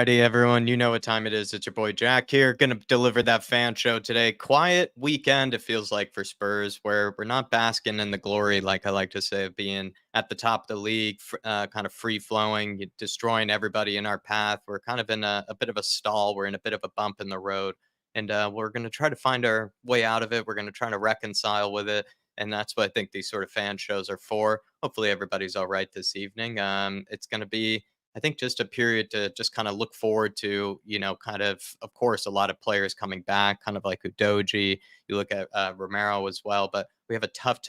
Howdy, everyone. You know what time it is. It's your boy Jack here. Gonna deliver that fan show today. Quiet weekend, it feels like, for Spurs, where we're not basking in the glory, like I like to say, of being at the top of the league, kind of free flowing, destroying everybody in our path. We're kind of in a bit of a stall. We're in a bit of a bump in the road. And we're going to try to find our way out of it. We're going to try to reconcile with it. And that's what I think these sort of fan shows are for. Hopefully, everybody's all right this evening. It's going to be, I think, just a period to just kind of look forward to, kind of course, a lot of players coming back, kind of like Udoji. You look at Romero as well, but we have a tough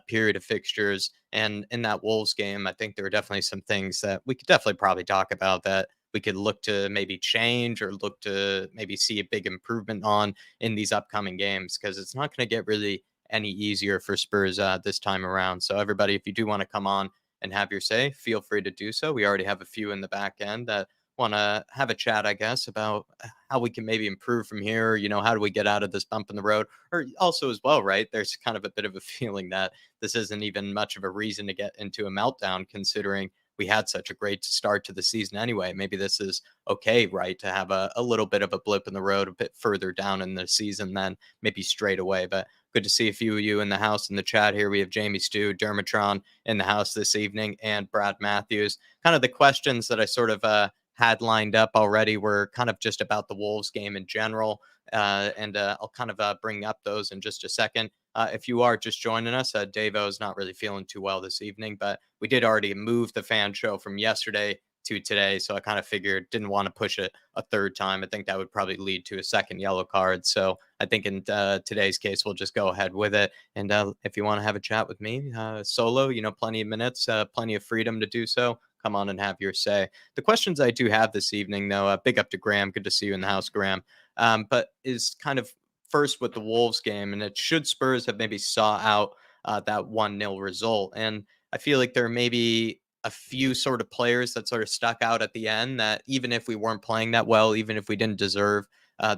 period of fixtures. And in that Wolves game, I think there are definitely some things that we could definitely probably talk about that we could look to maybe change or look to maybe see a big improvement on in these upcoming games because it's not going to get really any easier for Spurs this time around. So, everybody, if you do want to come on and have your say, feel free to do so. We already have a few in the back end that want to have a chat, I guess, about how we can maybe improve from here. How do we get out of this bump in the road? Or also, as well, right? There's kind of a bit of a feeling that this isn't even much of a reason to get into a meltdown, considering we had such a great start to the season anyway. Maybe this is okay, right? To have a little bit of a blip in the road a bit further down in the season than maybe straight away. But good to see a few of you in the house in the chat here. We have Jamie Stew, Dermatron in the house this evening, and Brad Matthews. Kind of the questions that I sort of had lined up already were kind of just about the Wolves game in general. And I'll kind of bring up those in just a second. If you are just joining us, Davo is not really feeling too well this evening, but we did already move the fan show from yesterday to today. So I kind of figured didn't want to push it a third time. I think that would probably lead to a second yellow card. So I think in today's case, we'll just go ahead with it. And if you want to have a chat with me solo, plenty of minutes, plenty of freedom to do so. Come on and have your say. The questions I do have this evening, though, big up to Graham. Good to see you in the house, Graham. But is kind of first with the Wolves game, and it should Spurs have maybe saw out that 1-0 result. And I feel like there may be a few sort of players that sort of stuck out at the end that even if we weren't playing that well, even if we didn't deserve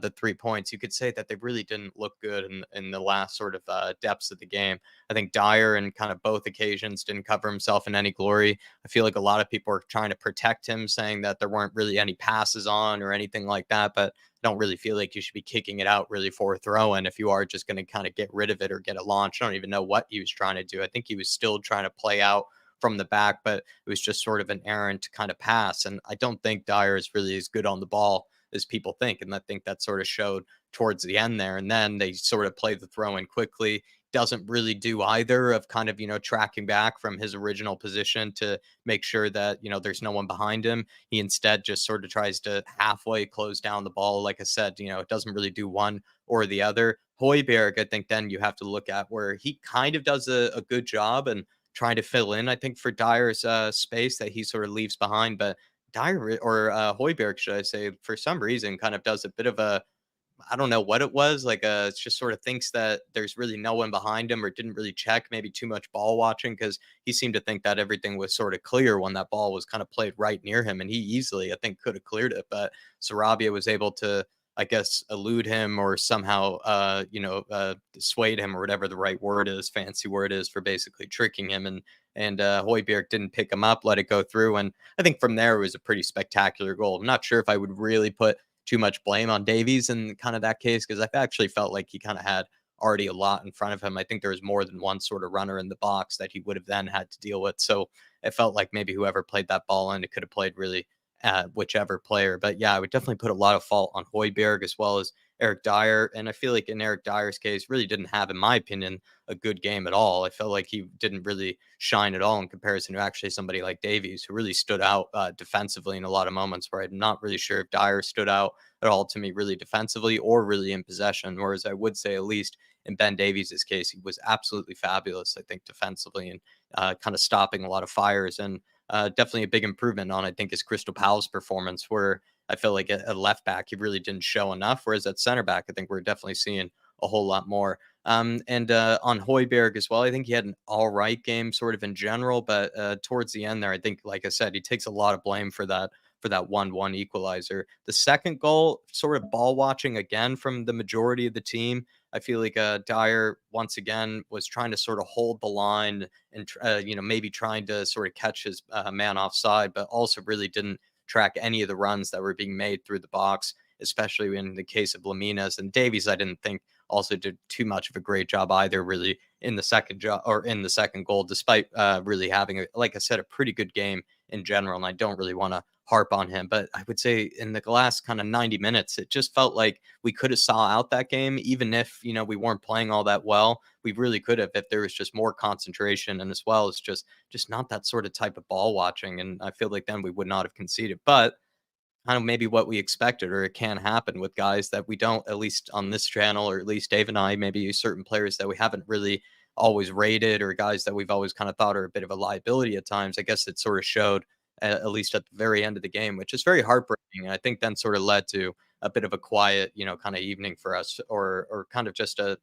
the 3 points, you could say that they really didn't look good in the last sort of depths of the game. I think Dyer in kind of both occasions didn't cover himself in any glory. I feel like a lot of people are trying to protect him, saying that there weren't really any passes on or anything like that. But I don't really feel like you should be kicking it out really for a throw in if you are just going to kind of get rid of it or get it launched. I don't even know what he was trying to do. I think he was still trying to play out from the back, but it was just sort of an errant kind of pass. And I don't think Dyer is really as good on the ball as people think. And I think that sort of showed towards the end there. And then they sort of play the throw in quickly. Doesn't really do either of kind of, tracking back from his original position to make sure that, there's no one behind him. He instead just sort of tries to halfway close down the ball. Like I said, it doesn't really do one or the other. Hoiberg, I think then you have to look at where he kind of does a good job and trying to fill in, I think, for Dyer's space that he sort of leaves behind. But Dyer or Hoiberg, should I say, for some reason, kind of does a bit of a, I don't know what it was. Like, it's just sort of thinks that there's really no one behind him or didn't really check, maybe too much ball watching because he seemed to think that everything was sort of clear when that ball was kind of played right near him. And he easily, I think, could have cleared it. But Sarabia was able to, I guess, elude him or somehow, dissuade him or whatever the right word is, fancy word is for basically tricking him. And Hoiberg didn't pick him up, let it go through. And I think from there it was a pretty spectacular goal. I'm not sure if I would really put too much blame on Davies in kind of that case because I actually felt like he kind of had already a lot in front of him. I think there was more than one sort of runner in the box that he would have then had to deal with. So it felt like maybe whoever played that ball in, it could have played really whichever player. But yeah, I would definitely put a lot of fault on Hoiberg as well as Eric Dyer. And I feel like in Eric Dyer's case, really didn't have, in my opinion, a good game at all. I felt like he didn't really shine at all in comparison to actually somebody like Davies, who really stood out defensively in a lot of moments where I'm not really sure if Dyer stood out at all to me really defensively or really in possession. Whereas I would say, at least in Ben Davies' case, he was absolutely fabulous, I think, defensively and kind of stopping a lot of fires. And definitely a big improvement on, I think, is Crystal Palace performance, where I feel like at left back, he really didn't show enough. Whereas at center back, I think we're definitely seeing a whole lot more. And on Hoiberg as well, I think he had an all right game sort of in general, but towards the end there, I think, like I said, he takes a lot of blame for that 1-1 equalizer. The second goal, sort of ball watching again from the majority of the team. I feel like Dyer once again was trying to sort of hold the line and maybe trying to sort of catch his man offside, but also really didn't track any of the runs that were being made through the box, especially in the case of Laminas and Davies. I didn't think also did too much of a great job either, really, in the second job or in the second goal, despite really having, like I said, a pretty good game in general. And I don't really want to harp on him, but I would say in the last kind of 90 minutes, it just felt like we could have saw out that game, even if we weren't playing all that well. We really could have if there was just more concentration, and as well as just not that sort of type of ball watching. And I feel like then we would not have conceded, but kind of maybe what we expected, or it can happen with guys that we don't, at least on this channel, or at least Dave and I, maybe certain players that we haven't really always rated, or guys that we've always kind of thought are a bit of a liability at times. I guess it sort of showed at least at the very end of the game, which is very heartbreaking. And I think then sort of led to a bit of a quiet, kind of evening for us, or kind of just a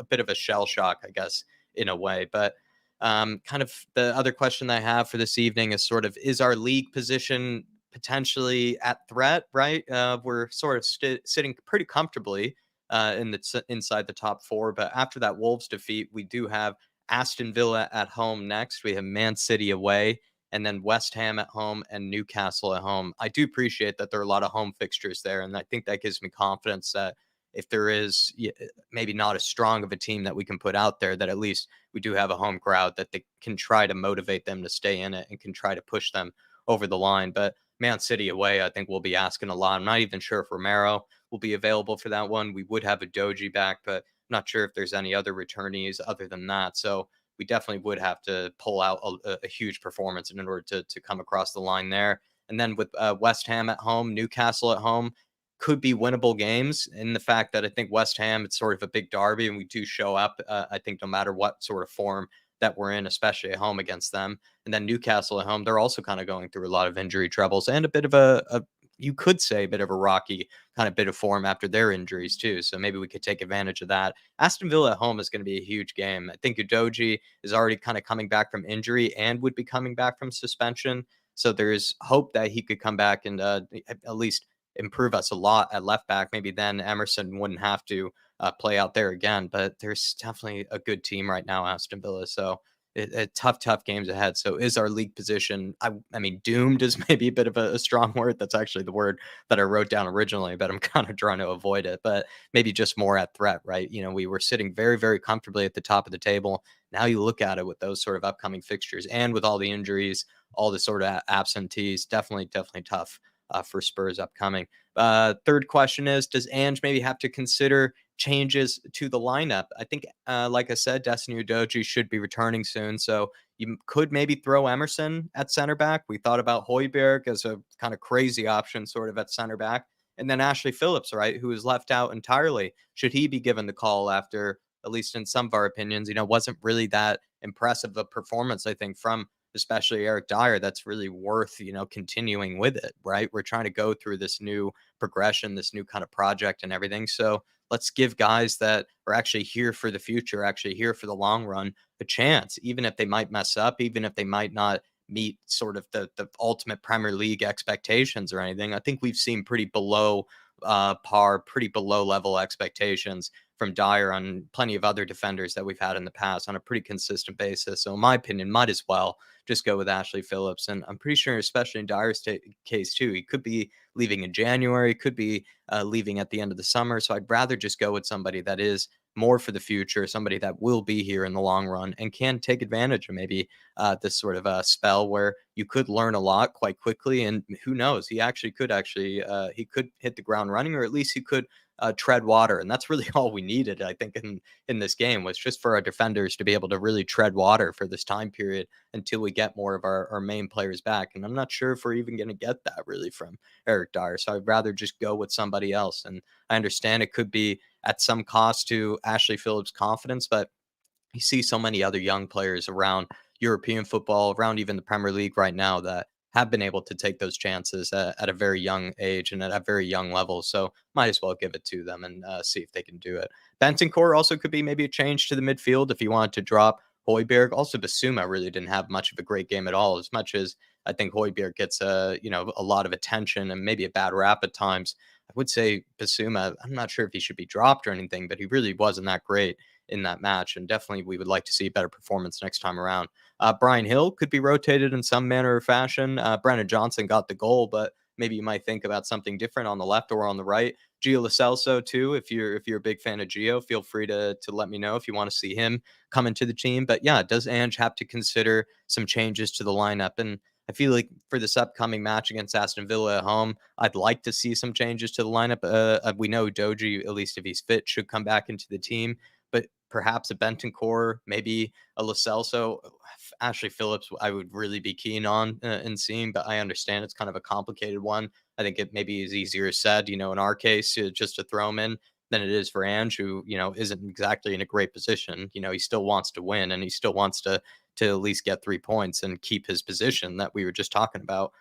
bit of a shell shock, I guess, in a way. But kind of the other question that I have for this evening is sort of, is our league position potentially at threat, right? We're sort of sitting pretty comfortably inside the top four, but after that Wolves defeat, we do have Aston Villa at home next. We have Man City away, and then West Ham at home and Newcastle at home. I do appreciate that there are a lot of home fixtures there, and I think that gives me confidence that if there is maybe not as strong of a team that we can put out there, that at least we do have a home crowd that they can try to motivate them to stay in it and can try to push them over the line. But Man City away, I think we'll be asking a lot. I'm not even sure if Romero will be available for that one. We would have a Doji back, but I'm not sure if there's any other returnees other than that. So we definitely would have to pull out a huge performance in order to come across the line there. And then with West Ham at home, Newcastle at home, could be winnable games, in the fact that I think West Ham, it's sort of a big derby, and we do show up, I think, no matter what sort of form that we're in, especially at home against them. And then Newcastle at home, they're also kind of going through a lot of injury troubles and a bit of a you could say, a bit of a rocky kind of bit of form after their injuries too. So maybe we could take advantage of that. Aston Villa at home is going to be a huge game. I think Udoji is already kind of coming back from injury and would be coming back from suspension. So there's hope that he could come back and at least improve us a lot at left back. Maybe then Emerson wouldn't have to play out there again. But there's definitely a good team right now, Aston Villa. So tough games ahead. So is our league position, I mean, doomed is maybe a bit of a strong word. That's actually the word that I wrote down originally, but I'm kind of trying to avoid it. But maybe just more at threat, right? We were sitting very, very comfortably at the top of the table. Now you look at it with those sort of upcoming fixtures and with all the injuries, all the sort of absentees, definitely tough for Spurs upcoming. Third question is, does Ange maybe have to consider changes to the lineup? I think, like I said, Destiny Udoji should be returning soon, so you could maybe throw Emerson at center back. We thought about Højbjerg as a kind of crazy option, sort of at center back, and then Ashley Phillips, right, who is left out entirely. Should he be given the call after, at least in some of our opinions, wasn't really that impressive a performance, I think, from especially Eric Dyer, that's really worth, continuing with it, right? We're trying to go through this new progression, this new kind of project and everything. So let's give guys that are actually here for the future, actually here for the long run, a chance, even if they might mess up, even if they might not meet sort of the ultimate Premier League expectations or anything. I think we've seen pretty below par, pretty below level expectations from Dyer on plenty of other defenders that we've had in the past on a pretty consistent basis. So in my opinion, might as well just go with Ashley Phillips. And I'm pretty sure, especially in Dyer's case too, he could be leaving in January, could be leaving at the end of the summer. So I'd rather just go with somebody that is more for the future, somebody that will be here in the long run and can take advantage of maybe this sort of a spell where you could learn a lot quite quickly. And who knows, he could he could hit the ground running, or at least he could tread water. And that's really all we needed, I think, in this game, was just for our defenders to be able to really tread water for this time period until we get more of our main players back. And I'm not sure if we're even going to get that really from Eric Dyer. So I'd rather just go with somebody else. And I understand it could be at some cost to Ashley Phillips' confidence, but you see so many other young players around European football, around even the Premier League right now, that have been able to take those chances at a very young age and at a very young level. So might as well give it to them and see if they can do it. Bentancur also could be maybe a change to the midfield if you wanted to drop Højbjerg. Also, Basuma really didn't have much of a great game at all, as much as I think Højbjerg gets a lot of attention and maybe a bad rap at times. I would say Basuma, I'm not sure if he should be dropped or anything, but he really wasn't that great in that match. And definitely we would like to see a better performance next time around. Brian Hill could be rotated in some manner or fashion. Brennan Johnson got the goal, but maybe you might think about something different on the left or on the right. Gio Lo Celso too. If you're a big fan of Gio, feel free to let me know if you want to see him come into the team. But yeah, does Ange have to consider some changes to the lineup? And I feel like for this upcoming match against Aston Villa at home, I'd like to see some changes to the lineup. We know Doji, at least if he's fit, should come back into the team, but perhaps a Bentancur, maybe a Lo Celso. Ashley Phillips, I would really be keen on and seeing, but I understand it's kind of a complicated one. I think it maybe is easier said, in our case, just to throw him in than it is for Ange, who, isn't exactly in a great position. He still wants to win and he still wants to at least get 3 points and keep his position that we were just talking about,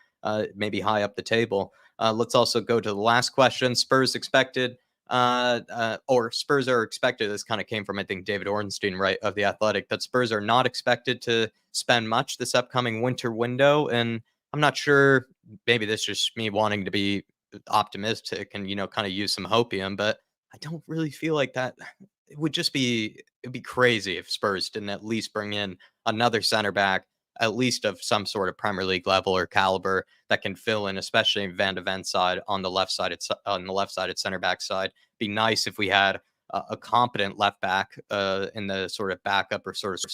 maybe high up the table. Let's also go to the last question. Spurs expected, or Spurs are expected. This kind of came from, I think, David Ornstein, right, of The Athletic, that Spurs are not expected to spend much this upcoming winter window. And I'm not sure, maybe this is just me wanting to be optimistic and, kind of use some hopium, but I don't really feel like that. It'd be crazy if Spurs didn't at least bring in another center back, at least of some sort of Premier League level or caliber that can fill in, especially Van de Ven's side on the left side. It's on the left sided center back side. Be nice if we had a competent left back in the sort of backup or sort of.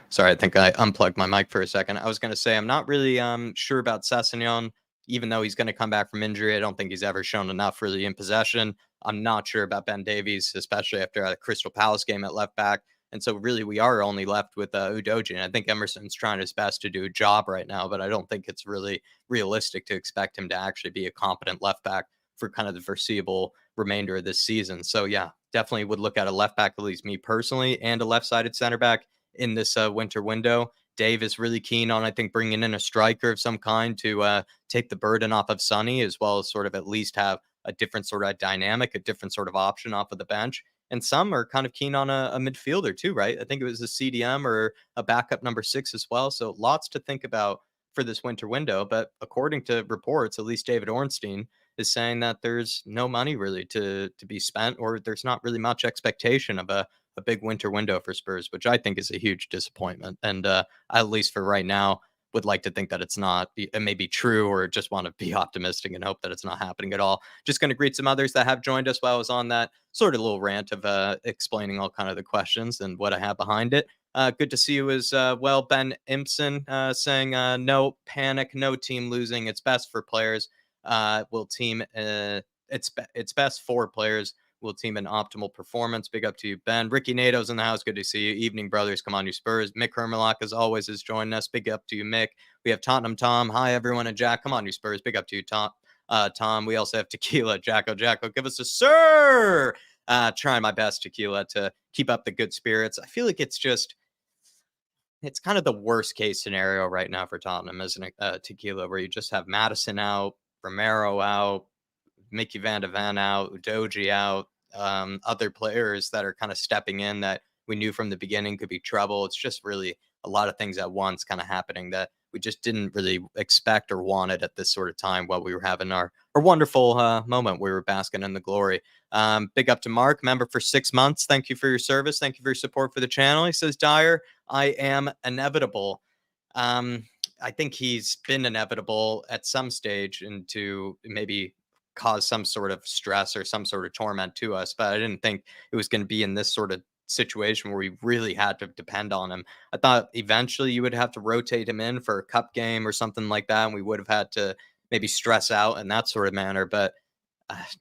Sorry, I think I unplugged my mic for a second. I was going to say I'm not really sure about Sessegnon, even though he's going to come back from injury. I don't think he's ever shown enough really in possession. I'm not sure about Ben Davies, especially after a Crystal Palace game at left back. And so really we are only left with Udoji. And I think Emerson's trying his best to do a job right now, but I don't think it's really realistic to expect him to actually be a competent left back for kind of the foreseeable remainder of this season. So yeah, definitely would look at a left back, at least me personally, and a left-sided center back in this winter window. Dave is really keen on, I think, bringing in a striker of some kind to take the burden off of Sonny, as well as sort of at least have a different sort of dynamic, a different sort of option off of the bench. And some are kind of keen on a midfielder too, right? I think it was a CDM or a backup number 6 as well. So lots to think about for this winter window. But according to reports, at least David Ornstein is saying that there's no money really to be spent, or there's not really much expectation of a big winter window for Spurs, which I think is a huge disappointment. And at least for right now, would like to think that it's not. It may be true, or just want to be optimistic and hope that it's not happening at all. Just going to greet some others that have joined us while I was on that sort of little rant of explaining all kind of the questions and what I have behind it. Good to see you as well, Ben Impson, saying no panic, no team losing. It's best for players. Will team. It's best for players will team an optimal performance. Big up to you, Ben. Ricky Nato's in the house. Good to see you. Evening, brothers. Come on, you Spurs. Mick Hermelach, as always, is joining us. Big up to you, Mick. We have Tottenham Tom. Hi, everyone. And Jack. Come on, you Spurs. Big up to you, Tom. Tom. We also have Tequila. Jacko. Give us a sir. Trying my best, Tequila, to keep up the good spirits. I feel like it's kind of the worst case scenario right now for Tottenham, isn't it, Tequila, where you just have Madison out, Romero out, Mickey Van de Ven out, Udoji out, other players that are kind of stepping in that we knew from the beginning could be trouble. It's just really a lot of things at once kind of happening that we just didn't really expect or wanted at this sort of time while we were having our wonderful moment. We were basking in the glory. Big up to Mark, member for 6 months. Thank you for your service. Thank you for your support for the channel. He says, Dyer, I am inevitable. I think he's been inevitable at some stage into maybe cause some sort of stress or some sort of torment to us, but I didn't think it was going to be in this sort of situation where we really had to depend on him. I thought eventually you would have to rotate him in for a cup game or something like that, and we would have had to maybe stress out in that sort of manner. But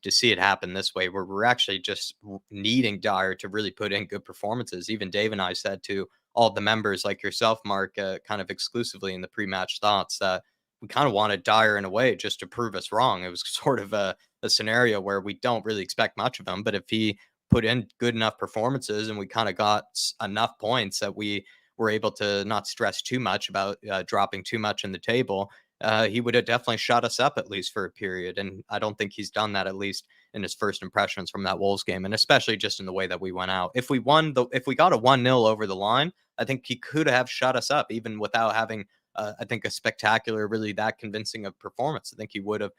to see it happen this way, where we're actually just needing Dyer to really put in good performances. Even Dave and I said to all the members like yourself, Mark, kind of exclusively in the pre-match thoughts, that we kind of wanted Dyer in a way just to prove us wrong. It was sort of a scenario where we don't really expect much of him, but if he put in good enough performances and we kind of got enough points that we were able to not stress too much about dropping too much in the table, he would have definitely shut us up at least for a period. And I don't think he's done that, at least in his first impressions from that Wolves game, and especially just in the way that we went out. If we got a 1-0 over the line, I think he could have shut us up even without having, I think, a spectacular, really that convincing of performance. I think he would have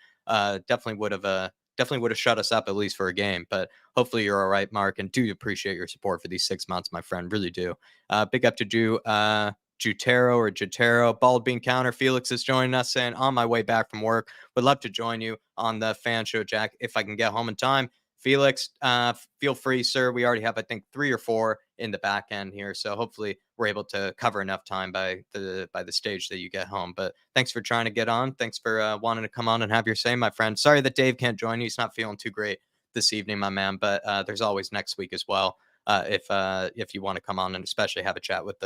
definitely would have shut us up at least for a game. But hopefully you're all right, Mark, and do appreciate your support for these 6 months, my friend. Really do. Big up to Jutero or Jutero. Bald Bean Counter. Felix is joining us, saying, on my way back from work, would love to join you on the fan show, Jack, if I can get home in time. Felix, feel free, sir. We already have, I think, 3 or 4 in the back end here, so hopefully we're able to cover enough time by the stage that you get home. But thanks for trying to get on. Thanks for wanting to come on and have your say, my friend. Sorry that Dave can't join you. He's not feeling too great this evening, my man. But there's always next week as well. If you want to come on and especially have a chat with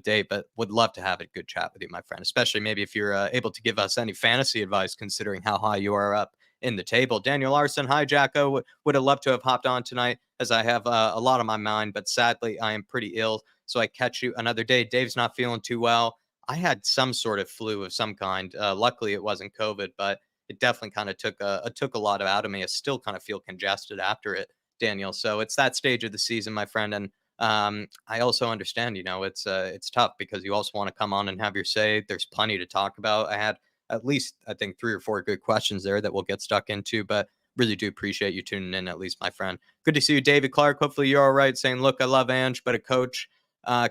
Dave, but would love to have a good chat with you, my friend, especially maybe if you're able to give us any fantasy advice, considering how high you are up in the table. Daniel Larson, hi, Jacko. Would have loved to have hopped on tonight, as I have a lot on my mind, but sadly I am pretty ill, so I catch you another day. Dave's not feeling too well. I had some sort of flu of some kind. Luckily, it wasn't COVID, but it definitely kind of took a lot out of me. I still kind of feel congested after it, Daniel. So it's that stage of the season, my friend, and I also understand, it's tough because you also want to come on and have your say. There's plenty to talk about. I had at least, I think, 3 or 4 good questions there that we'll get stuck into, but really do appreciate you tuning in, at least, my friend. Good to see you, David Clark. Hopefully you're all right, saying, look, I love Ange, but a coach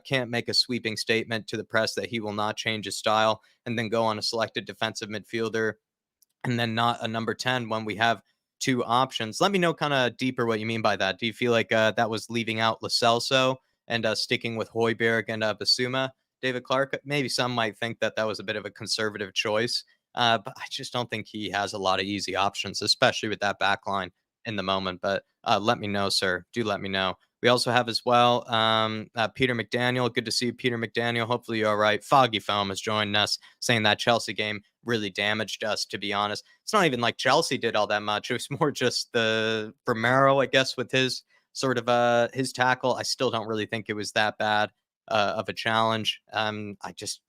can't make a sweeping statement to the press that he will not change his style and then go on a selected defensive midfielder and then not a number 10 when we have 2 options. Let me know kind of deeper what you mean by that. Do you feel like that was leaving out Lo Celso and sticking with Højbjerg and Basuma, David Clark? Maybe some might think that was a bit of a conservative choice, but I just don't think he has a lot of easy options, especially with that back line in the moment. But let me know, sir. Do let me know. We also have as well Peter McDaniel. Good to see you, Peter McDaniel. Hopefully you're all right. Foggy Foam has joined us, saying that Chelsea game really damaged us, to be honest. It's not even like Chelsea did all that much. It was more just the Romero, I guess, with his sort of his tackle. I still don't really think it was that bad of a challenge. I just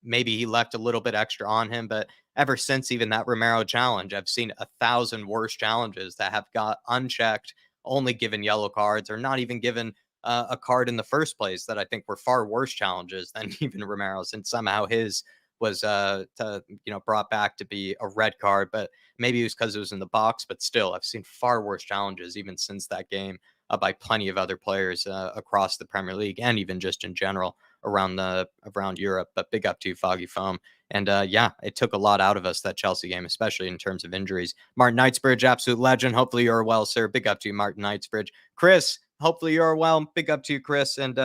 maybe he left a little bit extra on him, but ever since even that Romero challenge, I've seen 1,000 worse challenges that have got unchecked, only given yellow cards, or not even given a card in the first place, that I think were far worse challenges than even Romero's, and somehow his was brought back to be a red card. But maybe it was because it was in the box, but still I've seen far worse challenges even since that game by plenty of other players across the Premier League and even just in general around Europe. But big up to you, Foggy Foam. And yeah, it took a lot out of us, that Chelsea game, especially in terms of injuries. Martin Knightsbridge, absolute legend. Hopefully you're well, sir. Big up to you, Martin Knightsbridge. Chris, hopefully you're well. Big up to you, Chris. And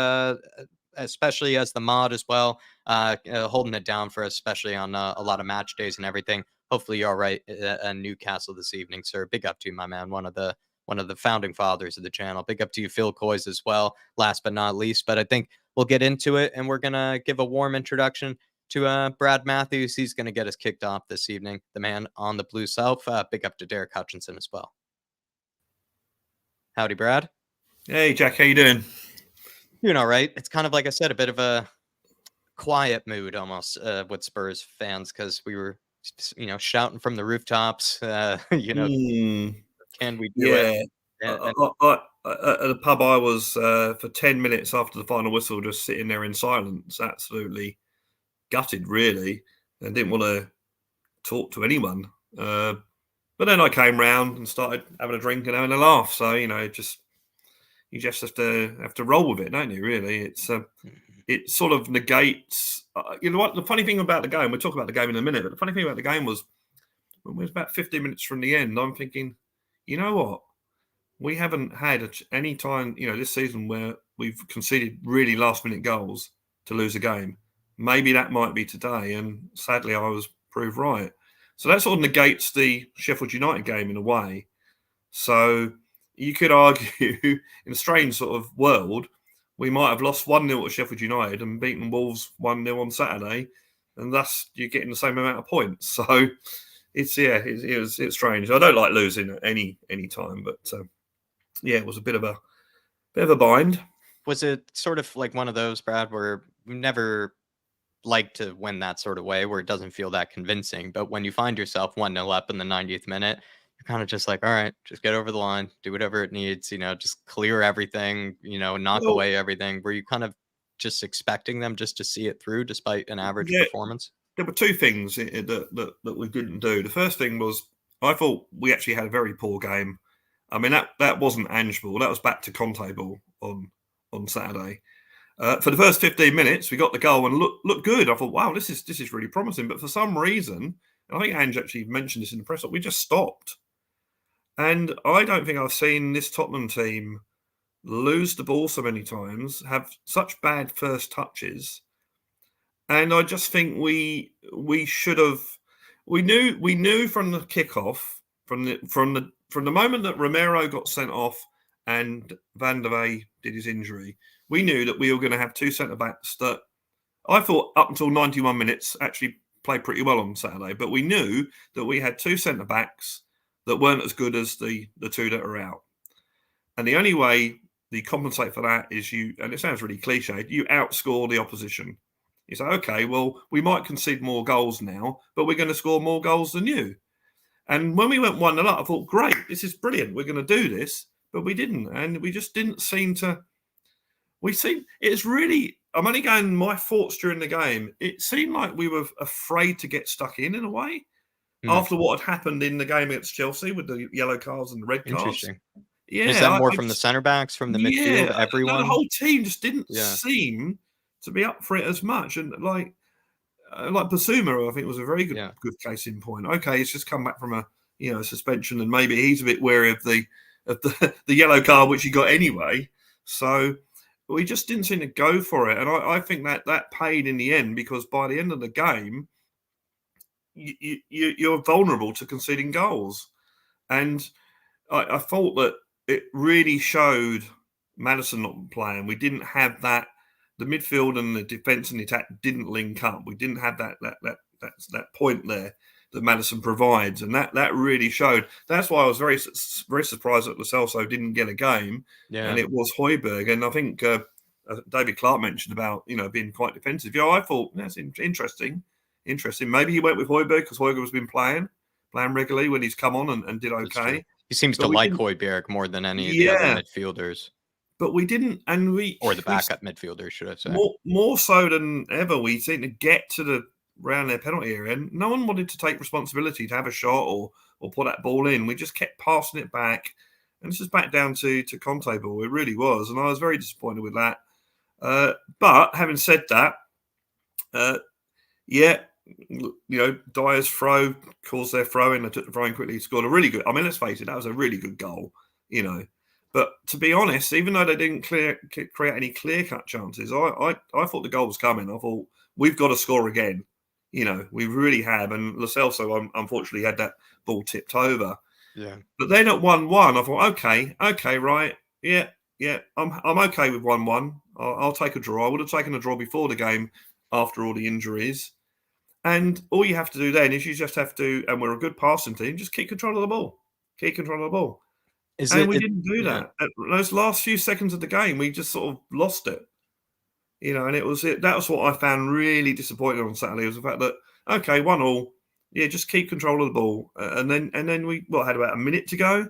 especially as the mod as well, holding it down for us, especially on a lot of match days and everything. Hopefully you're all right at Newcastle this evening, sir. Big up to you, my man. One of the founding fathers of the channel. Big up to you, Phil Coys, as well, last but not least. But I think we'll get into it, and we're going to give a warm introduction to Brad Matthews. He's going to get us kicked off this evening, the man on the blue self. Big up to Derek Hutchinson as well. Howdy, Brad. Hey, Jack. How you doing? Doing all right. It's kind of, like I said, a bit of a quiet mood almost with Spurs fans, because we were, shouting from the rooftops, can we do it? At the pub I was for 10 minutes after the final whistle, just sitting there in silence, absolutely gutted, really, and didn't want to talk to anyone. But then I came round and started having a drink and having a laugh. So, you just have to roll with it, don't you, really? It sort of negates, what, the funny thing about the game, we'll talk about the game in a minute, but the funny thing about the game was, when we was about 15 minutes from the end, I'm thinking, you know what? We haven't had any time, this season where we've conceded really last-minute goals to lose a game. Maybe that might be today, and sadly I was proved right. So that sort of negates the Sheffield United game in a way. So you could argue, in a strange sort of world, we might have lost 1-0 to Sheffield United and beaten Wolves 1-0 on Saturday, and thus you're getting the same amount of points. So it's strange. I don't like losing at any time, but it was a bit of a bind. Was it sort of like one of those, Brad, where we never like to win that sort of way where it doesn't feel that convincing. But when you find yourself 1-0 up in the 90th minute, you're kind of just like, all right, just get over the line, do whatever it needs, just clear everything, knock Well, away everything. Were you kind of just expecting them just to see it through despite an average yeah, performance? there were two things that we didn't do. The first thing was I thought we actually had a very poor game. I mean that wasn't ANGE ball. That was back to Conte ball on Saturday. For the first 15 minutes, we got the goal and looked good. I thought, wow, this is really promising. But for some reason, and I think Ange actually mentioned this in the press, we just stopped. And I don't think I've seen this Tottenham team lose the ball so many times, have such bad first touches, and I just think we should have. We knew from the kickoff, from the moment that Romero got sent off and Van der Wey did his injury, we knew that we were going to have two centre backs that I thought up until 91 minutes actually played pretty well on Saturday. But we knew that we had two centre backs that weren't as good as the two that are out. And the only way you compensate for that is and it sounds really cliched, you outscore the opposition. You say, okay, well, we might concede more goals now, but we're going to score more goals than you. And when we went 1-0 up, I thought, great, this is brilliant. We're going to do this. But we didn't. And we just didn't seem to. It's really, I'm only going my thoughts during the game. It seemed like we were afraid to get stuck in a way after what had happened in the game against Chelsea with the yellow cards and the red cards. Interesting. Yeah. Is that more from the center backs, from the midfield, everyone? The whole team just didn't seem to be up for it as much. And like Basuma, I think was a very good case in point. Okay, he's just come back from a suspension, and maybe he's a bit wary of the yellow card which he got anyway. So we just didn't seem to go for it, and I think that paid in the end, because by the end of the game, you're vulnerable to conceding goals, and I thought that it really showed Maddison not playing. We didn't have that. The midfield and the defence and the attack didn't link up. We didn't have that point there that Maddison provides, and that really showed. That's why I was very surprised that Lo Celso didn't get a game, and it was Højbjerg. And I think David Clark mentioned about being quite defensive. Yeah, I thought that's interesting. Maybe he went with Højbjerg because Højbjerg has been playing regularly when he's come on and did okay. He seems to like Højbjerg more than any of the other midfielders. But we didn't, or the backup midfielders, should I say? More so than ever, we seemed to get to around their penalty area, and no one wanted to take responsibility to have a shot or put that ball in. We just kept passing it back, and this is back down to Conte ball. It really was, and I was very disappointed with that. But having said that, Dyer's throw caused their throw in. They took the throw in quickly, scored a really good. I mean, let's face it, that was a really good goal, But to be honest, even though they didn't create any clear-cut chances, I thought the goal was coming. I thought, we've got to score again. We really have. And Lo Celso, unfortunately, had that ball tipped over. Yeah. But then at 1-1, I thought, okay, right. Yeah, I'm okay with 1-1. I'll take a draw. I would have taken a draw before the game after all the injuries. And all you have to do then is you just have to, and we're a good passing team, just keep control of the ball. We didn't do that. At those last few seconds of the game, we just sort of lost it. And that was what I found really disappointing on Saturday, was the fact that, okay, 1-1, just keep control of the ball. And then we had about a minute to go,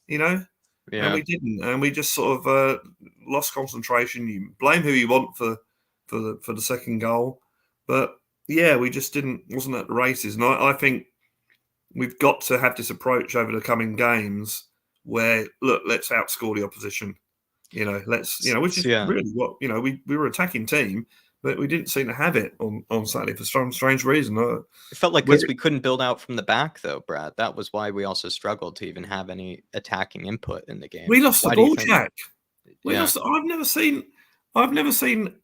and we didn't. And we just sort of lost concentration. You blame who you want for the second goal. But, we just wasn't at the races. And I think we've got to have this approach over the coming games where, look, let's outscore the opposition. Which is really what, we were an attacking team, but we didn't seem to have it on Saturday for some strange reason. It felt like because we couldn't build out from the back, though, Brad. That was why we also struggled to even have any attacking input in the game. We lost the ball, Jack. I've never seen,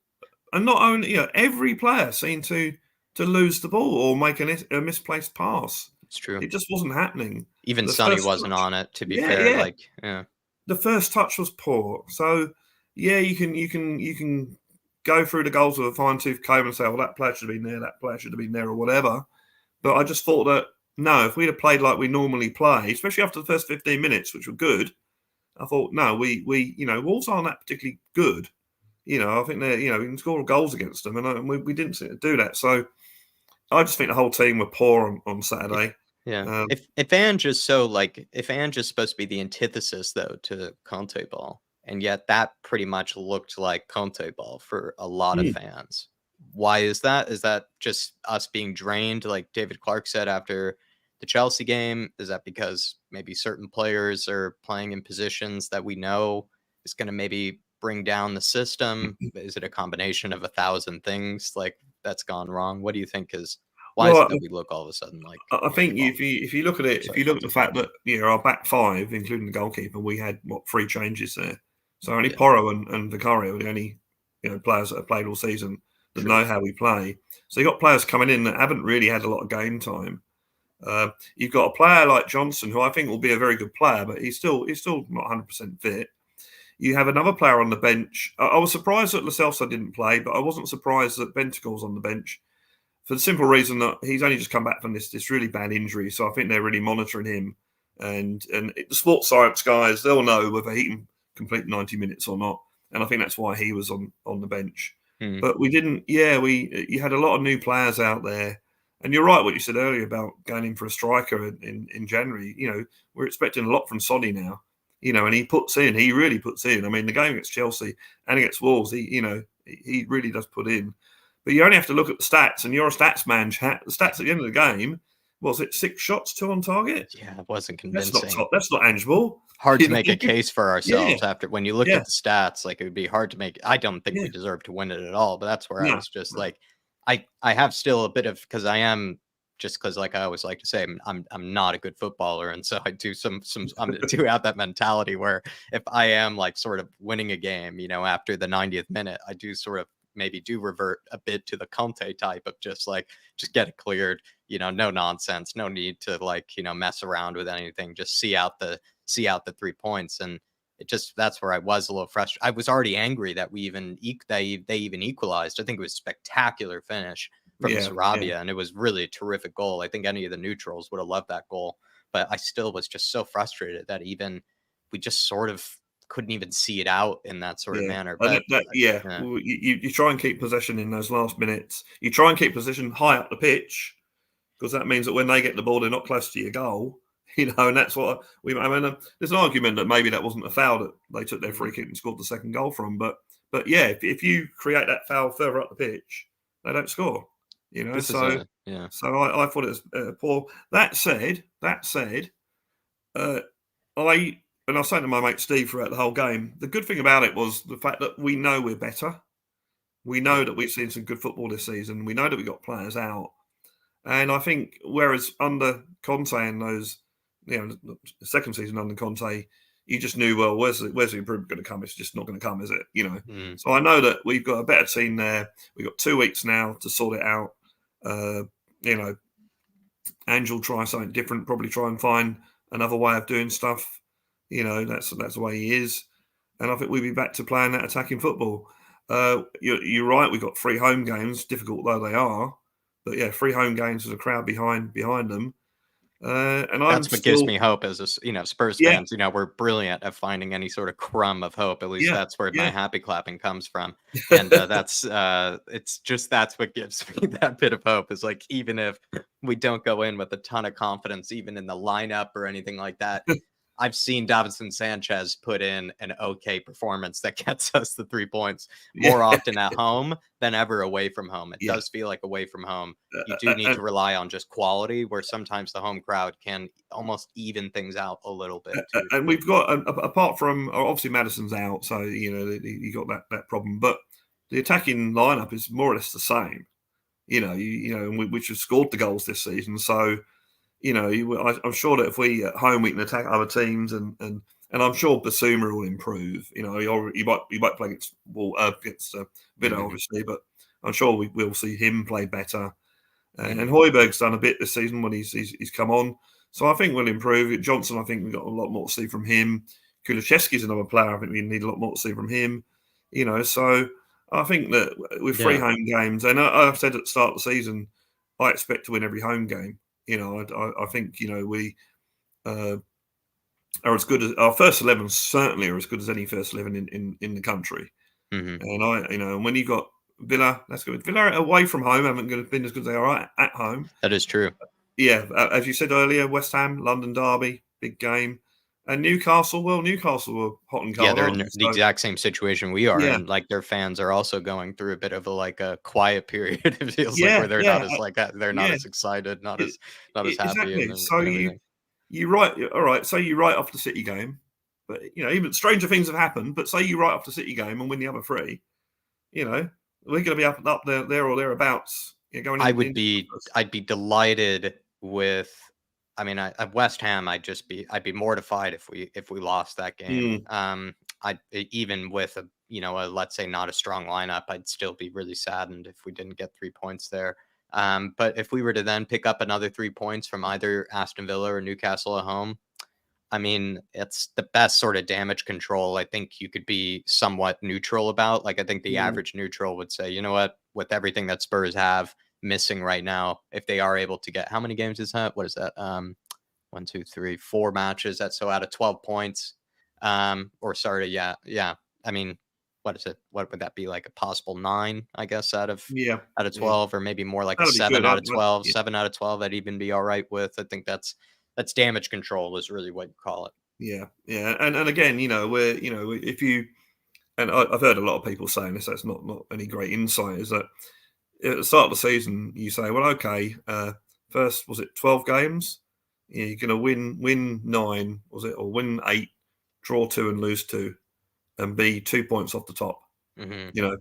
and not only, every player seemed to lose the ball or make a misplaced pass. It's true. It just wasn't happening. Even Sonny wasn't on it, to be fair. The first touch was poor. So, you can go through the goals with a fine-tooth comb and say, well, that player should have been there, that player should have been there, or whatever. But I just thought that, no, if we'd have played like we normally play, especially after the first 15 minutes, which were good, I thought, no, Wolves aren't that particularly good. I think they, we can score goals against them, and we didn't seem to do that. So I just think the whole team were poor on Saturday. Yeah. Um, If Ange is so like if Ange is supposed to be the antithesis though to Conte ball, and yet that pretty much looked like Conte ball for a lot of hmm. fans. Why is that? Is that just us being drained, like David Clark said after the Chelsea game? Is that because maybe certain players are playing in positions that we know is going to maybe bring down the system? Is it a combination of a thousand things like that's gone wrong? What do you think is why is it Well, that we look all of a sudden like I Conte think ball? if you look at it, if Sorry, you look at Conte the ball. fact that our back five, including the goalkeeper, we had three changes there. So only Yeah, Porro and Vicario are the only players that have played all season that true. know how we play. So you got players coming in that haven't really had a lot of game time. You've got a player like Johnson, who I think will be a very good player, but he's still not 100% fit. You have another player on the bench. I was surprised that Lo Celso didn't play, but I wasn't surprised that Bentacle's on the bench for the simple reason that he's only just come back from this really bad injury. So I think they're really monitoring him, and the sports science guys, they'll know whether he can complete 90 minutes or not. And I think that's why he was on the bench. Mm, But we didn't. Yeah, you had a lot of new players out there, and you're right what you said earlier about going in for a striker in January. We're expecting a lot from Sonny now. And he really puts in. I mean, the game against Chelsea and against Wolves, he really does put in. But you only have to look at the stats, and you're a stats man, chat. The stats at the end of the game, was it 6 shots, 2 on target? yeah, it wasn't That's not convincing. top. That's not Ange Ball. Hard You to know? make a case for Yeah, ourselves after when you looked yeah, at the stats, like, it would be hard to make I don't think we yeah. deserve to win it at all, but that's where I No, was just no. like I have still a bit of because I am just because like I always like to say, I'm not a good footballer, and so I do I do have that mentality where if I am, like, sort of winning a game, after the 90th minute, I do sort of maybe do revert a bit to the Conte type of just, like, just get it cleared, no nonsense, no need to, like, mess around with anything, just see out the 3 points, and it just that's where I was a little frustrated. I was already angry that we even they even equalized. I think it was a spectacular finish from Yeah, yeah, Sarabia, and it was really a terrific goal. I think any of the neutrals would have loved that goal, but I still was just so frustrated that even we just sort of couldn't even see it out in that sort of yeah. manner, And but, yeah, yeah. well, you try and keep possession in those last minutes. You try and keep possession high up the pitch, because that means that when they get the ball, they're not close to your goal. And that's what I mean. There's an argument that maybe that wasn't a foul that they took their free Mhm. kick and scored the second goal from. But yeah, if you create that foul further up the pitch, they don't score. This is So a yeah. I thought it was poor. That said, uh, I and I was saying to my mate Steve throughout the whole game, the good thing about it was the fact that we know we're better. We know Yeah. that we've seen some good football this season. We know that we got players out. And I think whereas under Conte and those, the second season under Conte, you just knew, well, where's the improvement going to come? It's just not going to come, is it? Mm. So I know that we've got a better team there. We've got 2 weeks now to sort it out. Uh, you know, Ange will try something different, probably try and find another way of doing stuff. That's the way he is. And I think we'll be back to playing that attacking football. You're right. We've got 3 home games, difficult though they are. But yeah, 3 home games with a crowd behind them. And I'm That's what gives still, me hope as Spurs yeah, fans, we're brilliant at finding any sort of crumb of hope. At least yeah, that's where my yeah, happy clapping comes from. And it's just that's what gives me that bit of hope is like even if we don't go in with a ton of confidence, even in the lineup or anything like that, I've seen Davinson Sanchez put in an okay performance that gets us the 3 points yeah, more often at home than ever away from home. It yeah. does feel like away from home you do Uh, need uh, to rely on just quality, where sometimes the home crowd can almost even things out a little bit too. and we've got apart from obviously Madison's out, so you got that problem. But the attacking lineup is more or less the same. Which have scored the goals this season. So I'm sure that if we at home we can attack other teams, and I'm sure Basuma will improve. He might play against Villa Mhm. obviously, but I'm sure we'll see him play better. And Mhm. Højbjerg's done a bit this season when he's come on, so I think we'll improve. Johnson, I think we've got a lot more to see from him. Kulusevski's another player. I think we need a lot more to see from him. So I think that with 3 Yeah, home games, and I've said at the start of the season, I expect to win every home game. I think we uh, are as good as our first 11. Certainly, are as good as any first 11 in the country. Mhm. And and when you got Villa, that's good. Villa away from home haven't been as good as they are at home. That is true. Yeah, as you said earlier, West Ham, London derby, big game, and Newcastle. Well, Newcastle were hot and Yeah, cold, they're aren't in they? the So exact same situation we are yeah, in. Like their fans are also going through a bit of a like a quiet period. It feels like yeah, where they're yeah, not as like that. They're not yeah. as excited, e- not as happy, Exactly. So and everything. you write all right. Say you write off the City game, but even stranger things have happened. But say you write off the City game and win the other three, we're going to be up there or thereabouts. Going I in would into be Christmas. I'd be delighted with I mean, at West Ham, I'd be mortified if we lost that game. Mm, Even with a let's say not a strong lineup, I'd still be really saddened if we didn't get 3 points there. But if we were to then pick up another 3 points from either Aston Villa or Newcastle at home, I mean, it's the best sort of damage control I think you could be somewhat neutral about. Like, I think the mm, average neutral would say, you know what, with everything that Spurs have missing right now, if they are able to get how many games is that? What is that? One, two, three, 4 matches. That's so out of 12 points. Or sorry, yeah, yeah. I mean, what is it? What would that be like a possible nine, I guess, yeah, out of yeah. 12, or maybe more like a That'll be good. seven out of I'd 12, yeah, 7 out of 12, I'd even be all right with. I think that's damage control is really what you call it. yeah, yeah. And again, where if you and I've heard a lot of people saying this. That's not any great insight. Is that at the start of the season, you say, well, okay, first was it 12 games? Yeah, you're going to win nine, was it, or win eight, draw two, and lose two, and be 2 points off the top. Hmm. You know,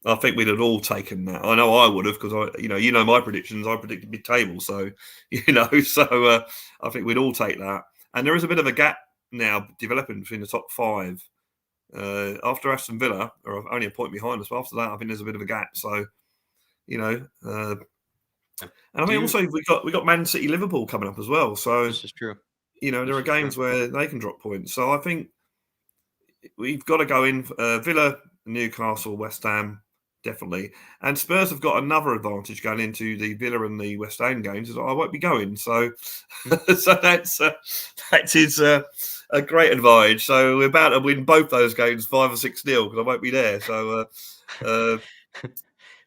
I think we'd have all taken that. I know I would have because I my predictions. I predicted mid table, so I think we'd all take that. And there is a bit of a gap now developing between the top five. After Aston Villa are only a point behind us, but after that, I think there's a bit of a gap. So you know, uh, and I Do mean you? also we got Man City Liverpool coming up as well. So This is true. there This are is true. games where they can drop points. So I think we've got to go in Villa, Newcastle, West Ham, definitely. And Spurs have got another advantage going into the Villa and the West Ham games. Is I won't be going, so Mm. so that is a great advantage. So we're about to win both those games 5 or 6-0 because I won't be there. So yeah,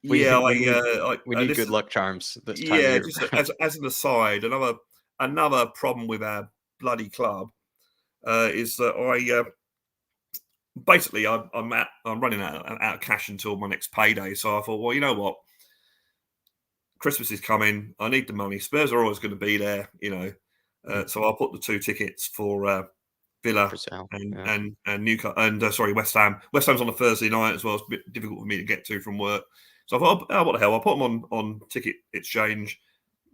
We I need this good is luck charms this time of yeah. year. Just as an aside, another problem with our bloody club is that basically I'm running out of cash until my next payday. So I thought, well, you know what, Christmas is coming. I need the money. Spurs are always going to be there, Mm. so I'll put the two tickets for Villa For sale. and Yeah. and Newcastle and sorry, West Ham. West Ham's on a Thursday night as well. It's a bit difficult for me to get to from work. So I thought, oh, what the hell? I'll put them on ticket exchange,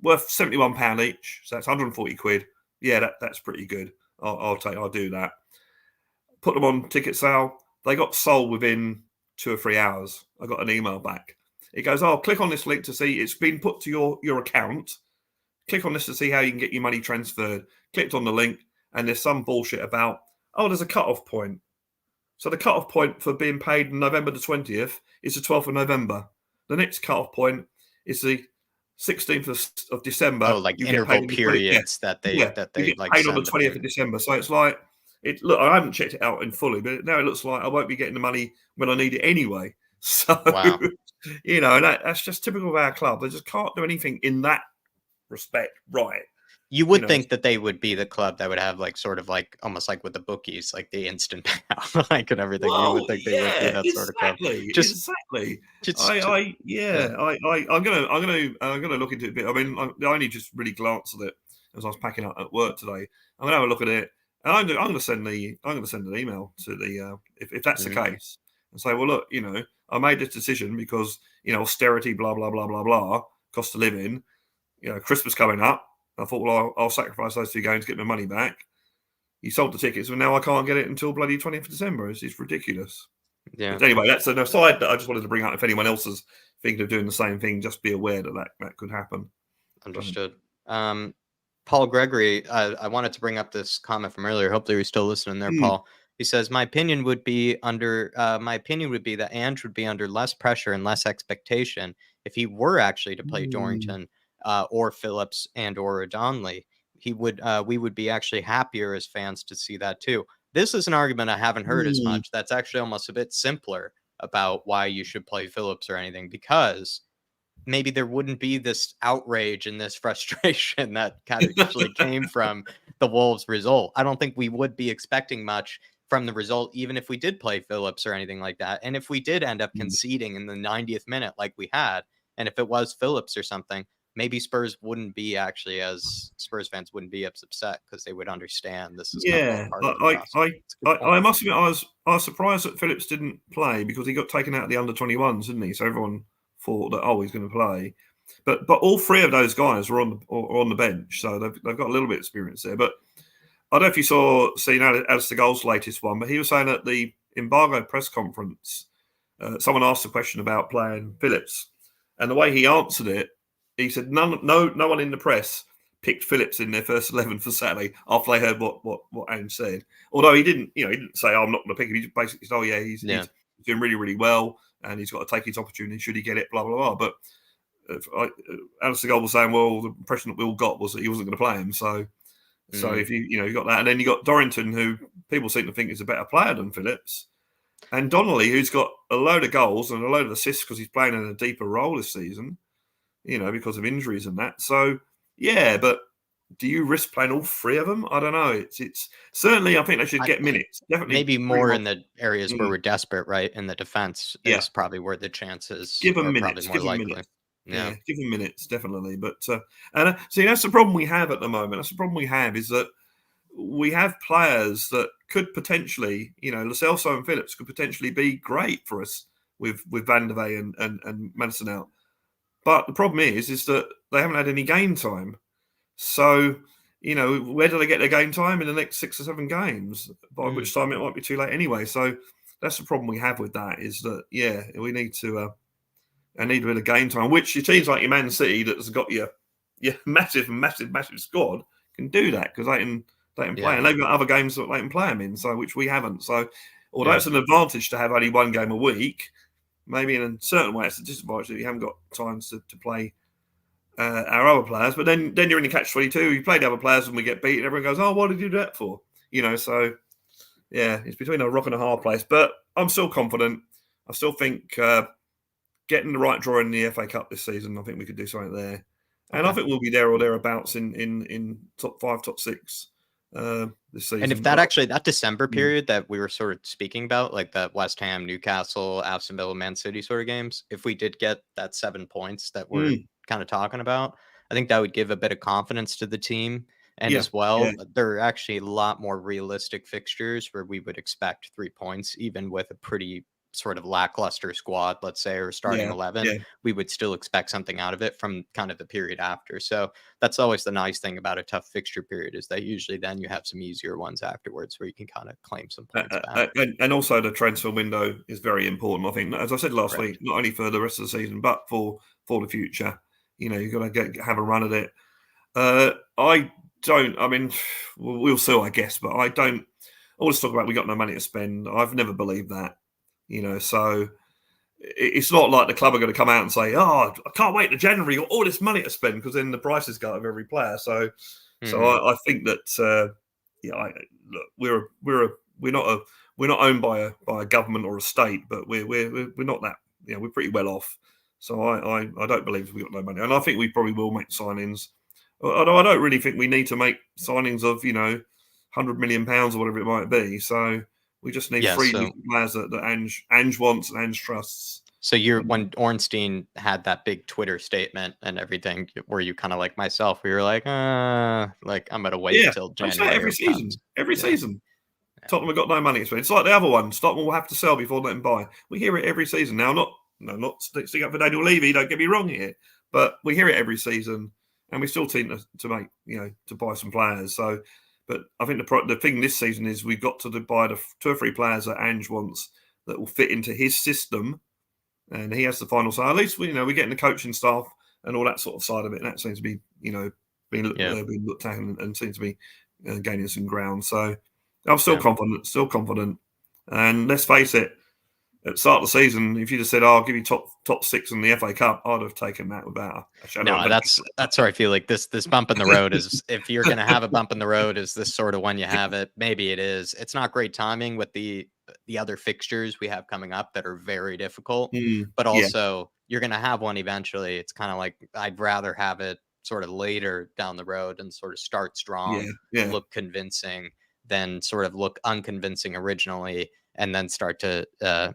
worth £71 each. So that's 140 quid. Yeah, that's pretty good. I'll do that. Put them on ticket sale. They got sold within 2 or 3 hours. I got an email back. It goes, oh, click on this link to see it's been put to your account. Click on this to see how you can get your money transferred. Clicked on the link, and there's some bullshit about, oh, there's a cut-off point. So the cut-off point for being paid on November the 20th is the 12th of November. The next cut-off point is the 16th of Oh, December. like You get paid interval on the 20th. Yeah, periods that yeah. You they get like paid on the send the 20th of payment. December. So it's like, look, I haven't checked it out in fully, but now it looks like I won't be getting the money when I need it anyway. So, Wow. and that's just typical of our club. They just can't do anything in that respect right. You You would know, think that they would be the club that would have like sort of like almost like with the bookies, like the instant payout, like and everything. You well, would think they would be yeah, that sort of club. exactly, Just, exactly. just, yeah. I'm gonna look into it a bit. I mean, I only just really glanced at it as I was packing up at work today. I'm gonna have a look at it, and I'm gonna send an email to the if that's the Mhm. case, and say, well, look, I made this decision because austerity, blah blah blah blah blah, cost of living, Christmas coming up. I thought, well, I'll sacrifice those 2 games to get my money back. You sold the tickets, and now I can't get it until bloody 20th of December. It's ridiculous. Yeah. But anyway, that's an aside that I just wanted to bring up. If anyone else is thinking of doing the same thing, just be aware that could happen. But, Understood. Um, Paul Gregory, I wanted to bring up this comment from earlier. Hopefully, you're still listening there, mm, Paul. He says, my opinion would be that Ange would be under less pressure and less expectation if he were actually to play mm, Dorrington or Phillips and or Donnelly. We would be actually happier as fans to see that too. This is an argument I haven't heard as mm, much. That's actually almost a bit simpler about why you should play Phillips or anything, because maybe there wouldn't be this outrage and this frustration that kind of actually came from the Wolves result. I don't think we would be expecting much from the result, even if we did play Phillips or anything like that. And if we did end up conceding in the 90th minute like we had, and if it was Phillips or something, maybe Spurs fans wouldn't be as upset because they would understand this is kind of all Yeah, part of the process. It's a good I point. must admit I was surprised that Phillips didn't play because he got taken out of the under-21s, didn't he? So everyone thought that he's going to play, but all three of those guys were on the bench, so they've got a little bit of experience there. But I don't know if you seen Alistair Gold's latest one, but he was saying at the embargo press conference, someone asked a question about playing Phillips, and the way he answered it, he said no one in the press picked Phillips in their first 11 for Saturday after they heard what ANGE said. Although he didn't say, "Oh, I'm not going to pick him." He just basically said, "Oh yeah, he's doing really, really well, and he's got to take his opportunity should he get it." Blah blah blah. But Alistair Gold was saying, "Well, the impression that we all got was that he wasn't going to play him." So if you got that, and then you got Dorrington, who people seem to think is a better player than Phillips, and Donnelly, who's got a load of goals and a load of assists because he's playing in a deeper role this season, because of injuries and that. So. Yeah, but do you risk playing all three of them? I don't know. It's certainly, I think they should get minutes. Definitely, maybe more in the areas where we're desperate, right? In the defense is probably where the chances give them are minutes. probably more Give them likely. minutes. Yeah, give them minutes, definitely. But see, that's the problem we have at the moment. That's the problem we have is that we have players that could potentially, Lo Celso and Phillips could potentially be great for us with Van der Vey and Madison out. But the problem is that they haven't had any game time. So, where do they get their game time in the next 6 or 7 games? By which time it might be too late anyway. So that's the problem we have with that is that, we need to need a bit of game time, which your teams like your Man City that's got your massive squad can do that because they can play. And they've got other games that they can play them in, so which we haven't. So although it's an advantage to have only one game a week, maybe in a certain way it's a disadvantage that you haven't got times to play our other players. But then you're in the catch-22. You play the other players and we get beaten. Everyone goes, "Oh, what did you do that for?" So it's between a rock and a hard place. But I'm still confident. I still think getting the right draw in the FA Cup this season, I think we could do something there. And I think we'll be there or thereabouts in top 5, top 6 this season. And if that December period that we were sort of speaking about, like the West Ham, Newcastle, Aston Villa, Man City sort of games, if we did get that 7 points that we're kind of talking about, I think that would give a bit of confidence to the team. And as well, there are actually a lot more realistic fixtures where we would expect 3 points, even with a pretty sort of lackluster squad, let's say, or starting 11, we would still expect something out of it from kind of the period after. So that's always the nice thing about a tough fixture period is that usually then you have some easier ones afterwards where you can kind of claim some points back. And also the transfer window is very important. I think, as I said last week, not only for the rest of the season, but for the future. You've got to have a run at it. We'll see, I guess, but I don't always talk about we got no money to spend. I've never believed that. So it's not like the club are going to come out and say, "Oh, I can't wait to January, got all this money to spend," because then the prices go up of every player. So I think that look, we're not owned by a government or a state, but we're not that. We're pretty well off. So I don't believe we've got no money, and I think we probably will make signings. Although I don't really think we need to make signings of £100 million or whatever it might be. So. We just need 3 players that ANGE wants and ANGE trusts. So when Ornstein had that big Twitter statement and everything, were you kind of like myself, where you're like, I'm going to wait till January? Every season. Tottenham have got no money to spend. It's like the other one. Tottenham will have to sell before letting buy. We hear it every season. Now, not sticking up for Daniel Levy, don't get me wrong here, but we hear it every season, and we still seem to make, to buy some players. So, but I think the thing this season is we've got to buy the 2 or 3 players that ANGE wants that will fit into his system, and he has the final say. At least we're getting the coaching staff and all that sort of side of it. And that seems to be being looked at and seems to be gaining some ground. So I'm still confident. And let's face it, at the start of the season, if you just said, "I'll give you top 6 in the FA Cup," I'd have taken that without a shadow. No, that's where I feel like this bump in the road is. If you're going to have a bump in the road, is this sort of when you have it? Maybe it is. It's not great timing with the the other fixtures we have coming up that are very difficult, Mm, but yeah, also you're going to have one eventually. It's kind of like I'd rather have it sort of later down the road and sort of start yeah, strong, yeah, look convincing, than sort of look unconvincing originally and then start to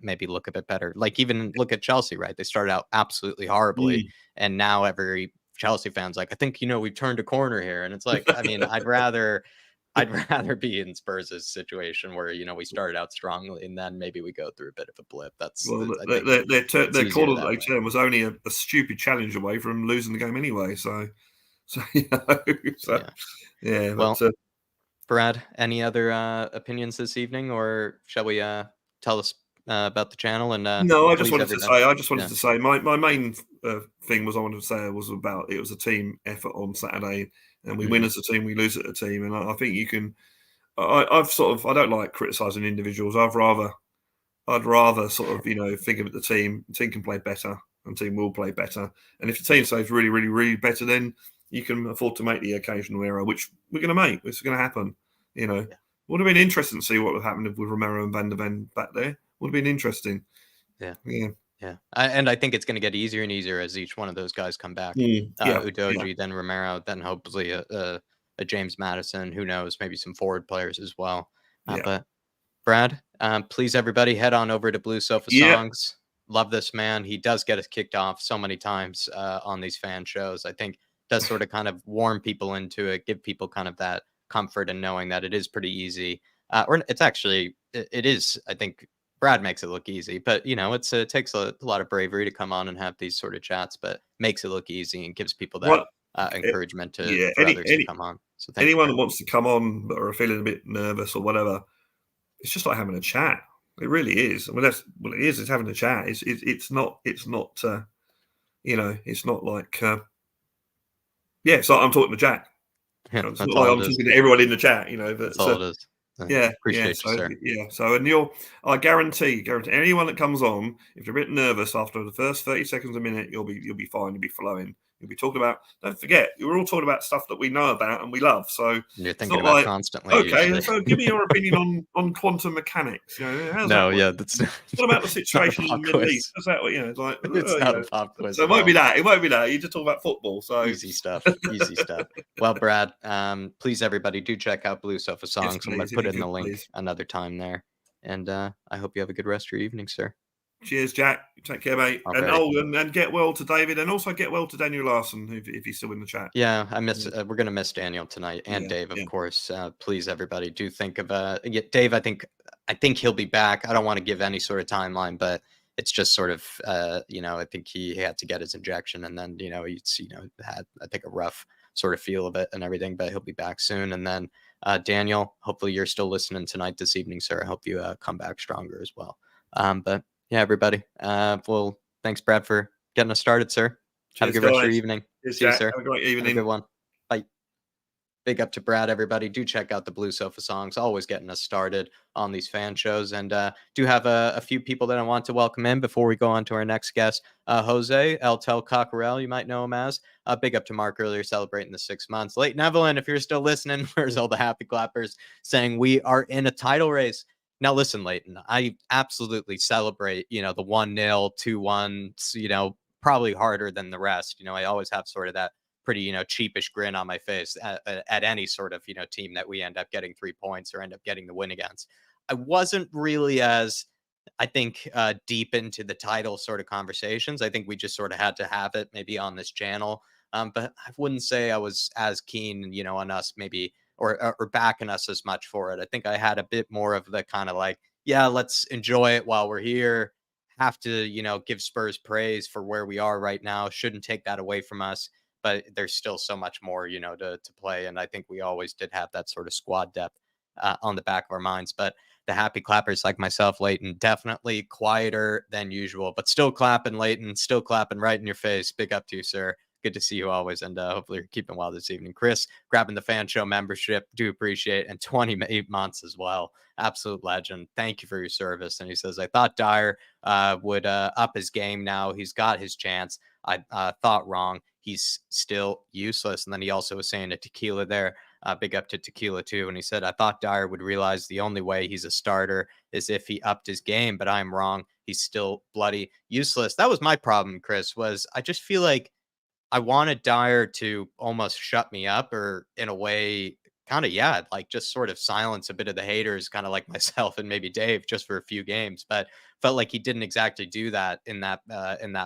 maybe look a bit better. Like even look at Chelsea, right? They started out absolutely horribly, mm. and now every Chelsea fans like, I think we've turned a corner here, and it's like, I mean, I'd rather be in Spurs' situation where we started out strongly and then maybe we go through a bit of a blip. Well, I think it's their easier corner that that they way. turned was only a stupid challenge away from losing the game anyway. So you know, so Yeah. yeah, but Well, Brad, any other opinions this evening, or shall we tell us about the channel and no, please everybody? I just wanted Yeah. to say my main thing was I wanted to say was about it was a team effort on Saturday, and we win Hmm. as a team, we lose as a team, and I think you can. I've sort of I don't like criticizing individuals. I'd rather sort of think of it the team. The team can play better, and the team will play better. And if the team stays really, really, really better, then you can afford to make the occasional error, which we're going to make. It's going to happen. You know, Yeah. would have been interesting to see what would happen with Romero and Van der Ven back there. Would have been interesting. Yeah. Yeah. Yeah. And I think it's going to get easier and easier as each one of those guys come back. Mm, yeah. Yeah. Udoji, then Romero, then hopefully a James Madison. Who knows? Maybe some forward players as well. Yeah. But Brad, please everybody head on over to Blue Sofa Yeah. Songs. Love this man. He does get us kicked off so many times on these fan shows. I think does sort of kind of warm people into it, give people kind of that comfort and knowing that it is pretty easy. Or it's actually it is. I think Brad makes it look easy, but it takes a lot of bravery to come on and have these sort of chats, but makes it look easy and gives people that What? encouragement to Yeah. for others to come on. So thank you Anyone very that much. wants to come on but are feeling a bit nervous or whatever, it's just like having a chat. It really is. I mean, that's well, it is. It's having a chat. It's not. It's not. It's not like. Yeah, it's like I'm talking to Jack. Yeah, It's that's not like all I'm it is. talking to everyone in the chat. That's But all it is. yeah, yeah. Appreciate you, So sir. yeah. So and I guarantee anyone that comes on, if you're a bit nervous after the first 30 seconds a minute, you'll be fine. You'll be flowing. You'll be talking about. Don't forget, we're all talking about stuff that we know about and we love. So You're it's thinking not about like constantly okay. usually. So give me your opinion on quantum mechanics. How's that No, work? yeah, that's What about the it's not a situation in pop the Middle East? quiz. How's that? It's like It's not a pop quiz So it at won't be all. that. It won't be that. You just talk about football. So Easy stuff. Easy stuff. Well, Brad, please everybody do check out Blue Sofa yes, Songs. I'm gonna please, if put you in the could, link please. another time there. And I hope you have a good rest of your evening, sir. Cheers, Jack. Take care, mate. And Alrighty. and get well to David, and also get well to Daniel Larson if he's still in the chat. Yeah, I miss. Yeah, We're gonna miss Daniel tonight and yeah, Dave, of yeah. course. Please, everybody, do think of yeah, Dave. I think he'll be back. I don't want to give any sort of timeline, but it's just sort of I think he had to get his injection, and then he's had I think a rough sort of feel of it and everything, but he'll be back soon. And then Daniel, hopefully you're still listening tonight, this evening, sir. I hope you come back stronger as well. But yeah, everybody. Well, thanks, Brad, for getting us started, sir. Have a Cheers, good rest of your guys. evening. Cheers, See you, Jack. sir. Have a great Have a good evening. one. Bye. Big up to Brad, everybody. Do check out the Blue Sofa Songs. Always getting us started on these fan shows. And do have a few people that I want to welcome in before we go on to our next guest. Jose, El Tel Cockerel, you might know him as. Big up to Mark earlier celebrating the 6 months. Leighton Evelyn, if you're still listening, where's all the happy clappers saying we are in a title race? Now, listen, Leighton, I absolutely celebrate, the 1-0, 2-1, probably harder than the rest. I always have sort of that pretty cheapish grin on my face at any sort of team that we end up getting 3 points or end up getting the win against. I wasn't really as I think deep into the title sort of conversations. I think we just sort of had to have it maybe on this channel, but I wouldn't say I was as keen on us maybe or backing us as much for it. I think I had a bit more of the kind of like, yeah, let's enjoy it while we're here. Have to give Spurs praise for where we are right now. Shouldn't take that away from us, but there's still so much more, to play. And I think we always did have that sort of squad depth on the back of our minds. But the happy clappers like myself, Leighton, definitely quieter than usual, but still clapping, Leighton, still clapping right in your face. Big up to you, sir. Good to see you always. And hopefully you're keeping well this evening. Chris, grabbing the fan show membership. Do appreciate it. And 28 months as well. Absolute legend. Thank you for your service. And he says, I thought Dyer would up his game now. He's got his chance. I thought wrong. He's still useless. And then he also was saying a tequila there. Big up to Tequila too. And he said, I thought Dyer would realize the only way he's a starter is if he upped his game, but I'm wrong. He's still bloody useless. That was my problem, Chris, was I just feel like I wanted Dyer to almost shut me up or in a way kind of like just sort of silence a bit of the haters, kind of like myself and maybe Dave just for a few games, but felt like he didn't exactly do that in that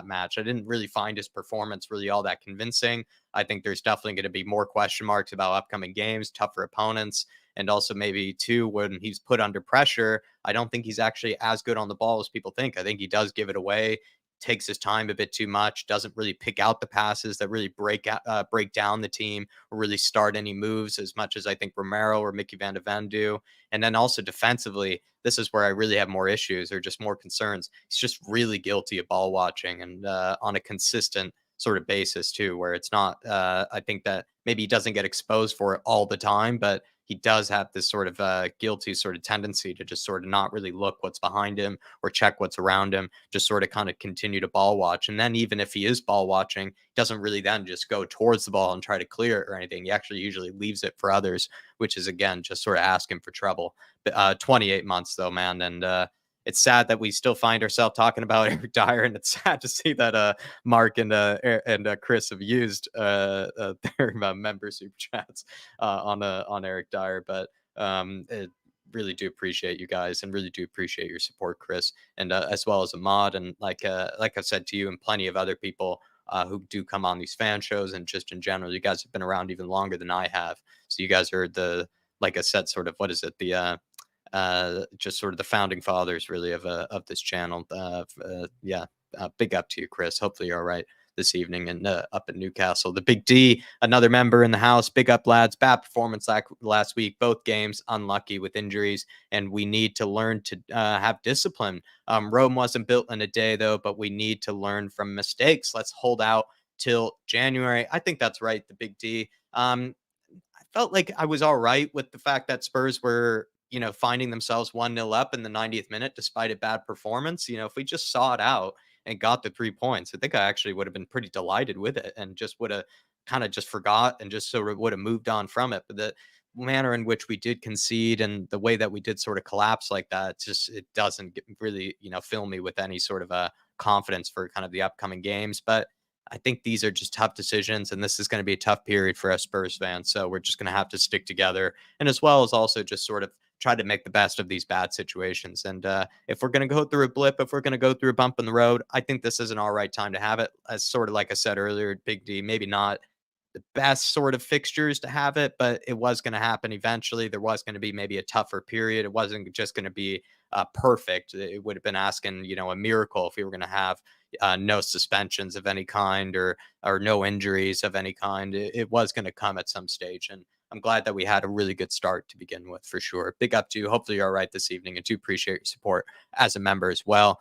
match. I didn't really find his performance really all that convincing. I think there's definitely going to be more question marks about upcoming games, tougher opponents, and also maybe too when he's put under pressure, I don't think he's actually as good on the ball as people think. I think he does give it away, takes his time a bit too much, doesn't really pick out the passes that really break down the team or really start any moves as much as I think Romero or Mickey Van de Ven do. And then also defensively, this is where I really have more issues or just more concerns. He's just really guilty of ball watching and on a consistent sort of basis too, where it's not, I think that maybe he doesn't get exposed for it all the time, but he does have this sort of guilty sort of tendency to just sort of not really look what's behind him or check what's around him, just sort of kind of continue to ball watch. And then even if he is ball watching, he doesn't really then just go towards the ball and try to clear it or anything. He actually usually leaves it for others, which is again just sort of asking for trouble. But 28 months though, man, and it's sad that we still find ourselves talking about Eric Dyer, and it's sad to see that Mark and Chris have used their member super chats on Eric Dyer. But really do appreciate you guys, and really do appreciate your support, Chris, and as well as Ahmad, and like I've said to you, and plenty of other people who do come on these fan shows, and just in general, you guys have been around even longer than I have. So you guys are the, like I said, sort of, what is it, the just sort of the founding fathers really of this channel. Big up to you, Chris. Hopefully you're all right this evening and up in Newcastle. The Big D, another member in the house. Big up, lads. Bad performance last week. Both games unlucky with injuries, and we need to learn to have discipline. Rome wasn't built in a day, though, but we need to learn from mistakes. Let's hold out till January. I think that's right, the Big D. I felt like I was all right with the fact that Spurs were, finding themselves 1-0 up in the 90th minute despite a bad performance. If we just saw it out and got the 3 points, I think I actually would have been pretty delighted with it and just would have kind of just forgot and just sort of would have moved on from it. But the manner in which we did concede and the way that we did sort of collapse like that, it doesn't really, fill me with any sort of a confidence for kind of the upcoming games. But I think these are just tough decisions, and this is going to be a tough period for us Spurs fans. So we're just going to have to stick together, and as well as also just sort of try to make the best of these bad situations. And if we're going to go through a blip, if we're going to go through a bump in the road, I think this is an all right time to have it. As sort of like I said earlier, Big D, maybe not the best sort of fixtures to have it, but it was going to happen eventually. There was going to be maybe a tougher period. It wasn't just going to be perfect. It would have been asking, a miracle if we were going to have no suspensions of any kind or no injuries of any kind. It was going to come at some stage, and I'm glad that we had a really good start to begin with, for sure. Big up to you. Hopefully you're all right this evening, and do appreciate your support as a member as well.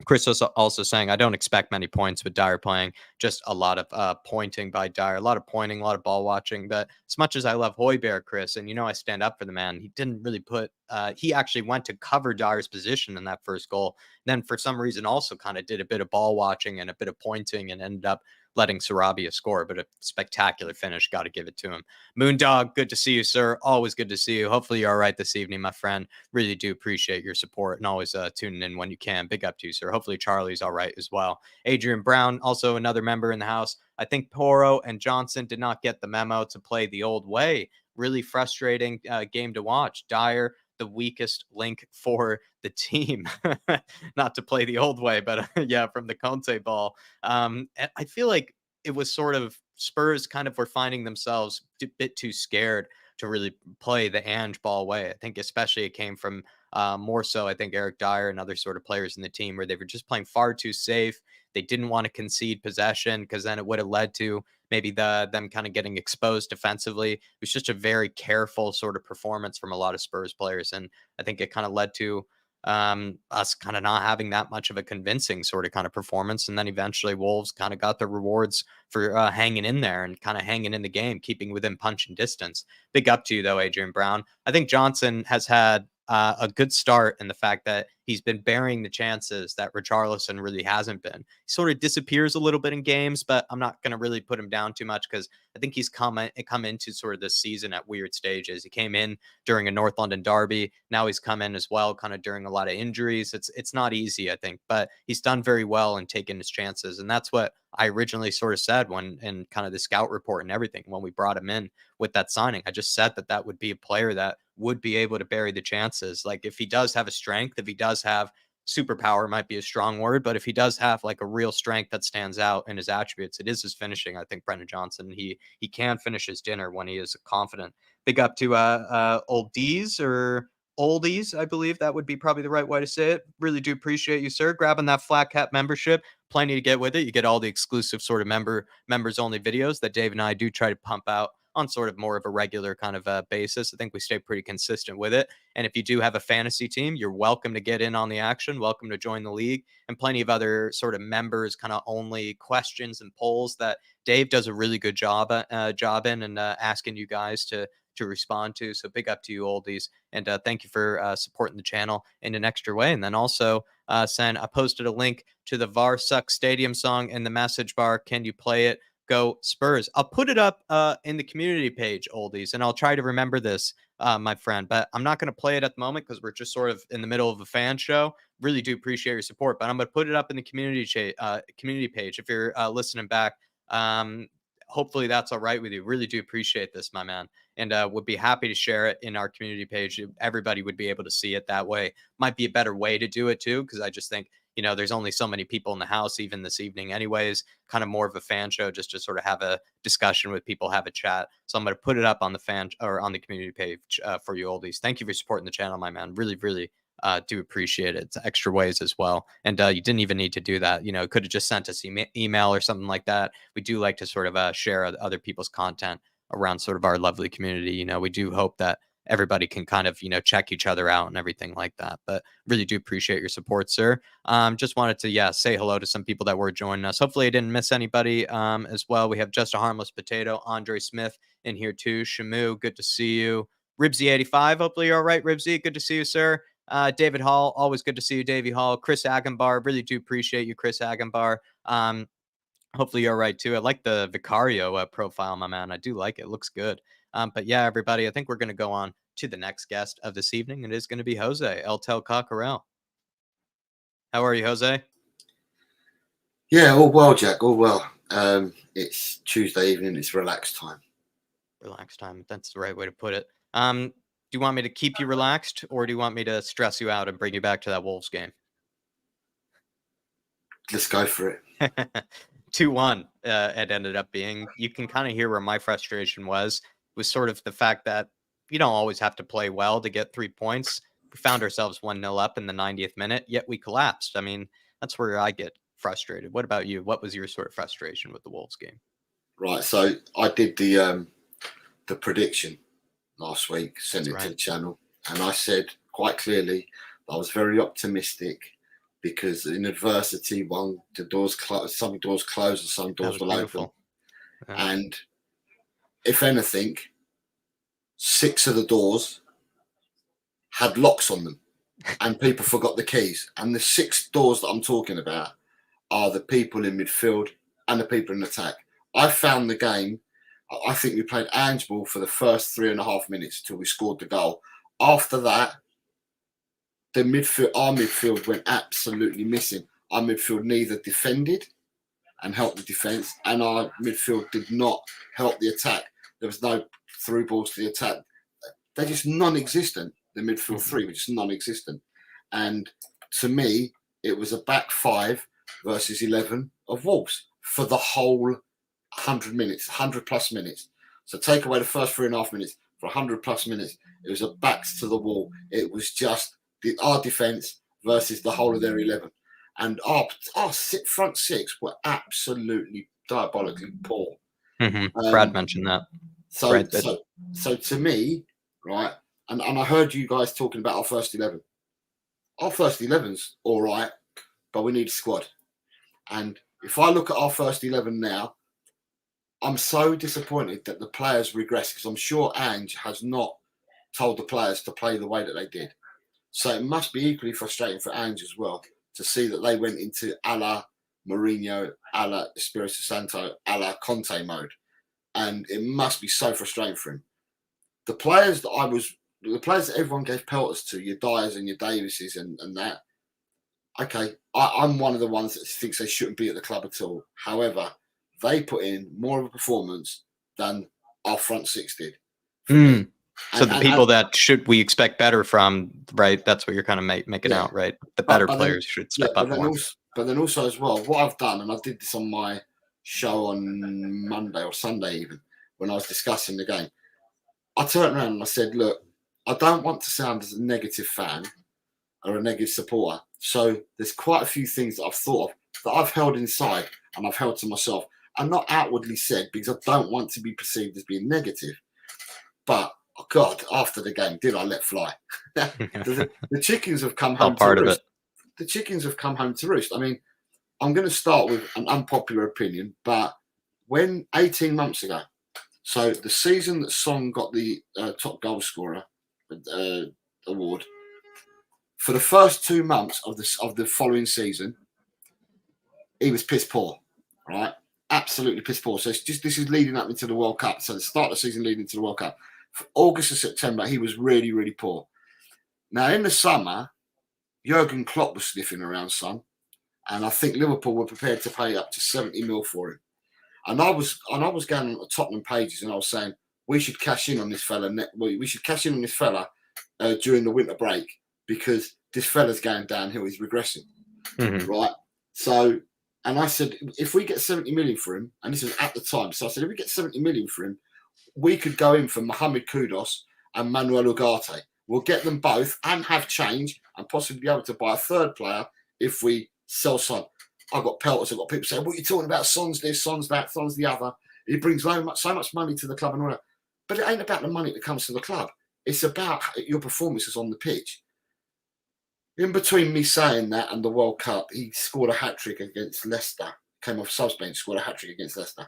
Chris was also saying, I don't expect many points with Dyer playing, just a lot of pointing by Dyer, a lot of pointing, a lot of ball watching. But as much as I love Højbjerg, Chris, and I stand up for the man, he didn't really he actually went to cover Dyer's position in that first goal. Then for some reason also kind of did a bit of ball watching and a bit of pointing and ended up letting Sarabia score. But a spectacular finish, got to give it to him. Moondog, good to see you, sir. Always good to see you. Hopefully you're all right this evening, my friend. Really do appreciate your support and always tuning in when you can. Big up to you, sir. Hopefully Charlie's all right as well. Adrian Brown, also another member in the house. I think Poro and Johnson did not get the memo to play the old way. Really frustrating game to watch. Dyer, the weakest link for the team. Not to play the old way, but from the Conte ball. I feel like it was sort of Spurs kind of were finding themselves a bit too scared to really play the Ange ball way. I think especially it came from more so, I think, Eric Dyer and other sort of players in the team where they were just playing far too safe. They didn't want to concede possession because then it would have led to maybe them kind of getting exposed defensively. It was just a very careful sort of performance from a lot of Spurs players. And I think it kind of led to us kind of not having that much of a convincing sort of kind of performance. And then eventually Wolves kind of got the rewards for hanging in there and kind of hanging in the game, keeping within punch and distance. Big up to you though, Adrian Brown. I think Johnson has had a good start in the fact that he's been bearing the chances that Richarlison really hasn't been. He sort of disappears a little bit in games, but I'm not going to really put him down too much because I think he's come into sort of this season at weird stages. He came in during a North London derby. Now he's come in as well, kind of during a lot of injuries. It's not easy, I think, but he's done very well and taken his chances. And that's what I originally sort of said when in kind of the scout report and everything when we brought him in with that signing. I just said that would be a player that would be able to bury the chances. Like if he does have a strength, if he does have superpower, might be a strong word, but if he does have like a real strength that stands out in his attributes, it is his finishing. I think Brendan Johnson, he can finish his dinner when he is confident. Big up to old D's or oldies, I believe that would be probably the right way to say it. Really do appreciate you, sir, grabbing that flat cap membership. Plenty to get with it. You get all the exclusive sort of members only videos that Dave and I do try to pump out on sort of more of a regular kind of basis. I think we stay pretty consistent with it. And if you do have a fantasy team, you're welcome to get in on the action. Welcome to join the league, and plenty of other sort of members kind of only questions and polls that Dave does a really good job in and asking you guys to respond to. So big up to you, oldies, and thank you for supporting the channel in an extra way. And then also, Sen, I posted a link to the VAR Sucks Stadium song in the message bar. Can you play it? Go Spurs. I'll put it up in the community page, oldies, and I'll try to remember this, my friend, but I'm not going to play it at the moment because we're just sort of in the middle of a fan show. Really do appreciate your support, but I'm going to put it up in the community page if you're listening back. Hopefully that's all right with you. Really do appreciate this, my man, and would be happy to share it in our community page. Everybody would be able to see it that way. Might be a better way to do it too, because I just think, you know, there's only so many people in the house, even this evening anyways, kind of more of a fan show, just to sort of have a discussion with people, have a chat. So I'm going to put it up on the fan or on the community page for you oldies. Thank you for supporting the channel, my man. Really, really do appreciate it. It's extra ways as well. And you didn't even need to do that. You know, could have just sent us email or something like that. We do like to sort of share other people's content around sort of our lovely community. You know, we do hope that everybody can kind of, you know, check each other out and everything like that. But really do appreciate your support, sir. Just wanted to, say hello to some people that were joining us. Hopefully I didn't miss anybody as well. We have Just a Harmless Potato, Andre Smith in here too. Shamu, good to see you. Ribsy85, hopefully you're all right, Ribsy. Good to see you, sir. David Hall, always good to see you, Davey Hall. Chris Agambar, really do appreciate you, Chris Agambar. Hopefully you're all right too. I like the Vicario profile, my man. I do like it. It looks good. But yeah, everybody, I think we're going to go on to the next guest of this evening. It is going to be Jose El Tel Cockerel. How are you, Jose? Yeah, all well, Jack. All well. It's Tuesday evening. It's relaxed time. Relaxed time. That's the right way to put it. Do you want me to keep you relaxed, or do you want me to stress you out and bring you back to that Wolves game? Let's go for it. 2-1 it ended up being. You can kind of hear where my frustration was sort of the fact that you don't always have to play well to get 3 points. We found ourselves 1-0 up in the 90th minute, yet we collapsed. I mean, that's where I get frustrated. What about you? What was your sort of frustration with the Wolves game? Right, so I did the prediction last week, sent it to the channel, and I said quite clearly I was very optimistic because in adversity, some doors close and some doors will open. And if anything, 6 of the doors had locks on them and people forgot the keys. And the 6 doors that I'm talking about are the people in midfield and the people in attack. I found the game, I think we played ANGE ball for the first 3.5 minutes till we scored the goal. After that, our midfield went absolutely missing. Our midfield neither defended and helped the defence, and our midfield did not help the attack. There was no through balls to the attack. They're just non-existent. The midfield three were just non-existent. And to me, it was a back 5 versus 11 of Wolves for the whole 100 minutes, 100 plus minutes. So take away the first 3.5 minutes, for 100 plus minutes, it was a backs to the wall. It was just our defence versus the whole of their 11. And our front 6 were absolutely diabolically poor. Brad mentioned that. So to me, right, and I heard you guys talking about our first 11. Our first 11's all right, but we need a squad. And if I look at our first 11 now, I'm so disappointed that the players regress, because I'm sure ANGE has not told the players to play the way that they did. So it must be equally frustrating for Ange as well to see that they went into a la Mourinho, a la Espirito Santo, a la Conte mode. And it must be so frustrating for him. The players that everyone gave pelters to, your Dyers and your Davises and that, okay, I'm one of the ones that thinks they shouldn't be at the club at all. However, they put in more of a performance than our front six did. So the people that we expect better from, right? That's what you're kind of making out, right? The better players should step up more. But then also as well, what I've done, and I did this on my show on Monday or Sunday even, when I was discussing the game, I turned around and I said, look, I don't want to sound as a negative fan or a negative supporter. So there's quite a few things that I've thought of that I've held inside and I've held to myself and not outwardly said because I don't want to be perceived as being negative. But oh God, after the game, did I let fly? the chickens have come home to roost. The chickens have come home to roost. I mean, I'm going to start with an unpopular opinion, but when 18 months ago, so the season that Son got the top goal scorer award, for the first 2 months of the following season, he was piss poor, right? Absolutely piss poor. So this is leading up into the World Cup. So the start of the season leading into the World Cup. For August and September, he was really, really poor. Now in the summer, Jurgen Klopp was sniffing around Son, and I think Liverpool were prepared to pay up to 70 mil for him. And I was going on the Tottenham pages, and I was saying we should cash in on this fella. We should cash in on this fella during the winter break because this fella's going downhill. He's regressing, right? So, and I said if we get 70 million for him, and this was at the time, so I said if we get 70 million for him, we could go in for Mohamed Kudus and Manuel Ugarte. We'll get them both and have change and possibly be able to buy a third player if we sell Son. I've got pelters. I've got people saying, what are you talking about? Son's this, Son's that, Son's the other. He brings so much money to the club and all that. But it ain't about the money that comes to the club. It's about your performances on the pitch. In between me saying that and the World Cup, he scored a hat-trick against Leicester. Came off subs bench, scored a hat-trick against Leicester.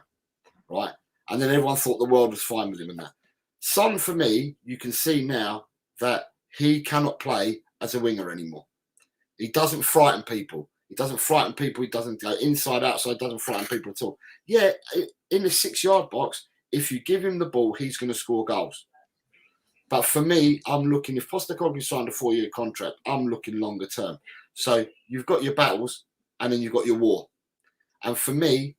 Right? And then everyone thought the world was fine with him and that. Son, for me, you can see now that he cannot play as a winger anymore. He doesn't frighten people. He doesn't frighten people. He doesn't go inside, outside, doesn't frighten people at all. Yeah, in the 6-yard box, if you give him the ball, he's going to score goals. But for me, I'm looking, if Postecoglou signed a 4-year contract, I'm looking longer term. So you've got your battles and then you've got your war. And for me,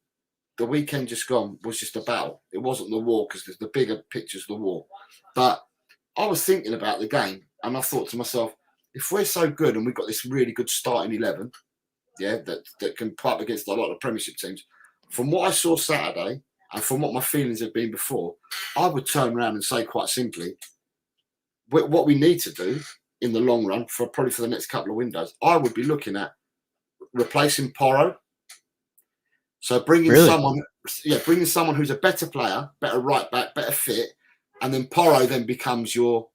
the weekend just gone was just a battle. It wasn't the war because the bigger picture's the war. But I was thinking about the game and I thought to myself, if we're so good and we've got this really good starting 11, yeah, that can put up against a lot of Premiership teams, from what I saw Saturday and from what my feelings have been before, I would turn around and say quite simply, what we need to do in the long run, probably for the next couple of windows, I would be looking at replacing Porro. So bringing someone who's a better player, better right back, better fit, and then Porro then becomes your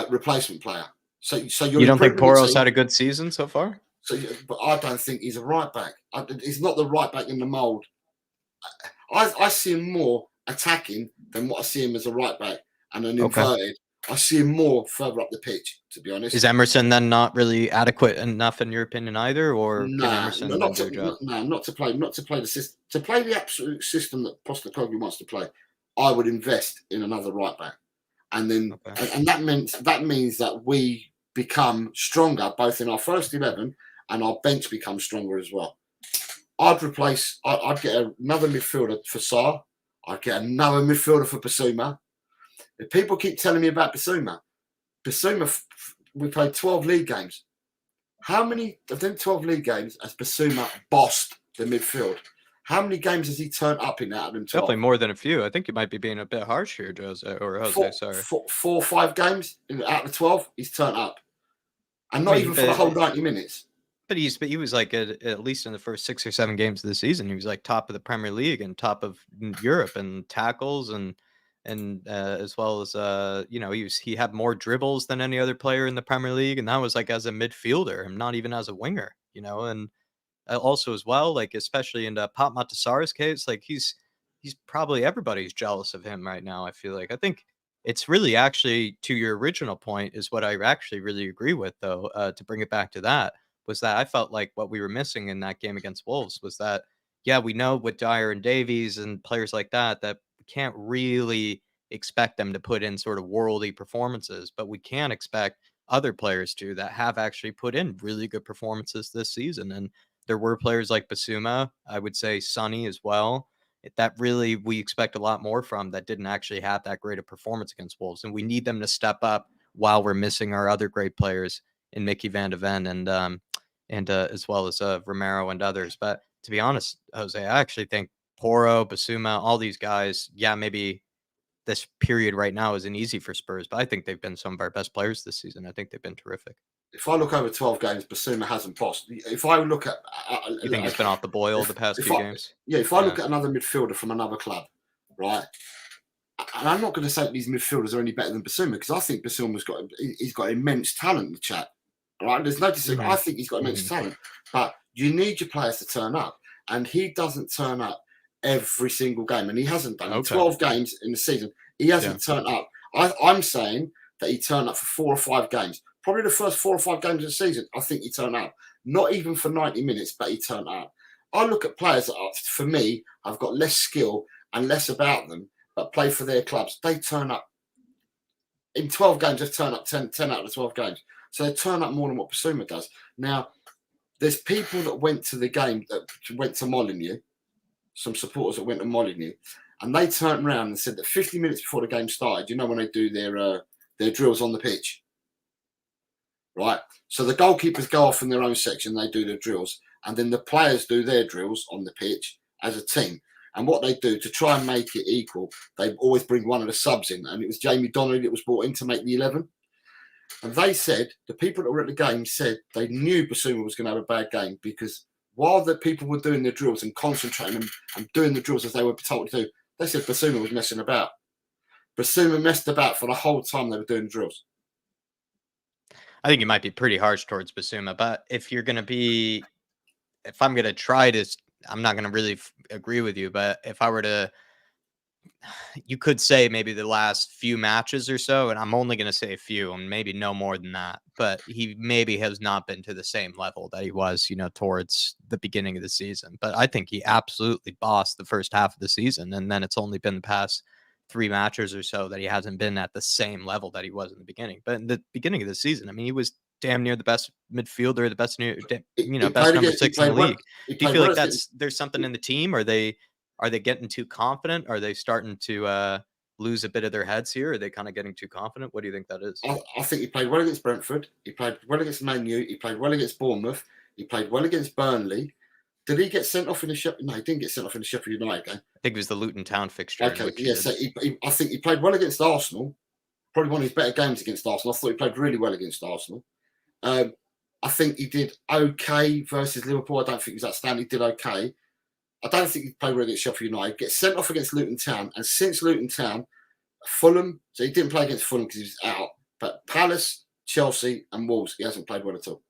replacement player. So you don't think Porro's had a good season so far? But I don't think he's a right back. He's not the right back in the mould. I see him more attacking than what I see him as a right back, and an inverted. I see him more further up the pitch, to be honest. Is Emerson then not really adequate enough in your opinion either, or can Emerson not to play the system, to play the absolute system that Postecoglou wants to play? I would invest in another right back, and then and that means that we become stronger both in our first 11 and our bench becomes stronger as well. I'd get another midfielder for Sarr. I'd get another midfielder for Basuma. If people keep telling me about Basuma, we played 12 league games. How many of them 12 league games has Basuma bossed the midfield? How many games has he turned up in out of them 12? Definitely more than a few. I think you might be being a bit harsh here, Jose. Sorry. 4 or 5 games out of the 12, he's turned up. And not even for the whole 90 minutes. But he was like at least in the first 6 or 7 games of the season, he was like top of the Premier League and top of Europe and tackles and as well as he had more dribbles than any other player in the Premier League, and that was like as a midfielder and not even as a winger, and also as well, like especially in Pop Matasara's case, like he's probably everybody's jealous of him right now. I feel like I think It's really actually, to your original point, is what I actually really agree with, though, to bring it back to that, was that I felt like what we were missing in that game against Wolves was that, yeah, we know with Dyer and Davies and players like that, that we can't really expect them to put in sort of worldy performances, but we can expect other players to that have actually put in really good performances this season. And there were players like Basuma, I would say Sonny as well, that really we expect a lot more from, that didn't actually have that great a performance against Wolves. And we need them to step up while we're missing our other great players in Mickey Van de Ven and as well as Romero and others. But to be honest, Jose, I actually think Poro, Basuma, all these guys, yeah, maybe this period right now isn't easy for Spurs, but I think they've been some of our best players this season. I think they've been terrific. If I look over 12 games, Basuma hasn't passed. If I look at... You think he's been off the boil the past few games? Yeah, if I look at another midfielder from another club, right, and I'm not going to say that these midfielders are any better than Basuma, because I think Basuma's got immense talent, the chap. Right? There's no disagreement. I think he's got immense talent, but you need your players to turn up, and he doesn't turn up every single game, and he hasn't done. In 12 games in the season, he hasn't turned up. I'm saying that he turned up for 4 or 5 games. Probably the first 4 or 5 games of the season, I think he turned up. Not even for 90 minutes, but he turned up. I look at players that, for me, have got less skill and less about them, but play for their clubs. They turn up. In 12 games, they've turned up 10 out of the 12 games. So they turn up more than what Basuma does. Now, there's people that went to the game, that went to Molineux, some supporters that went to Molineux, and they turned around and said that 50 minutes before the game started, you know, when they do their drills on the pitch, right? So the goalkeepers go off in their own section, they do their drills, and then the players do their drills on the pitch as a team. And what they do to try and make it equal, they always bring one of the subs in, and it was Jamie Donnelly that was brought in to make the 11. And they said, the people that were at the game said they knew Basuma was going to have a bad game, because while the people were doing their drills and concentrating and doing the drills as they were told to do, they said Basuma was messing about. Basuma messed about for the whole time they were doing drills. I think you might be pretty harsh towards Basuma, but if I'm going to try to, I'm not going to really agree with you, but if I were to, you could say maybe the last few matches or so, and I'm only going to say a few and maybe no more than that, but he maybe has not been to the same level that he was, you know, towards the beginning of the season. But I think he absolutely bossed the first half of the season, and then it's only been the past 3 matches or so that he hasn't been at the same level that he was in the beginning. But in the beginning of the season, I mean, he was damn near the best midfielder, the best best number 6 in the league. Do you feel like there's something in the team? Are they getting too confident? Are they starting to lose a bit of their heads here? Are they kind of getting too confident? What do you think that is? I think he played well against Brentford. He played well against Man U. He played well against Bournemouth. He played well against Burnley. Did he get sent off in the Sheffield? No, he didn't get sent off in the Sheffield United game. I think it was the Luton Town fixture. Okay, yeah. So I think he played well against Arsenal. Probably one of his better games against Arsenal. I thought he played really well against Arsenal. I think he did okay versus Liverpool. I don't think he was outstanding. He did okay. I don't think he played well against Sheffield United. Gets sent off against Luton Town, and since Luton Town, Fulham. So he didn't play against Fulham because he was out. But Palace, Chelsea, and Wolves, he hasn't played well at all.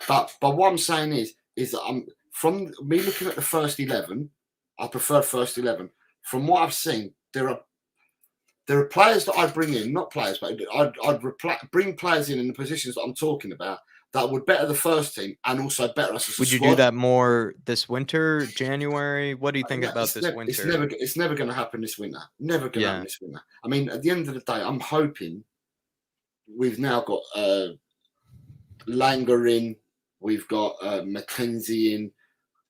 But what I'm saying is that from me looking at the first 11, I prefer first 11. From what I've seen, there are players that I bring in, not players, but I'd bring players in the positions that I'm talking about that would better the first team and also better us as a Would you squad. do that more this winter, January? What do you think about this winter? It's never going to happen this winter. Never going to happen this winter. I mean, at the end of the day, I'm hoping we've now got Langer in, we've got Mackenzie in,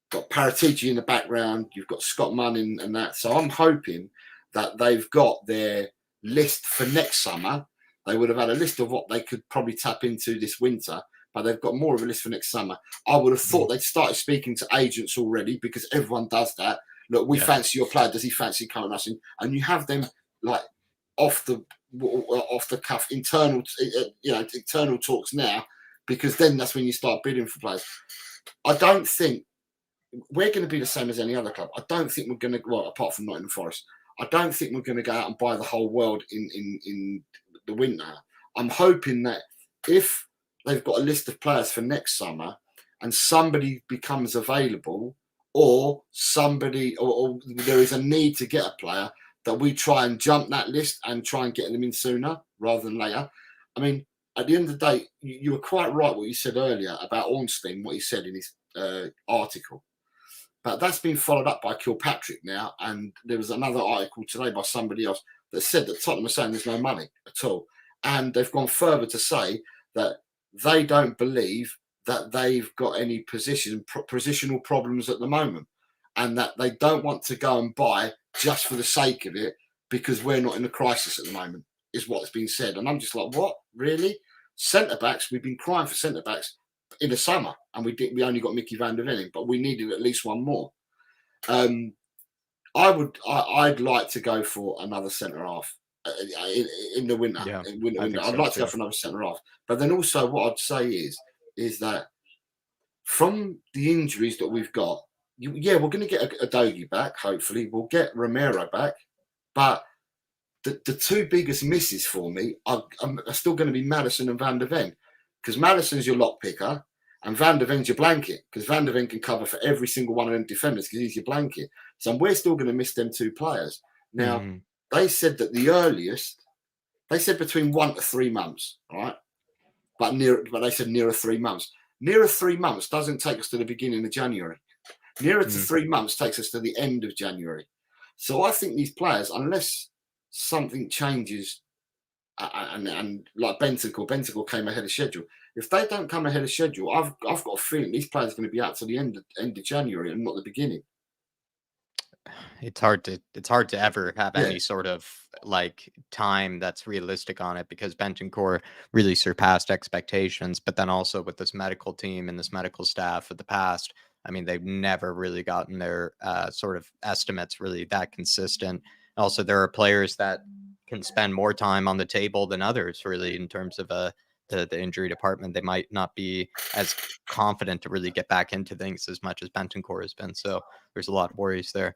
got Paratici in the background, you've got Scott Munn in and that. So I'm hoping that they've got their list for next summer. They would have had a list of what they could probably tap into this winter, but they've got more of a list for next summer. I would have thought they'd started speaking to agents already, because everyone does that. Look, we fancy your player. Does he fancy coming us in? And you have them like off the cuff, internal talks now, because then that's when you start bidding for players. I don't think we're going to be the same as any other club. I don't think we're going to, well, apart from Nottingham Forest, I don't think we're going to go out and buy the whole world in the winter. I'm hoping that if they've got a list of players for next summer and somebody becomes available, or there is a need to get a player, that we try and jump that list and try and get them in sooner rather than later. I mean, at the end of the day, you were quite right what you said earlier about Ornstein, what he said in his article. But that's been followed up by Kilpatrick now. And there was another article today by somebody else that said that Tottenham are saying there's no money at all. And they've gone further to say that they don't believe that they've got any positional problems at the moment, and that they don't want to go and buy just for the sake of it because we're not in a crisis at the moment, is what's been said. And I'm just like, what? Really? Centre-backs, we've been crying for centre-backs in the summer, and we only got Mickey van der Ven, but we needed at least one more. I'd like to go for another centre-half in the winter. Yeah, Winter. I'd like to go for another centre-half. But then also what I'd say is that from the injuries that we've got, we're going to get a Dogie back, hopefully. We'll get Romero back. But the two biggest misses for me are still going to be Maddison and Van der Ven. Because Maddison's your lock picker and Van der Ven's your blanket. Because Van der Ven can cover for every single one of them defenders because he's your blanket. So we're still going to miss them two players. Now, they said that the earliest, they said between 1 to 3 months, right? But they said nearer 3 months. Nearer 3 months doesn't take us to the beginning of January. Nearer to 3 months takes us to the end of January. So I think these players, unless something changes, and like Bentancur came ahead of schedule. If they don't come ahead of schedule, I've got a feeling these players are going to be out to the end of January and not the beginning. It's hard to ever have any sort of like time that's realistic on it, because Bentancur really surpassed expectations. But then also with this medical team and this medical staff of the past, I mean, they've never really gotten their sort of estimates really that consistent. Also, there are players that can spend more time on the table than others, really, in terms of the injury department. They might not be as confident to really get back into things as much as Bentancur has been. So there's a lot of worries there.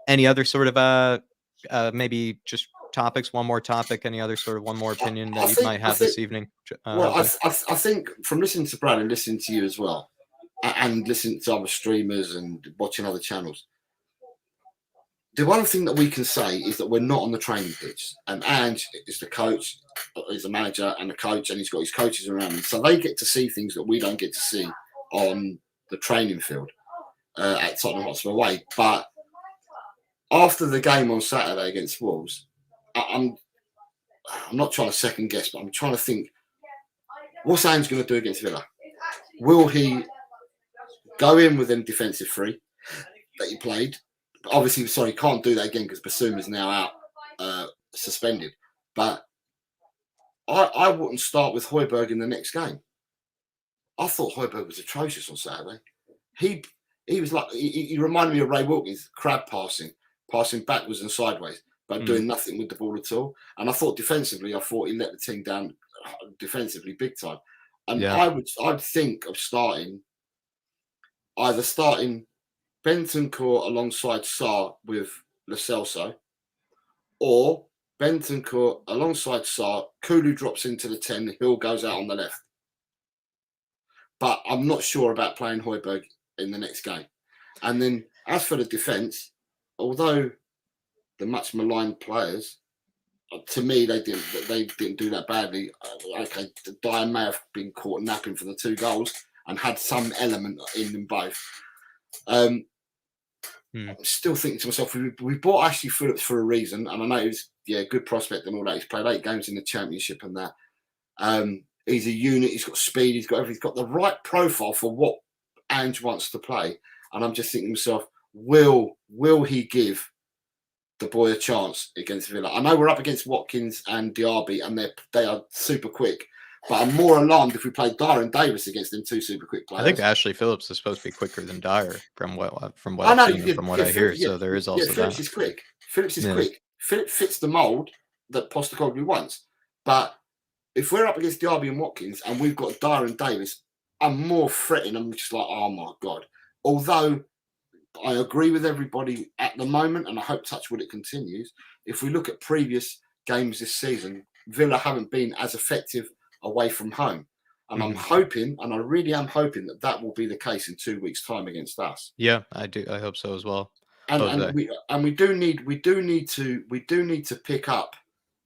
Any other sort of maybe just topics? One more topic? Any other sort of one more opinion that you might have this evening? I think from listening to Brad and listening to you as well, and listening to other streamers and watching other channels, the one thing that we can say is that we're not on the training pitch, and Ange is the coach, is the manager and the coach, and he's got his coaches around him. So they get to see things that we don't get to see on the training field at Tottenham Hotspur Way. But after the game on Saturday against Wolves, I'm not trying to second guess, but I'm trying to think, what's Ange going to do against Villa? Will he go in with them defensive three that he played? Obviously, sorry, can't do that again because Basuma is now out, suspended. But I wouldn't start with Højbjerg in the next game. I thought Højbjerg was atrocious on Saturday. He was like, he reminded me of Ray Wilkins, crab passing backwards and sideways, but doing nothing with the ball at all. And I thought defensively, he let the team down defensively big time. And I'd think of starting Bentancur alongside Sarr with Lo Celso, or Bentancur alongside Sarr, Kulu drops into the 10, Hill goes out on the left. But I'm not sure about playing Højbjerg in the next game. And then as for the defence, although the much maligned players, to me, they didn't do that badly. Okay, Dyer may have been caught napping for the 2 goals and had some element in them both. I'm still thinking to myself, we bought Ashley Phillips for a reason, and I know he's good prospect and all that. He's played 8 games in the Championship and that. He's a unit. He's got speed. He's got everything. He's got the right profile for what Ange wants to play. And I'm just thinking to myself, will he give the boy a chance against Villa? I know we're up against Watkins and Diaby, and they are super quick. But I'm more alarmed if we play Dyer and Davis against them 2 super quick players. I think Ashley Phillips is supposed to be quicker than Dyer from what I've seen and from what I hear. So there is also that. Phillips is quick. Phillips is quick. Phillips fits the mould that Postecoglou wants. But if we're up against Diaby and Watkins and we've got Dyer and Davis, I'm more fretting. I'm just like, oh my God. Although I agree with everybody at the moment, and I hope touchwood it continues. If we look at previous games this season, Villa haven't been as effective away from home. And I'm hoping, and I really am hoping, that will be the case in 2 weeks' time against us. Yeah, I do. I hope so as well. and we do need to pick up.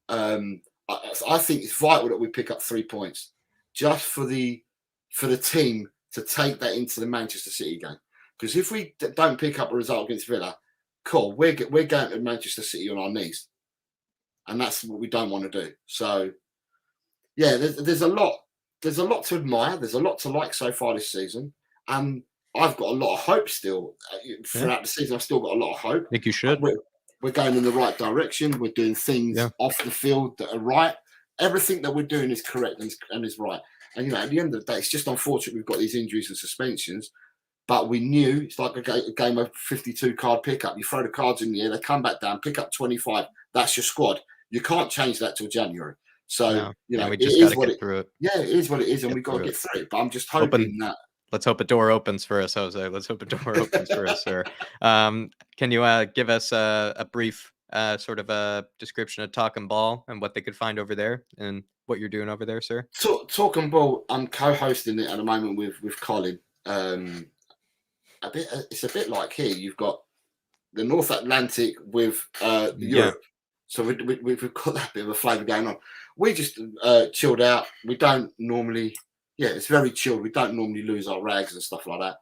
I think it's vital that we pick up 3 points just for the team to take that into the Manchester City game. Because if we don't pick up a result against Villa, cool, we're going to Manchester City on our knees, and that's what we don't want to do. So, yeah, there's a lot to admire. There's a lot to like so far this season, and I've got a lot of hope still throughout the season. I've still got a lot of hope. I think you should. We're going in the right direction. We're doing things off the field that are right. Everything that we're doing is correct and is right. And at the end of the day, it's just unfortunate we've got these injuries and suspensions. But we knew it's like a game of 52 card pickup. You throw the cards in the air, they come back down, pick up 25. That's your squad. You can't change that till January. So we just got to get through it. Yeah, it is what it is, and we've got to get through it. But I'm just hoping that. Let's hope a door opens for us, Jose. Let's hope a door opens for us, sir. Can you give us a brief sort of a description of Talking Ball and what they could find over there and what you're doing over there, sir? Talking Ball, I'm co-hosting it at the moment with Colin. It's a bit like here. You've got the North Atlantic with Europe, so we've got that bit of a flavour going on. We just chilled out. We don't normally. Yeah, it's very chilled. We don't normally lose our rags and stuff like that.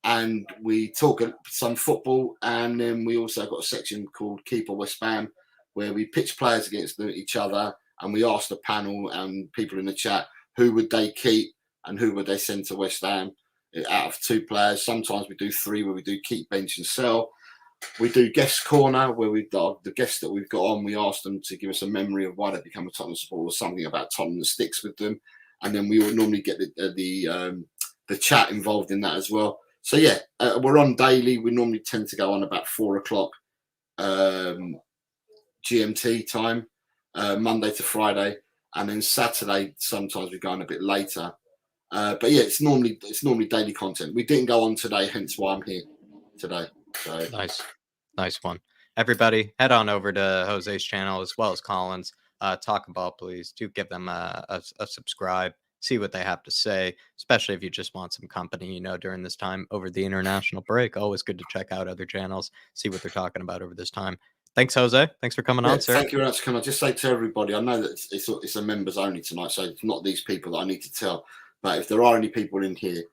And we talk some football, and then we also got a section called Keeper West Ham, where we pitch players against each other, and we ask the panel and people in the chat who would they keep and who would they send to West Ham out of 2 players. Sometimes we do 3, where we do keep, bench, and sell. We do guest corner, where the guests that we've got on, we ask them to give us a memory of why they become a Tottenham supporter or something about Tottenham that sticks with them. And then we will normally get the chat involved in that as well. So we're on daily. We normally tend to go on about 4:00 GMT time, Monday to Friday, and then Saturday sometimes we go on a bit later. But it's normally daily content. We didn't go on today, hence why I'm here today. So nice one. Everybody, head on over to Jose's channel as well as Colin's. Talk about, please do give them a subscribe, see what they have to say, especially if you just want some company, during this time over the international break. Always good to check out other channels, see what they're talking about over this time. Thanks, Jose. Thanks for coming on, sir. Thank you very much. Can I just say to everybody, I know that it's a members only tonight, so it's not these people that I need to tell, but if there are any people in here,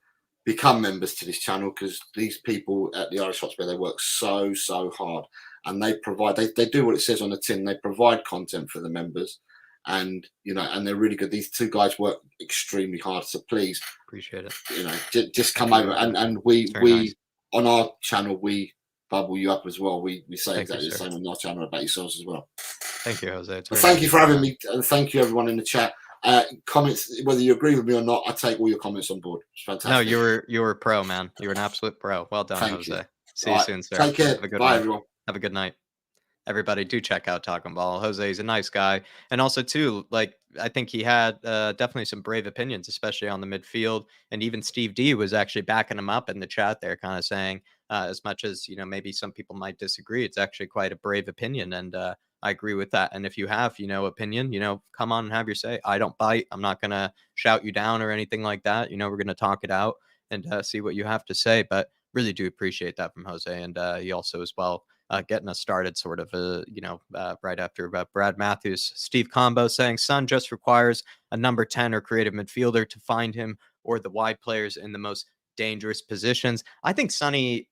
become members to this channel, because these people at the Irish Hotspur, they work so hard. And they provide, they do what it says on the tin. They provide content for the members, and and they're really good. These 2 guys work extremely hard. So please, appreciate it. Just come over, and we nice. On our channel we bubble you up as well. We say exactly the same on our channel about yourselves as well. Thank you, Jose. Thank you for having me, and thank you everyone in the chat. Comments, whether you agree with me or not, I take all your comments on board. It's fantastic. No, you were a pro, man. You were an absolute pro. Well done, thank Jose. You. See you soon, sir. Take care. Bye, everyone. Have a good night. Everybody, do check out Talking Ball. Jose's a nice guy. And also, too, I think he had definitely some brave opinions, especially on the midfield. And even Steve D was actually backing him up in the chat there, kind of saying, as much as, maybe some people might disagree, it's actually quite a brave opinion. And I agree with that. And if you have, opinion, come on and have your say. I don't bite. I'm not going to shout you down or anything like that. We're going to talk it out and see what you have to say. But really do appreciate that from Jose. And he also as well, getting us started sort of, right after Brad Matthews. Steve Combo saying Son just requires a number 10 or creative midfielder to find him, or the wide players in the most dangerous positions. I think Sonny,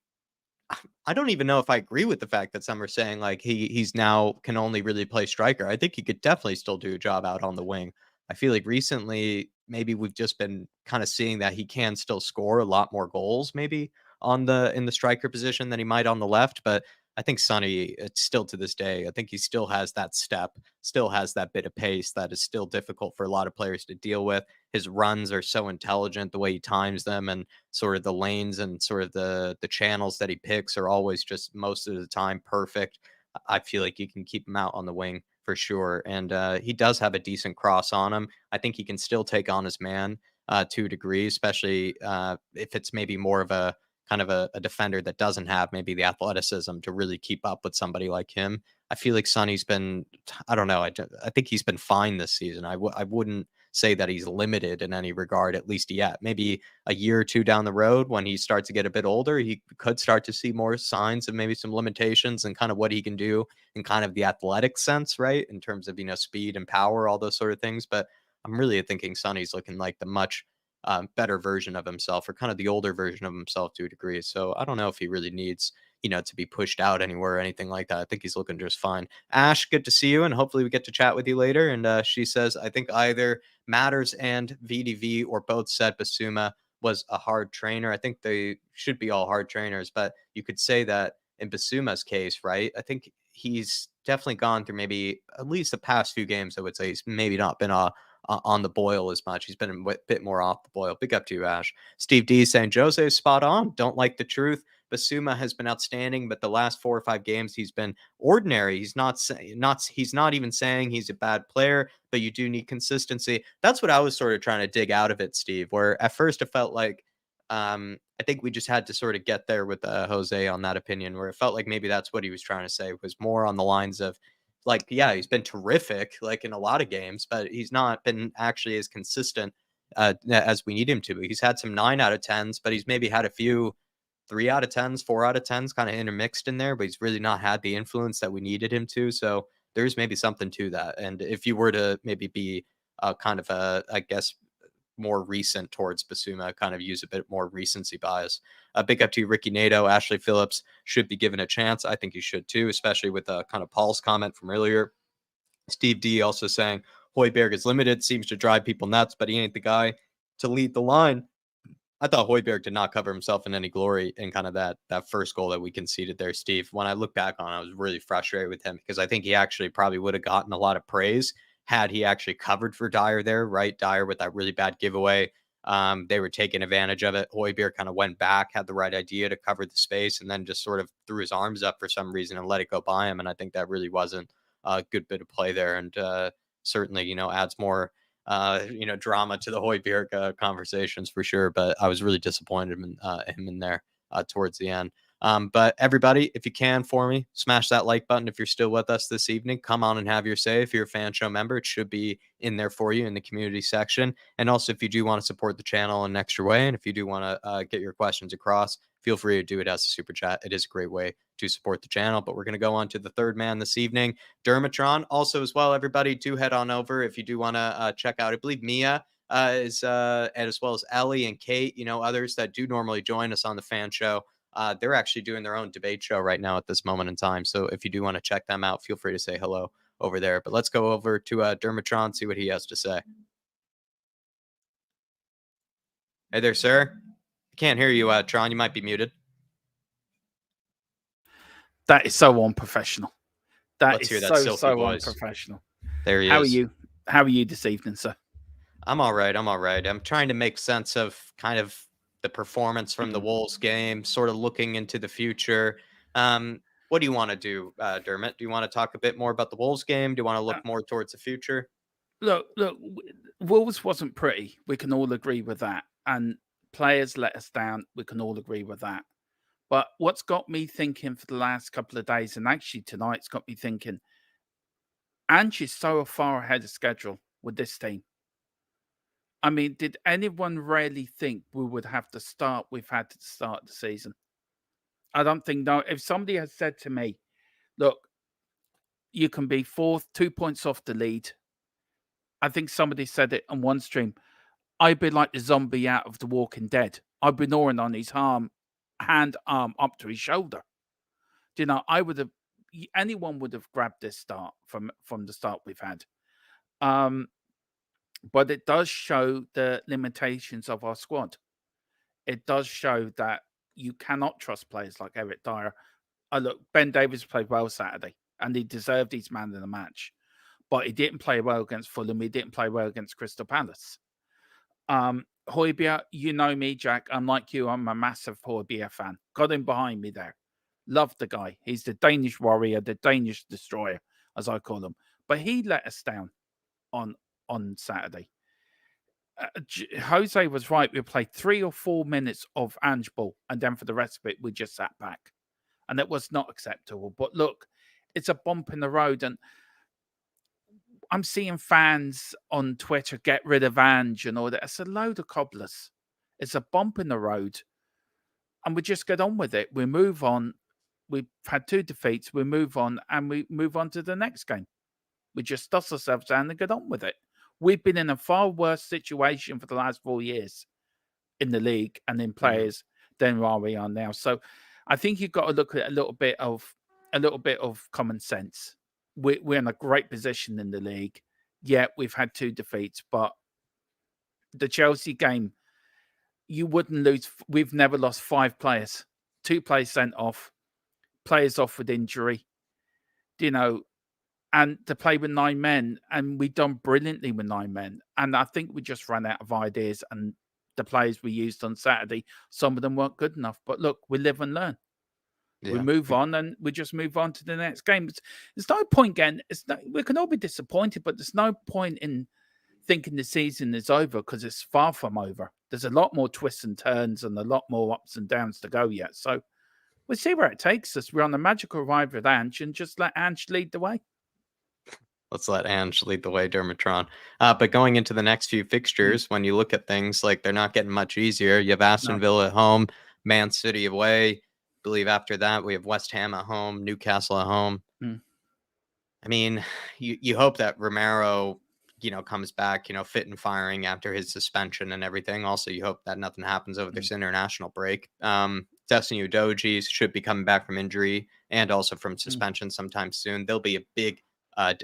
I don't even know if I agree with the fact that some are saying he's now can only really play striker. I think he could definitely still do a job out on the wing. I feel like recently maybe we've just been kind of seeing that he can still score a lot more goals maybe in the striker position than he might on the left. But I think Sonny, it's still to this day, I think he still has that step, still has that bit of pace that is still difficult for a lot of players to deal with. His runs are so intelligent, the way he times them, and sort of the lanes and sort of the channels that he picks are always just most of the time perfect. I feel like you can keep him out on the wing for sure. And he does have a decent cross on him. I think he can still take on his man to a degree, especially if it's maybe more of a kind of a defender that doesn't have maybe the athleticism to really keep up with somebody like him. I feel like Sonny's been, I don't know, I think he's been fine this season. I wouldn't say that he's limited in any regard, at least yet. Maybe a year or two down the road, when he starts to get a bit older, he could start to see more signs of maybe some limitations and kind of what he can do in kind of the athletic sense, right? In terms of, speed and power, all those sort of things. But I'm really thinking Sonny's looking like the much better version of himself, or kind of the older version of himself to a degree. So I don't know if he really needs, to be pushed out anywhere or anything like that. I think he's looking just fine. Ash, good to see you, and hopefully we get to chat with you later. And she says, I think either Matters and VDV or both said Basuma was a hard trainer. I think they should be all hard trainers, but you could say that in Basuma's case, right? I think he's definitely gone through maybe at least the past few games. I would say he's maybe not been on the boil as much. He's been a bit more off the boil. Big up to you, Ash. Steve D saying Jose is spot on. Don't like the truth. Basuma has been outstanding, but the last 4 or 5 games he's been ordinary. He's he's not even saying he's a bad player, but you do need consistency. That's what I was sort of trying to dig out of it, Steve. Where at first it felt like I think we just had to sort of get there with Jose on that opinion, where it felt like maybe that's what he was trying to say, was more on the lines of like, yeah, he's been terrific, like in a lot of games, but he's not been actually as consistent as we need him to. He's had some 9 out of 10s, but he's maybe had a few 3 out of 10s, 4 out of 10s kind of intermixed in there, but he's really not had the influence that we needed him to. So there's maybe something to that. And if you were to maybe be kind of I guess, more recent towards Basuma, kind of use a bit more recency bias. Big up to you, Ricky Nato. Ashley Phillips should be given a chance. I think he should too, especially with kind of Paul's comment from earlier. Steve D also saying Højbjerg is limited, seems to drive people nuts, but he ain't the guy to lead the line. I thought Højbjerg did not cover himself in any glory in kind of that first goal that we conceded there, Steve. When I look back on it, I was really frustrated with him because I think he actually probably would have gotten a lot of praise had he actually covered for Dyer there, right? Dyer with that really bad giveaway. They were taking advantage of it. Højbjerg kind of went back, had the right idea to cover the space, and then just sort of threw his arms up for some reason and let it go by him. And I think that really wasn't a good bit of play there. And certainly, adds more drama to the Højbjerg conversations for sure. But I was really disappointed in him in there towards the end. But everybody, if you can for me, smash that like button. If you're still with us this evening, come on and have your say. If you're a fan show member, it should be in there for you in the community section. And also, if you do want to support the channel in an extra way, and if you do want to get your questions across, feel free to do it as a super chat. It is a great way to support the channel. But we're going to go on to the third man this evening, Tron. Also, as well, everybody, do head on over if you do want to check out. I believe Mia is and as well as Ellie and Kate, others that do normally join us on the fan show. They're actually doing their own debate show right now at this moment in time. So if you do want to check them out, feel free to say hello over there. But let's go over to Tron, see what he has to say. Hey there, sir. I can't hear you, Tron. You might be muted. That is so unprofessional. Let's hear that silky voice. Unprofessional. There he is. How are you? How are you this evening, sir? I'm all right. I'm trying to make sense of kind of the performance from the Wolves game, sort of looking into the future. What do you want to do, Dermot? Do you want to talk a bit more about the Wolves game? Do you want to look more towards the future? Look, Wolves wasn't pretty. We can all agree with that. And players let us down. We can all agree with that. But what's got me thinking for the last couple of days, and actually tonight's got me thinking, Ange is so far ahead of schedule with this team. I mean, did anyone really think we would have the start we've had to start the season? I don't think, no. If somebody had said to me, look, you can be fourth, 2 points off the lead. I think somebody said it on one stream. I'd be like the zombie out of The Walking Dead. I'd be gnawing on his hand arm up to his shoulder. I would have, anyone would have grabbed this start from the start we've had. But it does show the limitations of our squad. It does show that you cannot trust players like Eric Dyer. Look, Ben Davies played well Saturday, and he deserved his man in the match. But he didn't play well against Fulham. He didn't play well against Crystal Palace. Højbjerg, you know me, Jack. Unlike you, I'm a massive Højbjerg fan. Got him behind me there. Love the guy. He's the Danish warrior, the Danish destroyer, as I call him. But he let us down on Saturday. Jose was right. We played 3 or 4 minutes of Ange ball, and then for the rest of it, we just sat back. And it was not acceptable. But look, it's a bump in the road. And I'm seeing fans on Twitter get rid of Ange and all that. It's a load of cobblers. It's a bump in the road. And we just get on with it. We move on. We've had 2 defeats. We move on, and we move on to the next game. We just dust ourselves down and get on with it. We've been in a far worse situation for the last 4 years in the league and in players than where we are now. So I think you've got to look at a little bit of common sense. We're in a great position in the league. Yeah, we've had 2 defeats, but the Chelsea game, you wouldn't lose. We've never lost 5 players, 2 players sent off, players off with injury, and to play with 9 men, and we've done brilliantly with 9 men. And I think we just ran out of ideas, and the players we used on Saturday, some of them weren't good enough. But look, we live and learn. We move on, and we just move on to the next game. There's no point getting. We can all be disappointed, but there's no point in thinking the season is over, because it's far from over. There's a lot more twists and turns and a lot more ups and downs to go yet. So we'll see where it takes us. We're on a magical ride with Ange, and just let Ange lead the way. Let's let Ange lead the way, Dermatron. But going into the next few fixtures, when you look at things, like, they're not getting much easier. You have Aston Villa at home, Man City away. I believe after that we have West Ham at home, Newcastle at home. I mean, you hope that Romero, comes back, fit and firing after his suspension and everything. Also, you hope that nothing happens over this international break. Destiny Udogie should be coming back from injury and also from suspension sometime soon. There'll be a big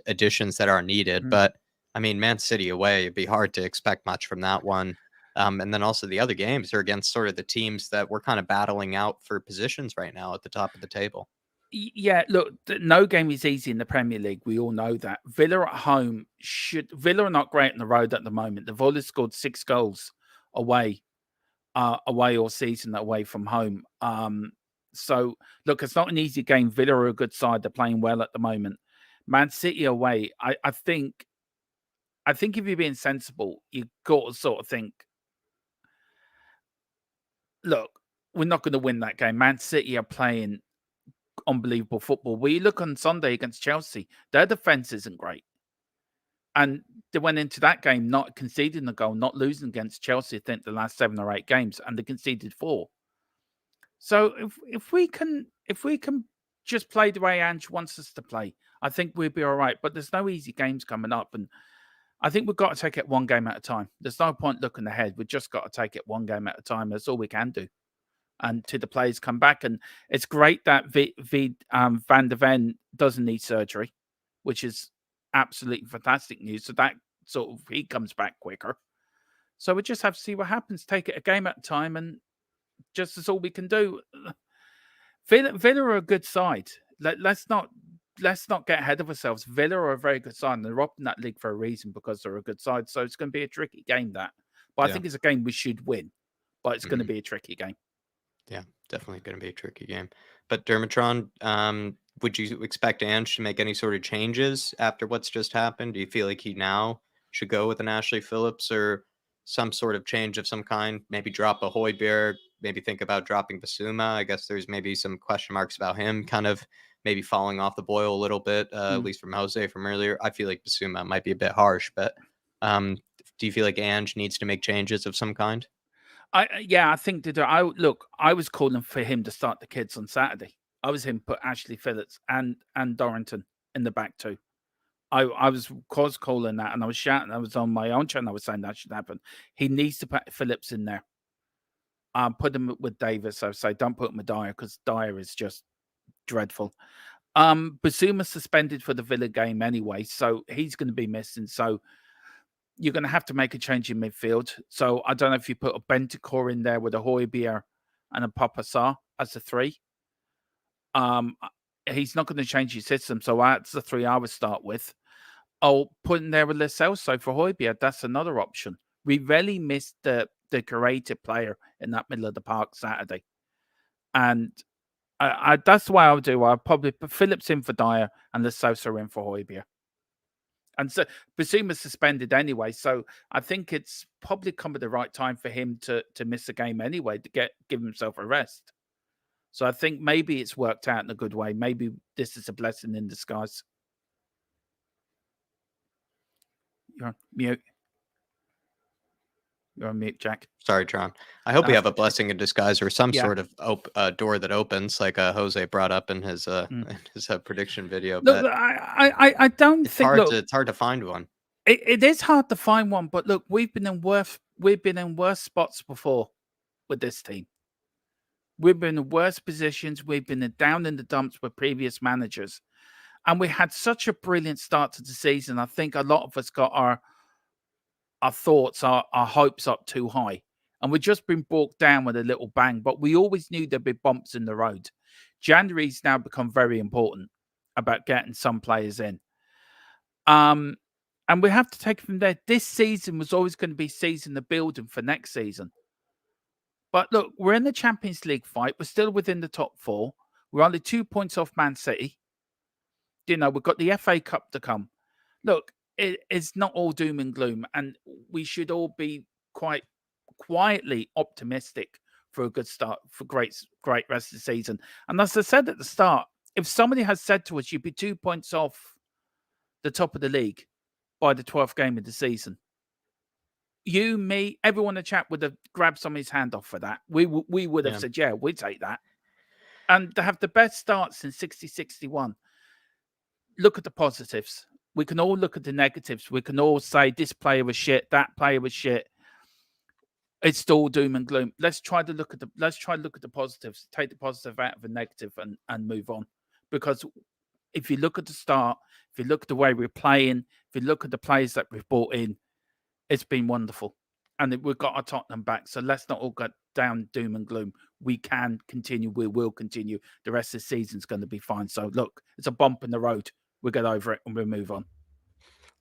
additions that are needed, but I mean, Man City away, it'd be hard to expect much from that one. And then also the other games are against sort of the teams that we're kind of battling out for positions right now at the top of the table. Yeah, look, no game is easy in the Premier League. We all know that. Villa at home Villa are not great on the road at the moment. They've only scored 6 goals away all season, away from home. So look, it's not an easy game. Villa are a good side. They're playing well at the moment. Man City away, I think if you're being sensible, you've got to sort of think, look, we're not going to win that game. Man City are playing unbelievable football. We look on Sunday against Chelsea, their defense isn't great. And they went into that game not conceding a goal, not losing against Chelsea, I think, the last 7 or 8 games, and they conceded 4. So if we can just play the way Ange wants us to play, I think we'll be all right. But there's no easy games coming up, and I think we've got to take it one game at a time. There's no point looking ahead. We've just got to take it one game at a time. That's all we can do. And till the players come back. And it's great that Van der Ven doesn't need surgery, which is absolutely fantastic news. So that sort of, he comes back quicker. So we just have to see what happens. Take it a game at a time, and just that's all we can do. Villa are a good side. Let's not get ahead of ourselves. Villa are a very good side, and they're up in that league for a reason, because they're a good side. So it's going to be a tricky game, that. But I think it's a game we should win. But it's going to be a tricky game. Yeah, definitely going to be a tricky game. But Dermatron, would you expect Ange to make any sort of changes after what's just happened? Do you feel like he now should go with an Ashley Phillips or some sort of change of some kind? Maybe drop a Højbjerg, maybe think about dropping Basuma. I guess there's maybe some question marks about him kind of maybe falling off the boil a little bit, at least from Jose from earlier. I feel like Basuma might be a bit harsh, but do you feel like Ange needs to make changes of some kind? I think that I was calling for him to start the kids on Saturday. I was him put Ashley Phillips and Dorrington in the back too. I was calling that, and I was shouting. I was on my own channel. I was saying that should happen. He needs to put Phillips in there. Put him with Davis. I would say don't put him with Dyer, because Dyer is just dreadful. Basuma suspended for the Villa game anyway, so he's going to be missing. So you're going to have to make a change in midfield. So I don't know if you put a Bentancur in there with a Højbjerg and a Papasar as a 3. He's not going to change his system, so that's the 3 I would start with. I'll put in there with Lo Celso for Højbjerg. That's another option. We really missed the creative player in that middle of the park Saturday. And that's why I would do. I'll probably put Phillips in for Dyer and Lo Celso in for Højbjerg. And so Basuma's suspended anyway, so I think it's probably come at the right time for him to miss a game anyway, to give himself a rest. So I think maybe it's worked out in a good way. Maybe this is a blessing in disguise. You're on mute. You're on mute, Jack. Sorry, Tron. I hope we That's have a blessing in disguise or some Yeah. sort of door that opens, like Jose brought up in his in his prediction video. Look, But I don't it's think. hard Look, to it's hard to find one. it is hard to find one, but look, we've been in worse spots before with this team. We've been in worse positions. We've been down in the dumps with previous managers, and we had such a brilliant start to the season. I think a lot of us got our thoughts, our hopes up too high, and we've just been brought down with a little bang. But we always knew there'd be bumps in the road. January's now become very important about getting some players in. And we have to take it from there. This season was always going to be season of building for next season. But look, we're in the Champions League fight. We're still within the top 4. We're only 2 points off Man City. We've got the FA Cup to come. Look, it's not all doom and gloom, and we should all be quite quietly optimistic for a good start, for great rest of the season. And as I said at the start, if somebody has said to us, you'd be 2 points off the top of the league by the 12th game of the season, you, me, everyone in the chat would have grabbed somebody's hand off for that. We would have said, yeah, we'd take that. And to have the best start since 60-61, look at the positives. We can all look at the negatives. We can all say this player was shit, that player was shit. It's still doom and gloom. Let's try to look at the positives. Take the positive out of the negative and move on. Because if you look at the start, if you look at the way we're playing, if you look at the players that we've brought in, it's been wonderful. And we've got our Tottenham back. So let's not all get down doom and gloom. We can continue. We will continue. The rest of the season's going to be fine. So look, it's a bump in the road. We'll get over it and we'll move on.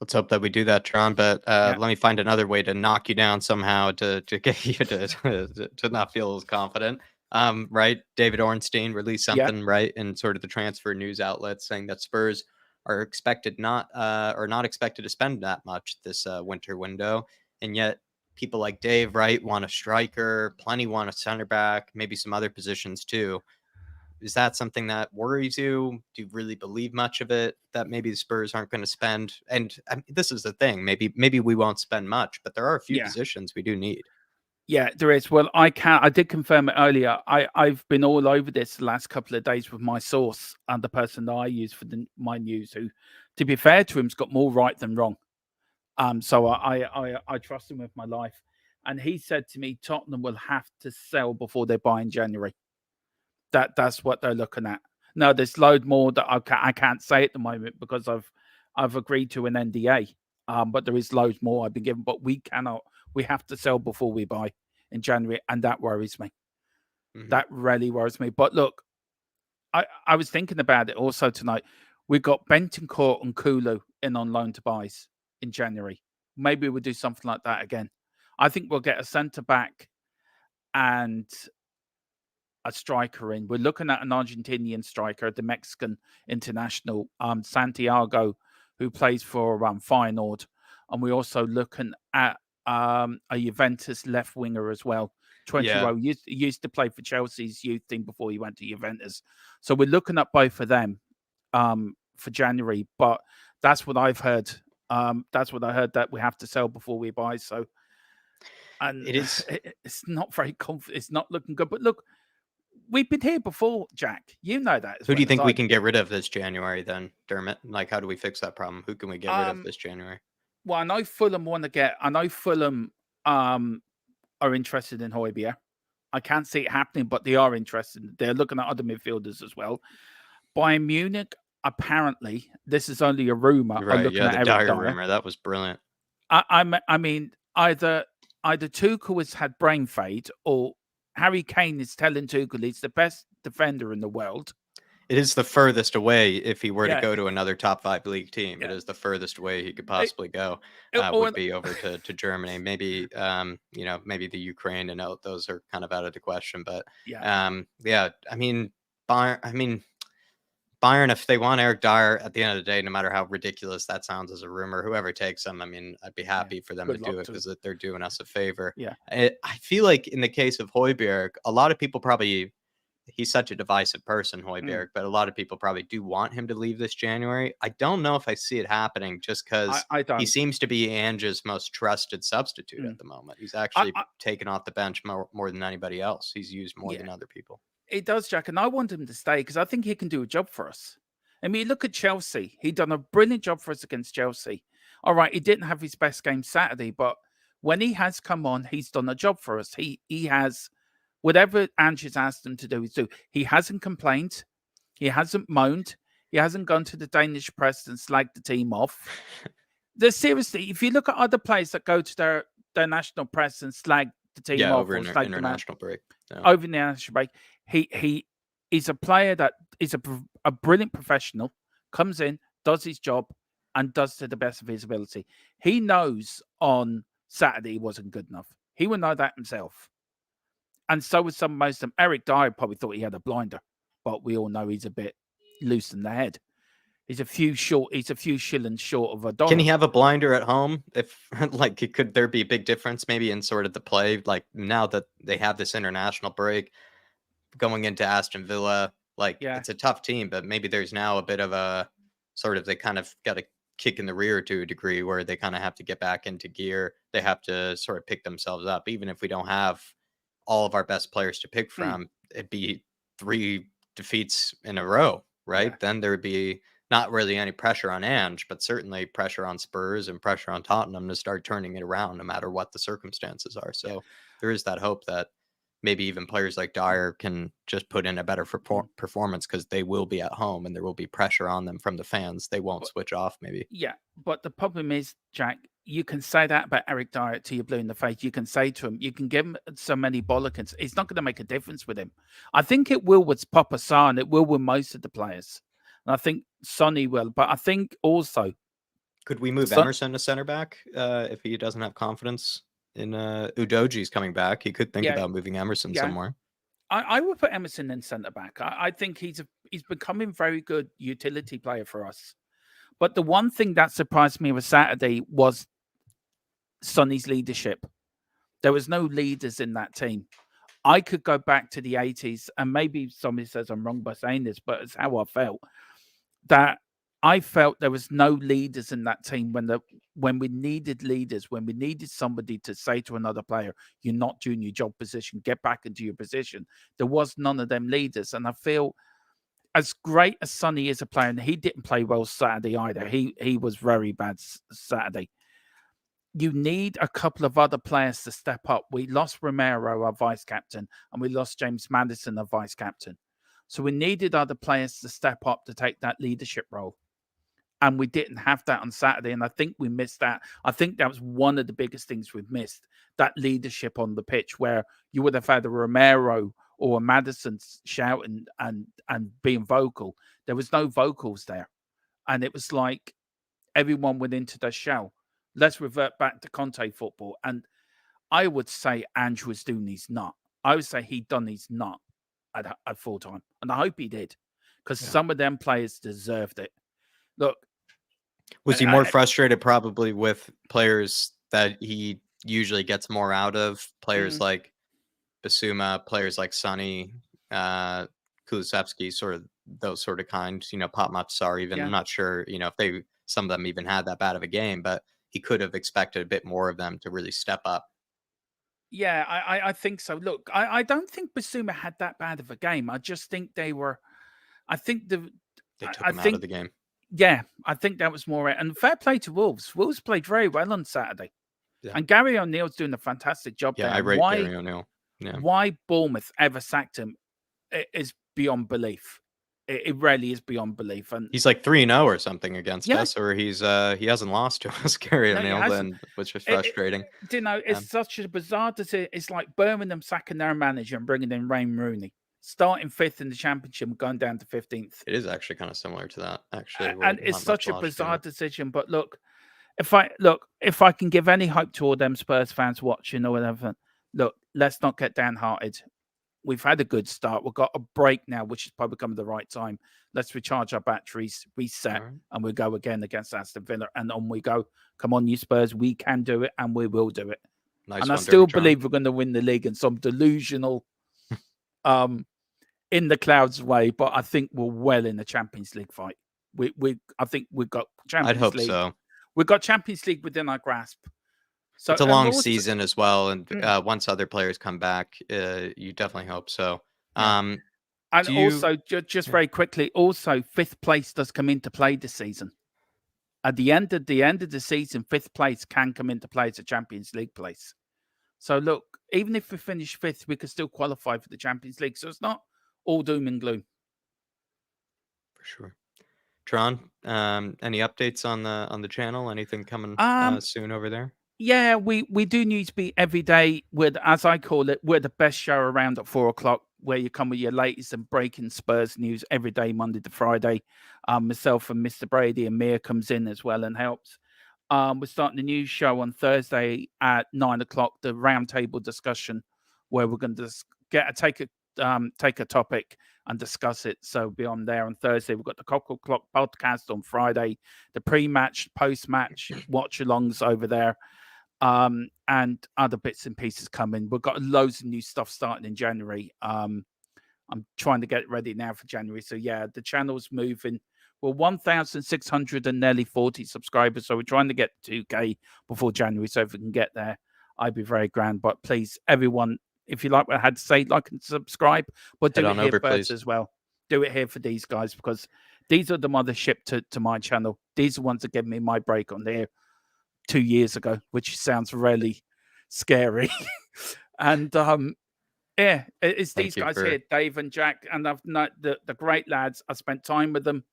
Let's hope that we do that, Tron. But let me find another way to knock you down somehow to get you to not feel as confident. Right? David Ornstein released something, right, in sort of the transfer news outlets saying that Spurs are expected not expected to spend that much this winter window, and yet people like Dave, right, want a striker, plenty want a center back, maybe some other positions too. Is that something that worries you? Do you really believe much of it, that maybe the Spurs aren't going to spend? And this is the thing, maybe we won't spend much, but there are a few positions we do need. Yeah, there is. Well, I did confirm it earlier. I've been all over this the last couple of days with my source and the person that I use for my news, who, to be fair to him, has got more right than wrong. So I trust him with my life. And he said to me, Tottenham will have to sell before they buy in January. That's what they're looking at. No, there's load more that I can't say at the moment because I've agreed to an NDA. But there is loads more I've been given. But we have to sell before we buy in January, and that worries me. Mm-hmm. That really worries me. But look, I was thinking about it also tonight. We've got Bentancur and Kulu in on loan to buys in January. Maybe we'll do something like that again. I think we'll get a centre back and a striker in. We're looking at an Argentinian striker, the Mexican international, Santiago, who plays for Feyenoord. And we're also looking at a Juventus left winger as well. 20-year-old, used to play for Chelsea's youth team before he went to Juventus. So we're looking at both of them for January. But that's what I've heard. That's what I heard, that we have to sell before we buy. So, and it's not very confident. It's not looking good. But look, we've been here before, Jack. You know that. Who do you think we can get rid of this January then, Dermot? Like, how do we fix that problem? Who can we get rid of this January? Well, I know Fulham are interested in Højbjerg. I can't see it happening, but they are interested. They're looking at other midfielders as well. Bayern Munich, apparently, this is only a rumor. Right, the Dyer rumor. That was brilliant. I mean, either Tuchel has had brain fade, or Harry Kane is telling Tuchel he's the best defender in the world. It is the furthest away if he were to go to another top 5 league team. It is the furthest way he could possibly go. Would be over to Germany. Maybe maybe the Ukraine, and those are kind of out of the question. But I mean, Bayern, if they want Eric Dyer, at the end of the day, no matter how ridiculous that sounds as a rumor, whoever takes him, I mean, I'd be happy for them to do it because they're doing us a favor. Yeah, I feel like in the case of Højbjerg, a lot of people probably he's such a divisive person, Højbjerg, but a lot of people probably do want him to leave this January. I don't know if I see it happening just because I he don't. seems to be Ange's most trusted substitute at the moment. He's actually taken off the bench more than anybody else. He's used more than other people. It does, Jack, and I want him to stay because I think he can do a job for us. I mean, look at Chelsea. He done a brilliant job for us against Chelsea. All right, he didn't have his best game Saturday, but when he has come on, he's done a job for us. He has whatever Ange has asked him to do, he's do. He hasn't complained. He hasn't moaned. He hasn't gone to the Danish press and slagged the team off. Seriously, if you look at other players that go to their national press and slag the team off over or slag international break. Over the international break, he is a player that is a brilliant professional, comes in, does his job, and does to the best of his ability. He knows on Saturday he wasn't good enough. He will know that himself. And so was most of them. Eric Dyer probably thought he had a blinder, but we all know he's a bit loose in the head. He's a few shillings short of a dollar. Can he have a blinder at home? If could there be a big difference maybe in sort of the play? Like now that they have this international break going into Aston Villa, it's a tough team, but maybe there's now a bit of a sort of, they kind of got a kick in the rear to a degree where they kind of have to get back into gear. They have to sort of pick themselves up. Even if we don't have all of our best players to pick from, it'd be 3 defeats in a row, right? Yeah. Then there would be not really any pressure on Ange, but certainly pressure on Spurs and pressure on Tottenham to start turning it around no matter what the circumstances are. So there is that hope that maybe even players like Dyer can just put in a better performance because they will be at home and there will be pressure on them from the fans. They won't switch off maybe. Yeah, but the problem is, Jack, you can say that about Eric Dyer till you're blue in the face. You can say to him, you can give him so many bollockings. It's not going to make a difference with him. I think it will with Papa Sarr and it will with most of the players. And I think Sonny will. But I think also... Could we move Emerson to center back if he doesn't have confidence in Udoji's coming back? He could think about moving Emerson somewhere. I would put Emerson in centre back. I think he's becoming very good utility player for us. But the one thing that surprised me with Saturday was Sonny's leadership. There was no leaders in that team. I could go back to the 80s, and maybe somebody says I'm wrong by saying this, but it's how I felt. That I felt there was no leaders in that team when we needed leaders, when we needed somebody to say to another player, you're not doing your job position, get back into your position. There was none of them leaders. And I feel as great as Sonny is a player, and he didn't play well Saturday either. He was very bad Saturday. You need a couple of other players to step up. We lost Romero, our vice captain, and we lost James Maddison, our vice captain. So we needed other players to step up to take that leadership role. And we didn't have that on Saturday. And I think we missed that. I think that was one of the biggest things we've missed, that leadership on the pitch, where you would have had a Romero or a Maddison shouting and being vocal. There was no vocals there. And it was like everyone went into their shell. Let's revert back to Conte football. And I would say Ange was doing his nut. I would say he'd done his nut at full time. And I hope he did. Because some of them players deserved it. Look. Was he more frustrated probably with players that he usually gets more out of? Players like Basuma, players like Sonny, Kulusevski, sort of those sort of kinds, Pop Sorry, even. I'm not sure, if some of them even had that bad of a game, but he could have expected a bit more of them to really step up. Yeah, I think so. Look, I don't think Basuma had that bad of a game. I just think they were, I think they took him out of the game. Yeah, I think that was more. And fair play to Wolves. Wolves played very well on Saturday. Yeah. And Gary O'Neill's doing a fantastic job there. I rate Gary O'Neill. Yeah. Why Bournemouth ever sacked him is beyond belief. It really is beyond belief. And he's like 3-0 or something against us, or he hasn't lost to us, Gary O'Neill, which is frustrating. It's such a bizarre decision. It's like Birmingham sacking their manager and bringing in Wayne Rooney, starting 5th in the Championship and going down to 15th. It is actually kind of similar to that, actually. And it's such a bizarre decision. But look, if I can give any hope to all them Spurs fans watching or whatever, look, let's not get downhearted. We've had a good start. We've got a break now, which is probably coming the right time. Let's recharge our batteries, reset, and we'll go again against Aston Villa. And on we go. Come on, you Spurs. We can do it, and we will do it. Nice and I still believe we're going to win the league in some delusional in the clouds way, but I think we're well in the Champions League fight. I think we've got Champions I'd hope League. so. We've got Champions League within our grasp. So It's a and long also, season as well, and once other players come back, you definitely hope so. and do you? also just very quickly, also 5th place does come into play this season. At the end of the season, 5th place can come into play as a Champions League place. So look, even if we finish 5th, we could still qualify for the Champions League. So it's not all doom and gloom. For sure. Tron, any updates on the channel? Anything coming soon over there? Yeah, we do need to be every day with, as I call it, we're the best show around at 4:00, where you come with your latest and breaking Spurs news every day, Monday to Friday. Myself and Mr. Brady and Mia comes in as well and helps. We're starting a new show on Thursday at 9:00, the roundtable discussion, where we're going to take a topic and discuss it. So be on there on Thursday. We've got the Cockle Clock podcast on Friday, the pre-match, post-match watch-alongs over there, and other bits and pieces coming. We've got loads of new stuff starting in January. I'm trying to get it ready now for January. So yeah, the channel's moving. We're 1,600 and nearly 40 subscribers. So we're trying to get 2K before January. So if we can get there, I'd be very grand. But please, everyone, if you like what I had to say, like and subscribe. But do it here first as well. Do it here for these guys, because these are the mothership to my channel. These are the ones that gave me my break on there 2 years ago, which sounds really scary. And yeah, it's these guys here, Dave and Jack, and I've not the great lads. I spent time with them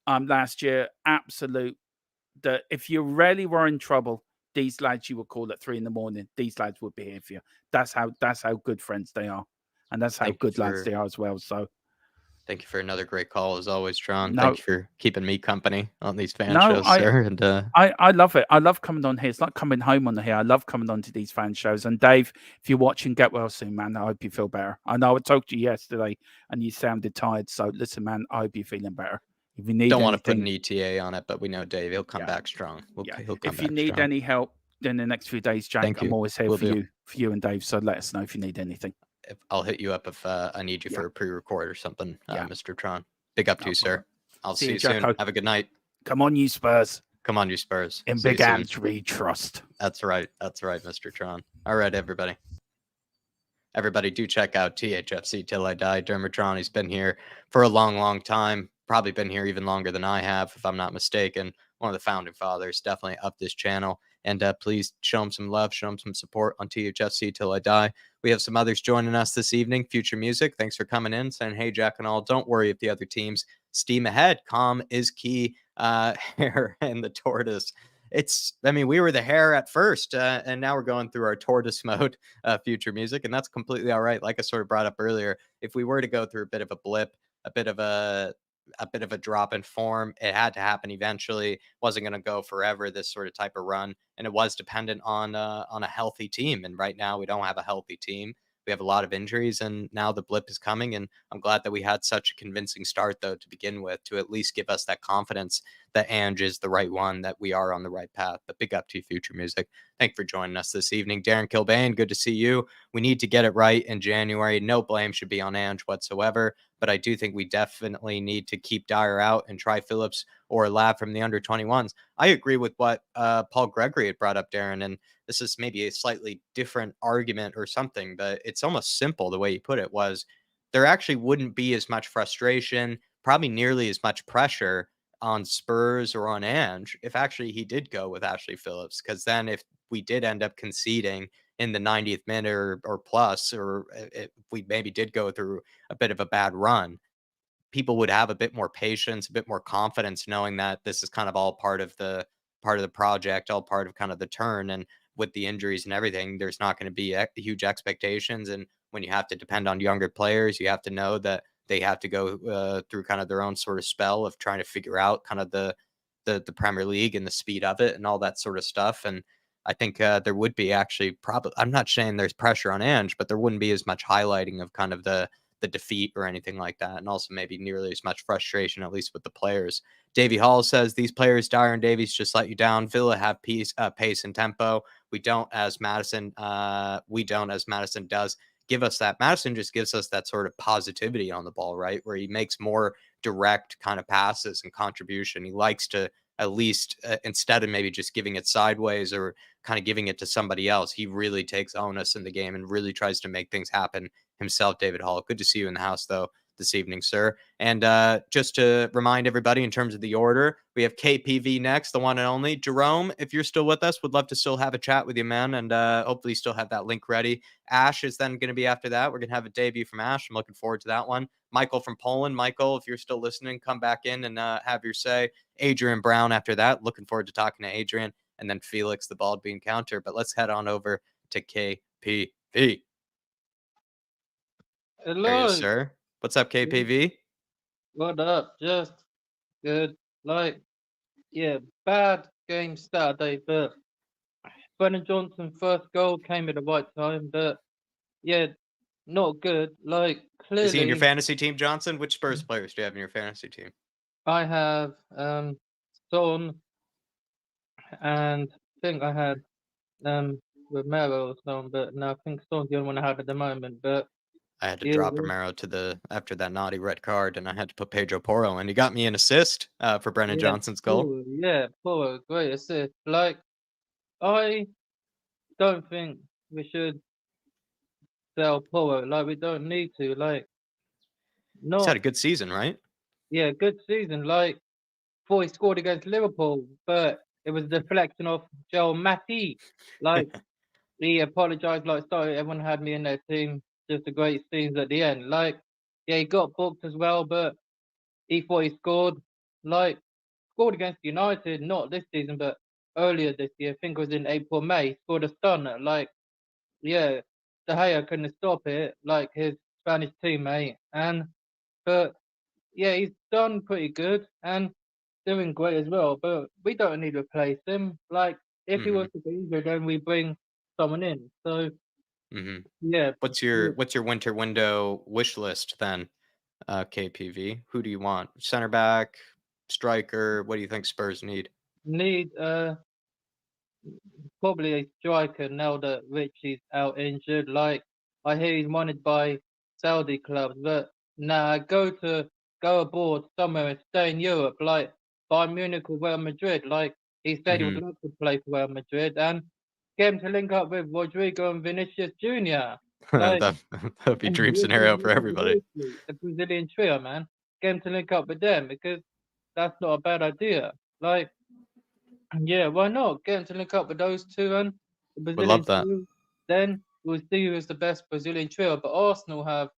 last year. Absolute. If you really were in trouble, these lads you would call at 3 a.m. These lads would be here for you. That's how good friends they are, and that's how good lads they are as well. So, thank you for another great call as always, Tron. Thank you for keeping me company on these fan shows, sir. And I love it. I love coming on here. It's like coming home on here. I love coming on to these fan shows. And Dave, if you're watching, get well soon, man. I hope you feel better. I know I talked to you yesterday and you sounded tired. So listen, man, I hope you're feeling better. If you need don't want to put an ETA on it, but we know Dave, he'll come back strong. If you need any help in the next few days, Jack, I'm always here for you and Dave. So let us know if you need anything. I'll hit you up if I need you for a pre-record or something, Mr. Tron. Big up to you, sir. I'll see you soon. Have a good night. Come on, you Spurs. Come on, you Spurs. In Big Ange, we trust. That's right. That's right, Mr. Tron. All right, everybody. Everybody do check out THFC Till I Die. Dermot Tron, he's been here for a long, long time. Probably been here even longer than I have, if I'm not mistaken. One of the founding fathers, definitely, of this channel. And please show him some love, show him some support on THFC Till I Die. We have some others joining us this evening. Future Music, thanks for coming in, saying, hey, Jack and all, don't worry if the other teams steam ahead. Calm is key. Hare and the tortoise. We were the hare at first, and now we're going through our tortoise mode, Future Music, and that's completely all right. Like I sort of brought up earlier, if we were to go through a bit of a blip, a bit of a drop in form, it had to happen eventually. Wasn't going to go forever, this sort of type of run, and it was dependent on a healthy team. And right now we don't have a healthy team. We have a lot of injuries, and now the blip is coming. And I'm glad that we had such a convincing start, though, to begin with, to at least give us that confidence that ANGE is the right one, that we are on the right path. But big up to you, Future Music. Thank you for joining us this evening. Darren Kilbane, good to see you. We need to get it right in January. No blame should be on ANGE whatsoever, but I do think we definitely need to keep Dyer out and try Phillips or a lad from the under-21s. I agree with what Paul Gregory had brought up, Darren, and this is maybe a slightly different argument or something, but it's almost simple the way he put it. Was there actually wouldn't be as much frustration, probably nearly as much pressure on Spurs or on ANGE if actually he did go with Ashley Phillips, because then if we did end up conceding in the 90th minute or plus, or if we maybe did go through a bit of a bad run, people would have a bit more patience, a bit more confidence, knowing that this is kind of all part of the project, all part of kind of the turn. And with the injuries and everything, there's not going to be huge expectations. And when you have to depend on younger players, you have to know that they have to go through kind of their own sort of spell of trying to figure out kind of the Premier League and the speed of it and all that sort of stuff. And I think there would be actually probably, I'm not saying there's pressure on ANGE, but there wouldn't be as much highlighting of kind of the defeat or anything like that. And also maybe nearly as much frustration, at least with the players. Davey Hall says, these players, Dyer and Davies, just let you down. Villa have pace and tempo. We don't as Madison does. give us that. Madison just gives us that sort of positivity on the ball, right? Where he makes more direct kind of passes and contribution. He likes to at least, instead of maybe just giving it sideways or kind of giving it to somebody else, he really takes onus in the game and really tries to make things happen himself. David Hall, good to see you in the house, though, this evening, sir. And just to remind everybody in terms of the order, we have KPV next, the one and only. Jerome, if you're still with us, would love to still have a chat with you, man, and hopefully still have that link ready. Ash is then going to be after that. We're going to have a debut from Ash. I'm looking forward to that one. Michael from Poland. Michael, if you're still listening, come back in and have your say. Adrian Brown after that. Looking forward to talking to Adrian. And then Felix, the bald bean counter. But let's head on over to KPV. Hello. There he is, sir. What's up, KPV? What up? Just good. Like, yeah, bad game Saturday, but Brennan Johnson's first goal came at the right time, but yeah, not good. Like, Is he in your clearly, fantasy team, Johnson? Which Spurs players do you have in your fantasy team? I have Son, and I think I had Romero or something, but no, I think Son's the only one I have at the moment. But I had to yeah, drop Romero after that naughty red card, and I had to put Pedro Porro, and he got me an assist for Brennan yeah, Johnson's goal. Poor, great assist. Like, I don't think we should sell Porro. Like, we don't need to. Like, He's had a not good season, right? yeah, good season. Like, before he scored against Liverpool, but it was a deflection of Joel Matty. Like, he apologized. Like, sorry, everyone had me in their team. Just a great scenes at the end. Like, yeah, he got booked as well, but he thought he scored. Like, scored against United, not this season, but earlier this year. I think it was in April, May. Scored a stunner. Like, yeah, De Gea couldn't stop it, like his Spanish teammate. But yeah, he's done pretty good and doing great as well. But we don't need to replace him. Like, if he was to be injured, then we bring someone in. So yeah, What's your winter window wish list then, KPV? Who do you want? Center back, striker? What do you think Spurs need? need probably a striker now that Richie's out injured. Like, I hear he's wanted by Saudi clubs, but nah, go abroad somewhere and stay in Europe, like Bayern Munich or Real Madrid. Like, he said he would love to play for Real Madrid and get him to link up with Rodrigo and Vinicius Jr. Like, That'd be dream scenario for everybody. the Brazilian trio, man. Get him to link up with them because that's not a bad idea. Like, yeah, why not? Get him to link up with those two and the Would Brazilian love that. trio. Then we'll see who is the best Brazilian trio. But Arsenal have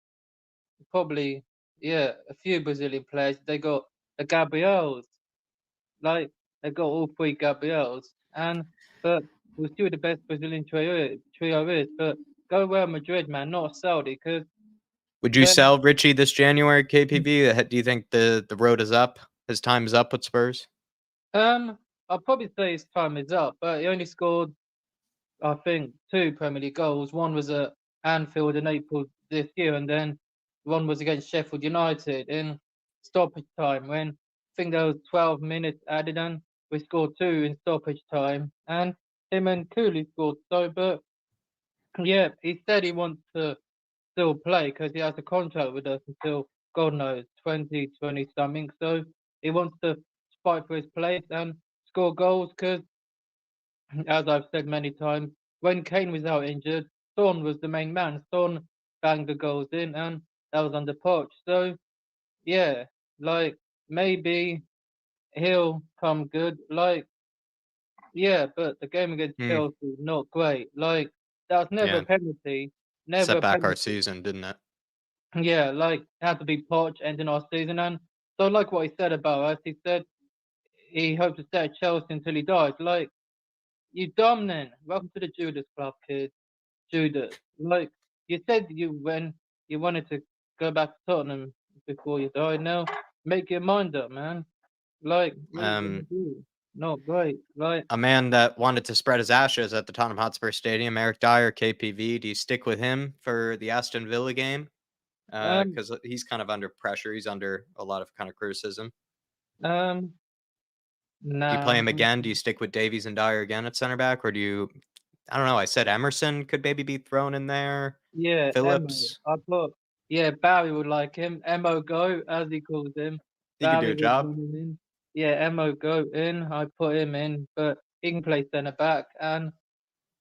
probably, yeah, a few Brazilian players. They got the Gabriels. Like, they got all three Gabriels. But we'll see what the best Brazilian trio is. But go Real Madrid, man, not Saudi, because Would you sell Richie this January, KPV? Do you think the road is up? His time is up with Spurs? I'll probably say his time is up, but he only scored, I think, 2 Premier League goals. One was at Anfield in April this year, and then one was against Sheffield United in stoppage time when I think there was 12 minutes added on. We scored 2 in stoppage time, and him and Cooley scored. So, but yeah, he said he wants to still play because he has a contract with us until God knows 2020 something. So he wants to fight for his place and score goals because, as I've said many times, when Kane was out injured, Son was the main man. Son banged the goals in, and that was under Poch. So yeah, like, maybe he'll come good. Like, yeah, but the game against Chelsea not great. Like, that was never a penalty. Never Set a back our penalty. season, didn't it? Yeah, like, it had to be Poch ending our season. And so, like what he said about us, he said he hopes to stay at Chelsea until he dies. Like, you dumb then. Welcome to the Judas Club, kid. Judas. Like, you said when you wanted to go back to Tottenham before you died. Now, make your mind up, man. Like, what are you gonna do? Not great. Like, a man that wanted to spread his ashes at the Tottenham Hotspur Stadium, Eric Dyer, KPV. Do you stick with him for the Aston Villa game? Because he's kind of under pressure. He's under a lot of kind of criticism. nah. Do you play him again? Do you stick with Davies and Dyer again at center back, or do you I don't know. I said Emerson could maybe be thrown in there. Yeah, Emo. Phillips, I put yeah, Barry would like him. Emo go, as he calls him. he could do Barry a would job. want him in. Yeah, Emo go in. I put him in, but he can play centre back. And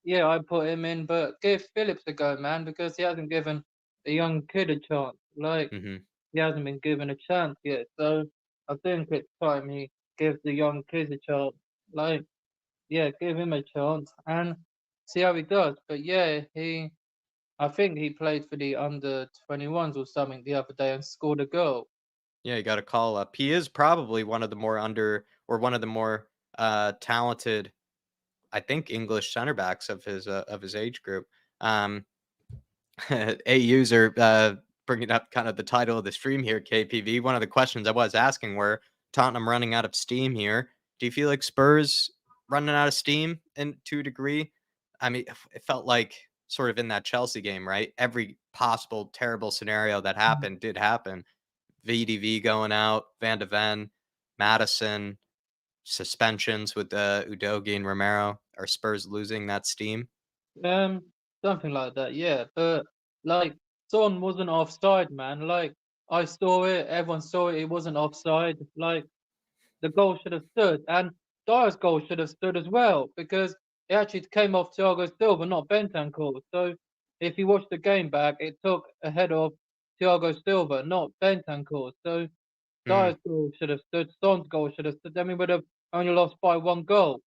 yeah, I put him in, but give Phillips a go, man, because he hasn't given a young kid a chance. Like Hmm. he hasn't been given a chance yet. So I think it's time he gives the young kids a chance. Like, yeah, give him a chance and see how he does. But yeah, I think he played for the under 21s or something the other day and scored a goal. Yeah, you got to call up. He is probably one of the more under or one of the more talented, I think, English center backs of his age group. Um, a user bringing up kind of the title of the stream here, KPV. One of the questions I was asking were Tottenham running out of steam here. Do you feel like Spurs running out of steam to a degree? I mean, it felt like sort of in that Chelsea game, right? Every possible terrible scenario that happened did happen. VDV going out, Van de Ven, Madison, suspensions with Udogi and Romero. Are Spurs losing that steam? Um, Something like that, yeah. But like Son wasn't offside, man. Like I saw it, everyone saw it. It wasn't offside. Like the goal should have stood, and Dyer's goal should have stood as well because it actually came off Thiago Silva, not Bentancur. So if you watch the game back, it took ahead of Thiago Silva, not Bentancur. So Mm, Dyer's goal should have stood. Son's goal should have stood. Then we would have only lost by one goal.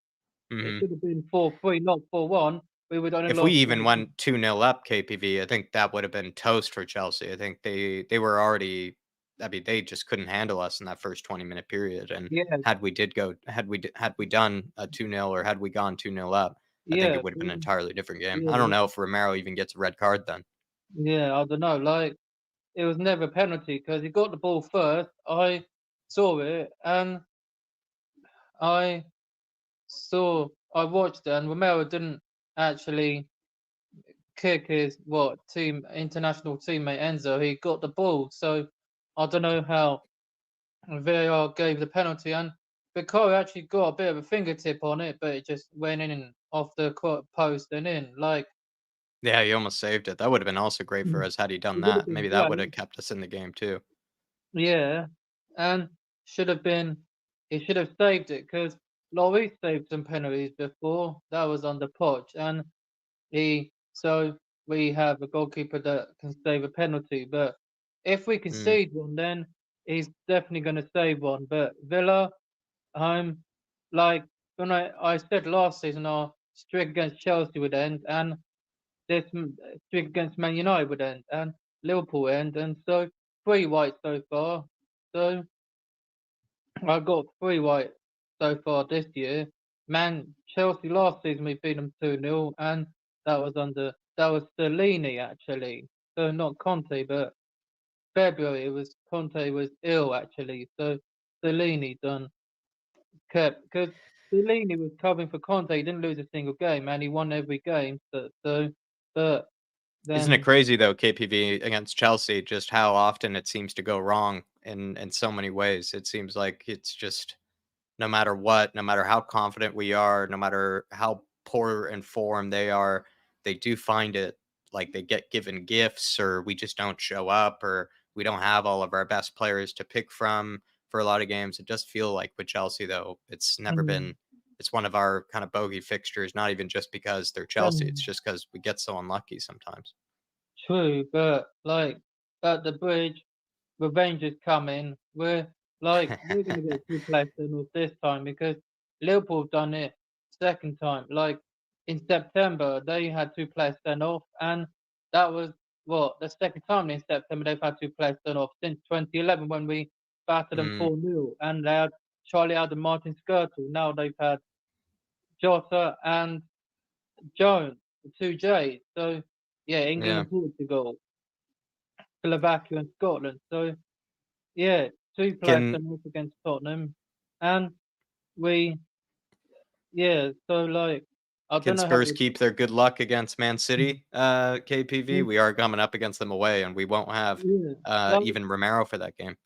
It hmm. should have been 4-3, not 4-1. We would only If we lost even 1. went 2-0 up KPV, I think that would have been toast for Chelsea. I think they were already, I mean, they just couldn't handle us in that first 20-minute period. And Yeah, had we done a 2-0 or had we gone 2-0 up, I think yeah, it would have been an entirely different game. I don't yeah, know if Romero even gets a red card then. yeah. I don't know. Like it was never a penalty because he got the ball first. I saw it and I I watched it, and Romero didn't actually kick his international teammate Enzo. He got the ball, so I don't know how VAR gave the penalty, and Vicario actually got a bit of a fingertip on it, but it just went in off the post and in. Like Yeah, he almost saved it. That would have been also great for it us had he done would have that. been Maybe that would great, have kept us in the game too. yeah, and should have been. He should have saved it because Lloris saved some penalties before. That was under Poch, and so we have a goalkeeper that can save a penalty. But if we Mm, concede one, then he's definitely going to save one. But Villa, I'm like when I said last season our streak against Chelsea would end, and this streak against Man United would end, and Liverpool end, and so 3 white so far. So I got 3 white so far this year. Man, Chelsea last season we beat them 2-0, and that was Stellini actually. So not Conte, but February it was Conte was ill actually. So Stellini done kept because Stellini was covering for Conte. He didn't lose a single game, and he won every game. But Isn't it then crazy though, KPV against Chelsea, just how often it seems to go wrong in so many ways. It seems like it's just no matter what, no matter how confident we are, no matter how poor in form they are, they do find it like they get given gifts or we just don't show up or we don't have all of our best players to pick from for a lot of games. It does feel like with Chelsea though, it's never mm, been it's one of our kind of bogey fixtures, not even just because they're Chelsea. It's um, just because we get so unlucky sometimes. true, but like at the bridge. Revenge is coming. We're gonna get two players sent off this time because Liverpool have done it second time. Like in September, they had two players sent off, and that was what the second time in September they've had two players sent off since 2011 when we battered them Mm, 4-0, and they had Charlie Adam, Martin Skirtle. Now they've had Jota and Jones, the two J's. So yeah, England yeah. and Portugal, Slovakia and Scotland. So yeah, two players Can sent off against Tottenham, and we yeah. So like, I can don't know how. Spurs keep their good luck against Man City, KPV? Mm, We are coming up against them away, and we won't have yeah, like, even Romero for that game.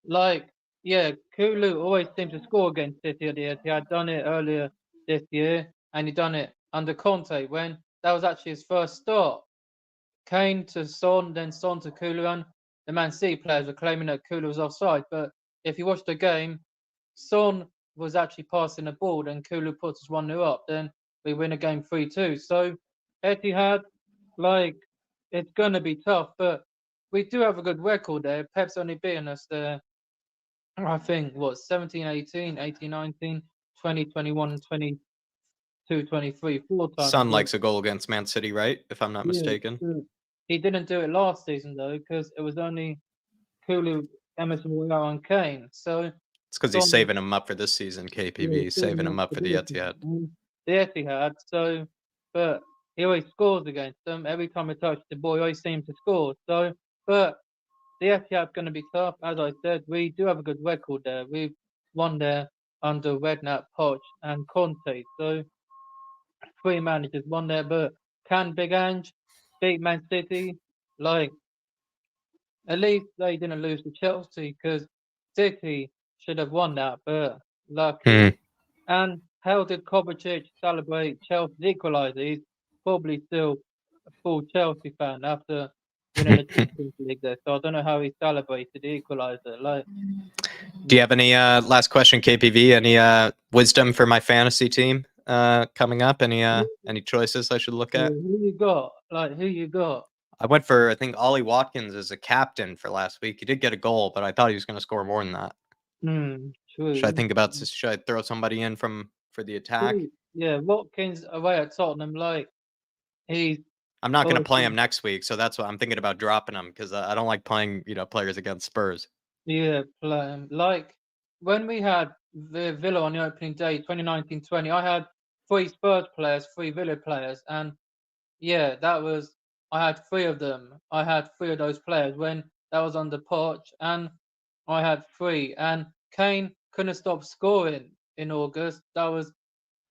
like yeah, Kulu always seems to score against City at the Etihad. Done it earlier this year, and he done it under Conte when that was actually his first start. Kane to Son, then Son to Kulu, and the Man City players were claiming that Kulu was offside. But if you watch the game, Son was actually passing the ball, and Kulu puts us 1-0 up. Then we win a game 3-2. So Etihad, like, it's going to be tough, but we do have a good record there. Pep's only beaten us there, I think, 17-18, 18-19, 20-21, 22-23, 4 times. Son likes a goal against Man City, right? If I'm not mistaken. He didn't do it last season, though, because it was only Kulu, Emerson Royale, and Kane. So it's because he's saving him up for this season, KPV. He's saving him up for the Etihad. The Etihad, so, but he always scores against them. Every time we touch the ball, he always seems to score. So, but the Etihad's going to be tough. As I said, we do have a good record there. We've won there under Redknapp, Poch, and Conte. So, 3 managers won there. But can Big Ange beat Man City? Like, at least they didn't lose to Chelsea because City should have won that, but lucky. And how did Kovacic celebrate Chelsea's equaliser? He's probably still a full Chelsea fan after winning the Champions League there. So I don't know how he celebrated the equaliser. Like, do you have any last question, KPV? Any wisdom for my fantasy team coming up? Any choices I should look at? Who you got? Like, who you got? I went for, I think, Ollie Watkins as a captain for last week. He did get a goal, but I thought he was going to score more than that. True. Should I think about this? Should I throw somebody in for the attack? Yeah, Watkins away at Tottenham, like, I'm not going to play him next week, so that's what I'm thinking about dropping him because I don't like playing, players against Spurs. Yeah, play him. Like, when we had the Villa on the opening day, 2019-20, I had 3 Spurs players, 3 Villa players, and yeah, I had 3 of them. I had 3 of those players when that was under Poch, and I had 3. And Kane couldn't stop scoring in August. That was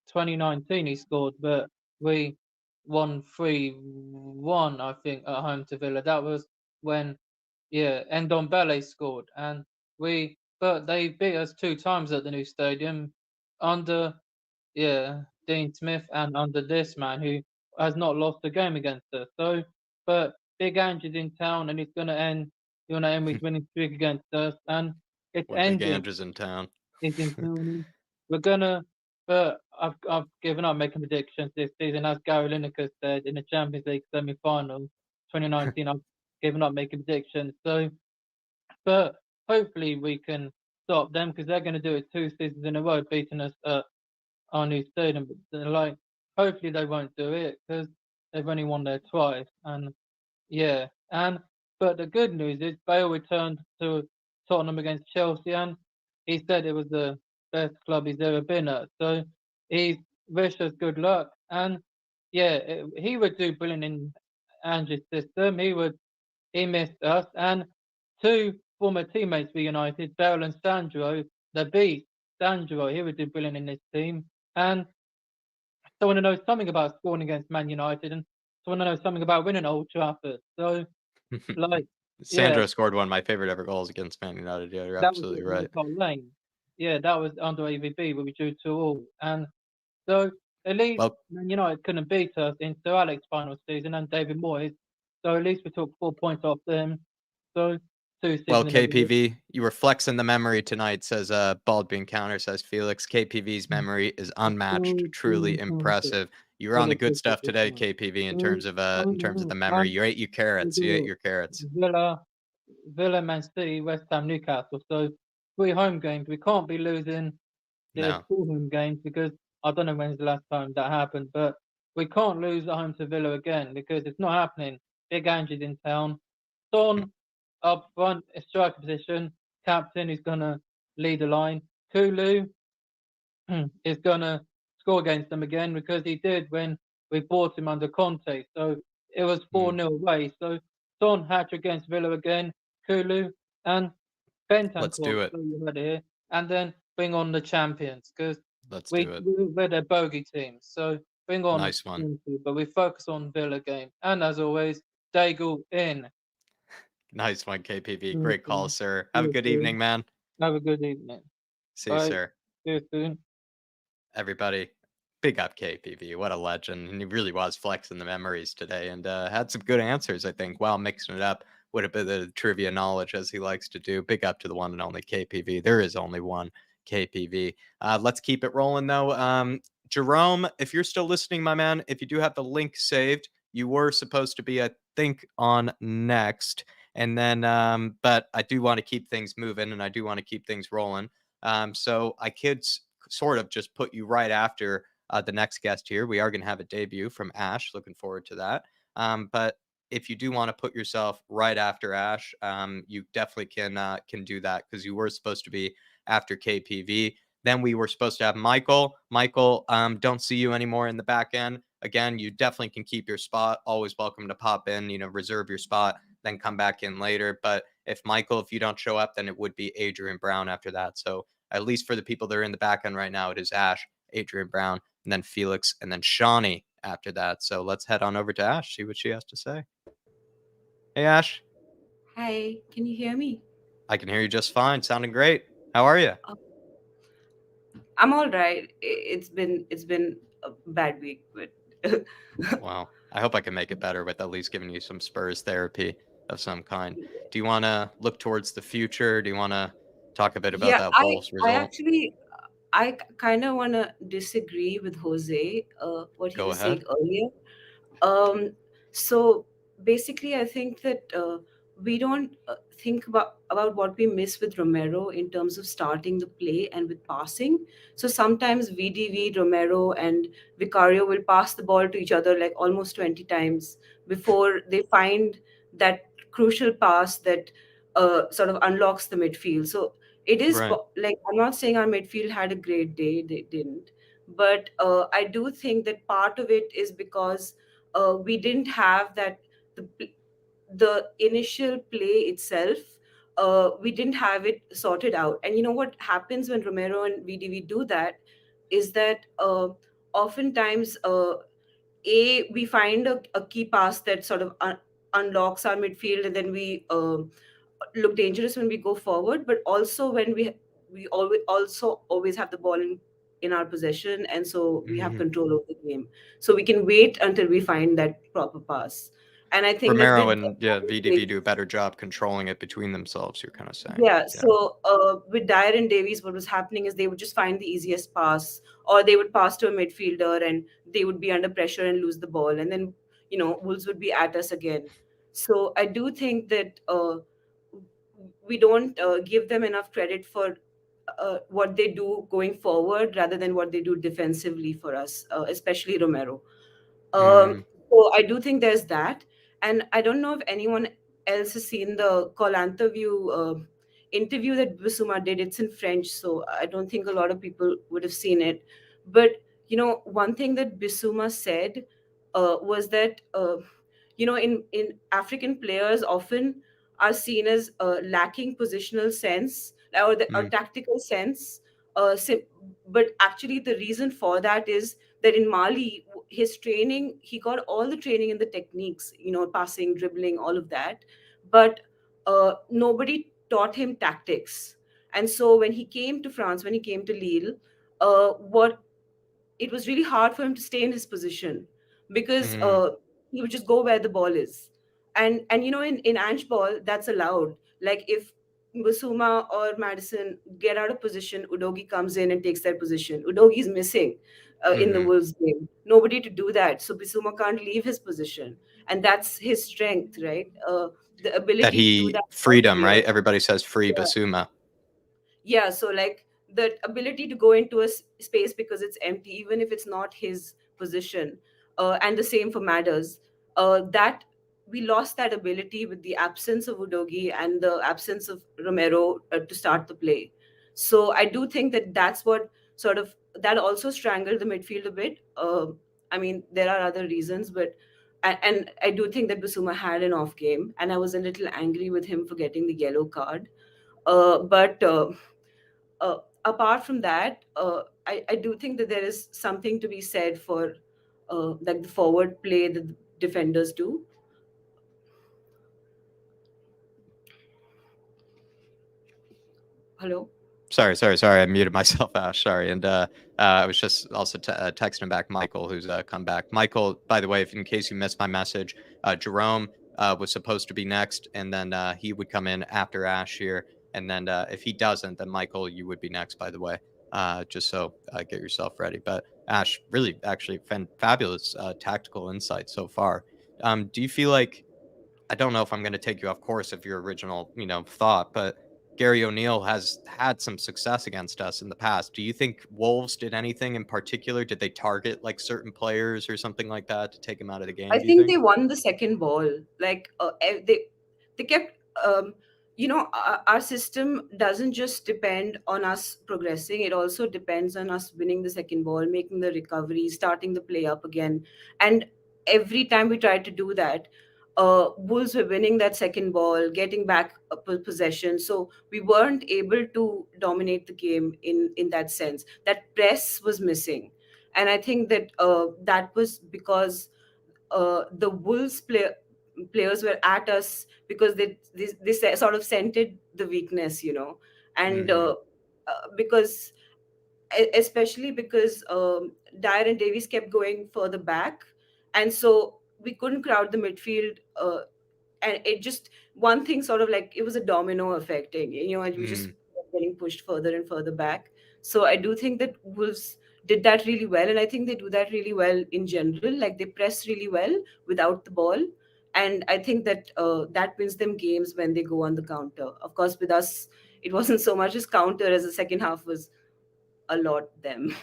2019 he scored, but we won 3-1, I think, at home to Villa. That was when, Ndombele scored, but they beat us 2 times at the new stadium under, Dean Smith and under this man who has not lost a game against us. So, but Big Ange is in town and he's going to end Emery's winning streak against us, and it's ending. Big Ange is in town. He's in town. We're gonna, but I've given up making predictions this season, as Gary Lineker said in the Champions League semi-final 2019. I've given up making predictions. So, but hopefully we can stop them because they're going to do it 2 seasons in a row, beating us at our new stadium. But they're like, hopefully they won't do it because they've only won there twice. And but the good news is Bale returned to Tottenham against Chelsea, and he said it was the best club he's ever been at. So he's wished us good luck, and he would do brilliant in Ange's system. He missed us, and 2 former teammates for United, Bale and Sandro, the beast, Sandro, he would do brilliant in this team. And someone who knows something about scoring against Man United, and someone who knows something about winning at Old Trafford. So, like, Sandro scored one of my favorite ever goals against Man United. Yeah, you're absolutely right. Lane. Yeah, that was under AVB where we drew 2-2. And so at least Man United couldn't beat us in Sir Alex's final season and David Moyes. So at least we took 4 points off them. So 2 seasons. Well, KPV, you were flexing the memory tonight, says Bald Bean Counter, says Felix. KPV's memory is unmatched, truly impressive. You were on the good stuff today, KPV, in terms of the memory. You ate your carrots. Villa, Man City, West Ham, Newcastle. So 3 home games. We can't be losing the 4 home games because I don't know when's the last time that happened, but we can't lose at home to Villa again because it's not happening. Big Ange is in town. Son up front, a striker position. Captain is gonna lead the line. Kulu is gonna score against them again because he did when we bought him under Conte. So it was 4-0 away. So Son hat-trick against Villa again. Kulu and Bentancur. Let's do it. Here, and then bring on the champions because we're their bogey team. So bring on nice one. But we focus on Villa game. And as always, Daigle in. Nice one, KPV. Great call, sir. Have a good evening, man. Have a good evening. See you, sir. See you soon. Everybody. big up KPV. What a legend. And he really was flexing the memories today and had some good answers, I think, while mixing it up with a bit of trivia knowledge as he likes to do. Big up to the one and only KPV. There is only one KPV. Let's keep it rolling, though. Jerome, if you're still listening, my man, if you do have the link saved, you were supposed to be, I think, on next. And then, but I do want to keep things moving and I do want to keep things rolling. So I could sort of just put you right after the next guest here. We are going to have a debut from Ash. Looking forward to that. But if you do want to put yourself right after Ash, you definitely can do that because you were supposed to be after KPV. Then we were supposed to have Michael. Michael, don't see you anymore in the back end. Again, you definitely can keep your spot. Always welcome to pop in, reserve your spot, then come back in later. But if you don't show up, then it would be Adrian Brown after that. So at least for the people that are in the back end right now, it is Ash, Adrian Brown, and then Felix, and then Shawnee after that. So let's head on over to Ash, see what she has to say. Hey, Ash. Hi, can you hear me? I can hear you just fine. Sounding great. How are you? I'm all right. It's been a bad week, but Well, I hope I can make it better with at least giving you some Spurs therapy of some kind. Do you want to look towards the future? Do you want to talk a bit about yeah, that I Wolves I result? actually I kind of want to disagree with Jose, what he Go was saying ahead. earlier. Um, so basically, I think that we don't think about what we miss with Romero in terms of starting the play and with passing. So sometimes VDV, Romero, and Vicario will pass the ball to each other like almost 20 times before they find that crucial pass that sort of unlocks the midfield. So it is Right. like, I'm not saying our midfield had a great day, they didn't. But I do think that part of it is because we didn't have that the, the initial play itself. We didn't have it sorted out, and you know what happens when Romero and VDV do that is that oftentimes we find a key pass that sort of unlocks our midfield, and then we look dangerous when we go forward, but also when we always have the ball in our possession, and so we have Mhm. control over the game. So we can wait until we find that proper pass. And I think that Romero with and VDV do a better job controlling it between themselves, you're kind of saying. yeah, Yeah. so with Dyer and Davies, what was happening is they would just find the easiest pass, or they would pass to a midfielder and they would be under pressure and lose the ball, and then Wolves would be at us again. So I do think that we don't give them enough credit for what they do going forward rather than what they do defensively for us, especially Romero. Um, Mm, so I do think there's that, and I don't know if anyone else has seen the Colanta View interview that Bissouma did. It's in French, so I don't think a lot of people would have seen it. But one thing that Bissouma said was that in African players often are seen as lacking positional sense or mm, tactical sense. But actually, the reason for that is that in Mali, his training, he got all the training in the techniques, passing, dribbling, all of that. But nobody taught him tactics. And so when he came to France, when he came to Lille, what it was really hard for him to stay in his position because mm. he would just go where the ball is. And in Ange ball, that's allowed. Like if Basuma or Madison get out of position, Udogi comes in and takes their position. Udogi is missing in the Mm-hmm. Wolves game. Nobody to do that. So Bissouma can't leave his position. And that's his strength, right? The That ability to do he that all freedom, clear. right? Everybody says free Yeah. Basuma. Yeah, so like the ability to go into a space because it's empty, even if it's not his position. And the same for Matters. That we lost that ability with the absence of Udogi and the absence of Romero to start the play. So I do think that that's what sort of that also strangled the midfield a bit. I mean, there are other reasons, but and I do think that Basuma had an off game, and I was a little angry with him for getting the yellow card. But apart from that, I do think that there is something to be said for like the forward play that the defenders do. Hello? Sorry. I muted myself, Ash. Sorry. And I was just also texting back Michael, who's come back. Michael, by the way, if in case you missed my message, Jerome was supposed to be next, and then he would come in after Ash here. And then if he doesn't, then Michael, you would be next, by the way, just so get yourself ready. But Ash, really, actually, fabulous tactical insight so far. Do you feel like, I don't know if I'm going to take you off course of your original, thought, but Gary O'Neill has had some success against us in the past. Do you think Wolves did anything in particular? Did they target like certain players or something like that to take him out of the game? I Do you think think? they won the second ball. Like they kept. Our system doesn't just depend on us progressing. It also depends on us winning the second ball, making the recovery, starting the play up again. And every time we tried to do that, Bulls were winning that second ball, getting back a possession. So we weren't able to dominate the game in that sense. That press was missing, and I think that that was because the players were at us because they sort of scented the weakness, and Hmm. because especially because Dyer and Davies kept going further back, and so we couldn't crowd the midfield. And it just, one thing sort of like, it was a domino effecting, and we just Hmm. kept getting pushed further and further back. So I do think that Wolves did that really well, and I think they do that really well in general. Like, they press really well without the ball, and I think that that wins them games when they go on the counter. Of course, with us, it wasn't so much as counter as the second half was a lot them.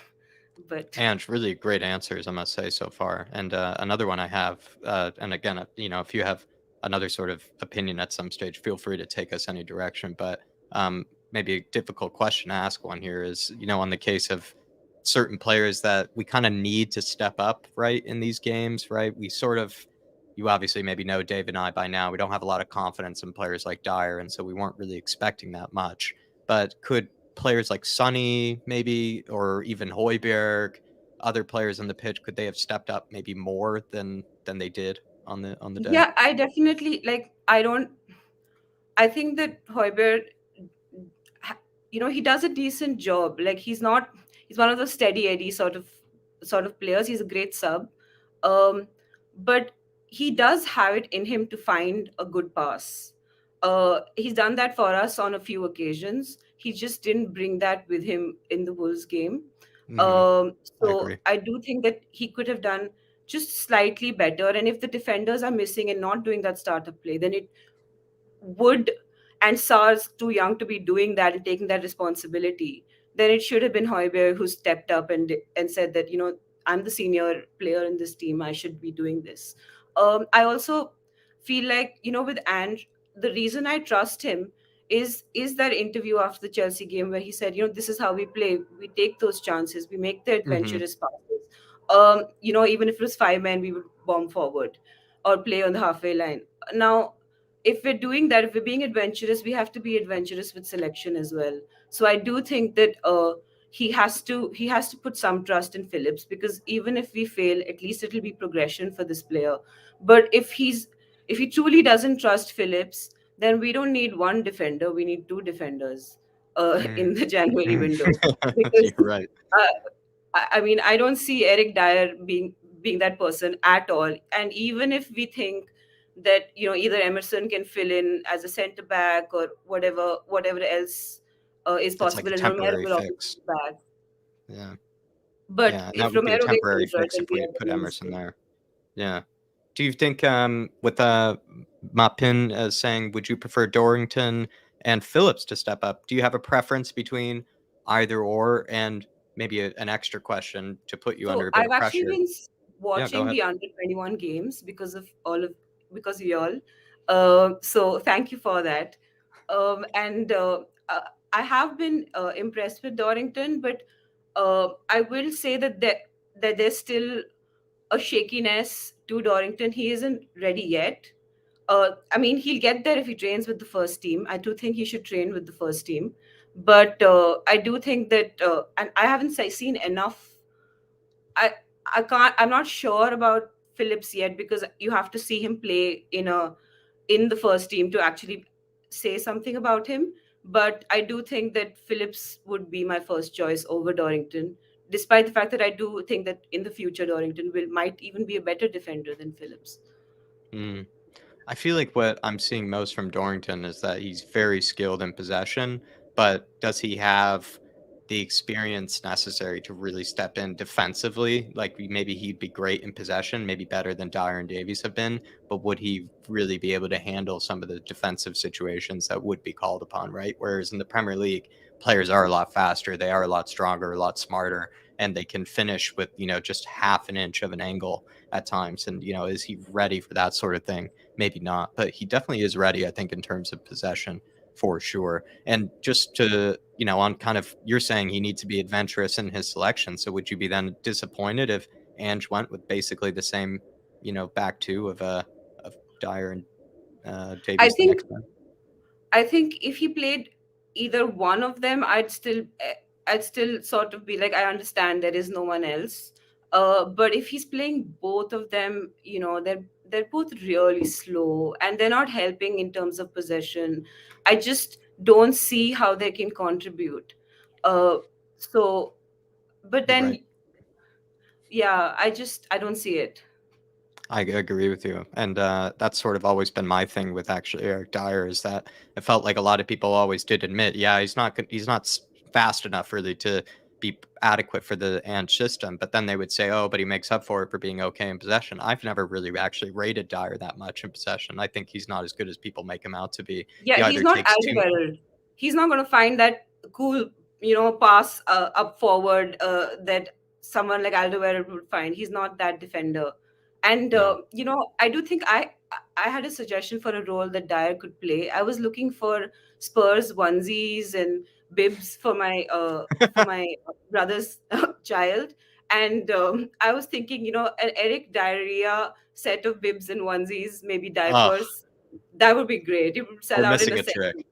But And really great answers, I must say, so far. And another one I have, and again, if you have another sort of opinion at some stage, feel free to take us any direction. But maybe a difficult question to ask one here is, on the case of certain players that we kind of need to step up, right, in these games, right? You obviously maybe know Dave and I by now, we don't have a lot of confidence in players like Dyer, and so we weren't really expecting that much. But could players like Sonny, maybe, or even Hoiberg, other players on the pitch, could they have stepped up maybe more than they did on the day? yeah, I definitely, like, I think that Hoiberg, he does a decent job. Like, he's one of those steady Eddie sort of players. He's a great sub, um, but he does have it in him to find a good pass. He's done that for us on a few occasions. He just didn't bring that with him in the Wolves game. Hmm. Um, I so agree. I do think that he could have done just slightly better. And if the defenders are missing and not doing that startup play, then it would, and SAR's too young to be doing that and taking that responsibility, then it should have been Hoiberg who stepped up and said that, I'm the senior player in this team. I should be doing this. I also feel like, with Ange, the reason I trust him is that interview after the Chelsea game where he said, this is how we play. We take those chances. We make the Hmm. adventurous passes. Even if it was 5 men, we would bomb forward or play on the halfway line. Now, if we're doing that, if we're being adventurous, we have to be adventurous with selection as well. So I do think that he has to put some trust in Phillips, because even if we fail, at least it'll be progression for this player. But if he truly doesn't trust Phillips, then we don't need one defender, we need two defenders in the January window, because You're right. uh, I mean, I don't see Eric Dyer being that person at all. And even if we think that, either Emerson can fill in as a centre back or whatever else is That's like a possible, and Romero temporary will obviously fix. be back. Yeah. But Yeah. And that if would be a Romero gets temporary injured, fix then if we we end up put Emerson losing. there. Yeah. Do you think with Mapin saying, would you prefer Dorrington and Phillips to step up? Do you have a preference between either or? And maybe an extra question to put you under So a bit I've of actually pressure. been Yeah, go watching ahead. the under 21 games because of y'all. So thank you for that. And I have been impressed with Dorrington, but I will say that there's still a shakiness to Dorrington. He isn't ready yet. I mean, he'll get there if he trains with the first team. I do think he should train with the first team, but I do think that, and I haven't seen enough. I I can't. I'm not sure about Phillips yet, because you have to see him play in the first team to actually say something about him. but I do think that Phillips would be my first choice over Dorrington, despite the fact that I do think that in the future Dorrington will might even be a better defender than Phillips. Mm. I feel like what I'm seeing most from Dorrington is that he's very skilled in possession, but does he have the experience necessary to really step in defensively? Like maybe he'd be great in possession, maybe better than Dyer and Davies have been, but would he really be able to handle some of the defensive situations that would be called upon, right? Whereas in the Premier League, players are a lot faster, they are a lot stronger, a lot smarter, and they can finish with, just half an inch of an angle at times. And, is he ready for that sort of thing? Maybe not, but he definitely is ready, I think, in terms of possession for sure. And just to, on kind of, you're saying he needs to be adventurous in his selection. So would you be then disappointed if Ange went with basically the same, back two of Dyer and I Davies the think next time? I think if he played either one of them, I'd still sort of be like, I understand there is no one else. But if he's playing both of them, they're both really slow and they're not helping in terms of possession. I just don't see how they can contribute. Uh, so, but then, Right. yeah, I don't see it. I agree with you, and that's sort of always been my thing with actually Eric Dyer is that it felt like a lot of people always did admit, yeah, he's not fast enough really to be adequate for the Ant system, but then they would say, oh, but he makes up for it for being okay in possession. I've never really actually rated Dyer that much in possession. I think he's not as good as people make him out to be. Yeah, He he's either not takes too. Alderweireld. He's not going to find that cool, pass up forward that someone like Alderweireld would find. He's not that defender. And No. I do think I had a suggestion for a role that Dyer could play. I was looking for Spurs onesies and bibs for my brother's child, and I was thinking, an Eric diarrhea set of bibs and onesies, maybe Oh, diapers, that would be great. It would we're sell out in a missing a trick. second.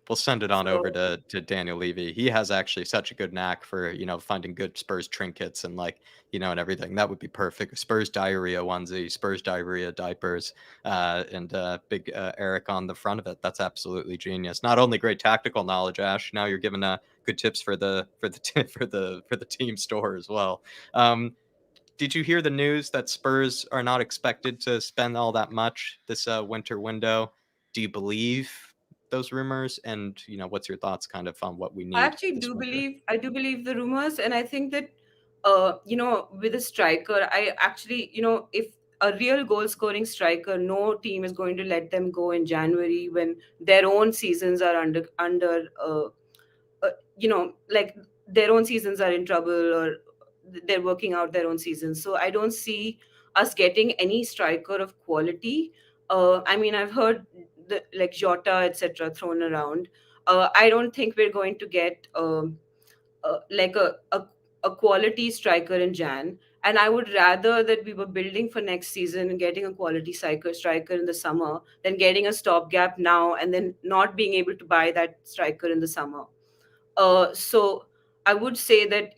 We'll send it on over So to Daniel Levy. He has actually such a good knack for, finding good Spurs trinkets and like, and everything. That would be perfect. Spurs diarrhea onesie, Spurs diarrhea diapers, and big Eric on the front of it. That's absolutely genius. Not only great tactical knowledge, Ash. Now you're giving good tips for the team store as well. Did you hear the news that Spurs are not expected to spend all that much this winter window? Do you believe those rumors? And what's your thoughts kind of on what we I need actually this winter? I do believe the rumors, and I think that with a striker, I actually, if a real goal scoring striker, no team is going to let them go in January when their own seasons are under like their own seasons are in trouble, or they're working out their own seasons. So I don't see us getting any striker of quality. I mean, I've heard like Jota, etc., thrown around. I don't think we're going to get like a quality striker in Jan. And I would rather that we were building for next season and getting a quality striker in the summer than getting a stopgap now and then not being able to buy that striker in the summer. So I would say that,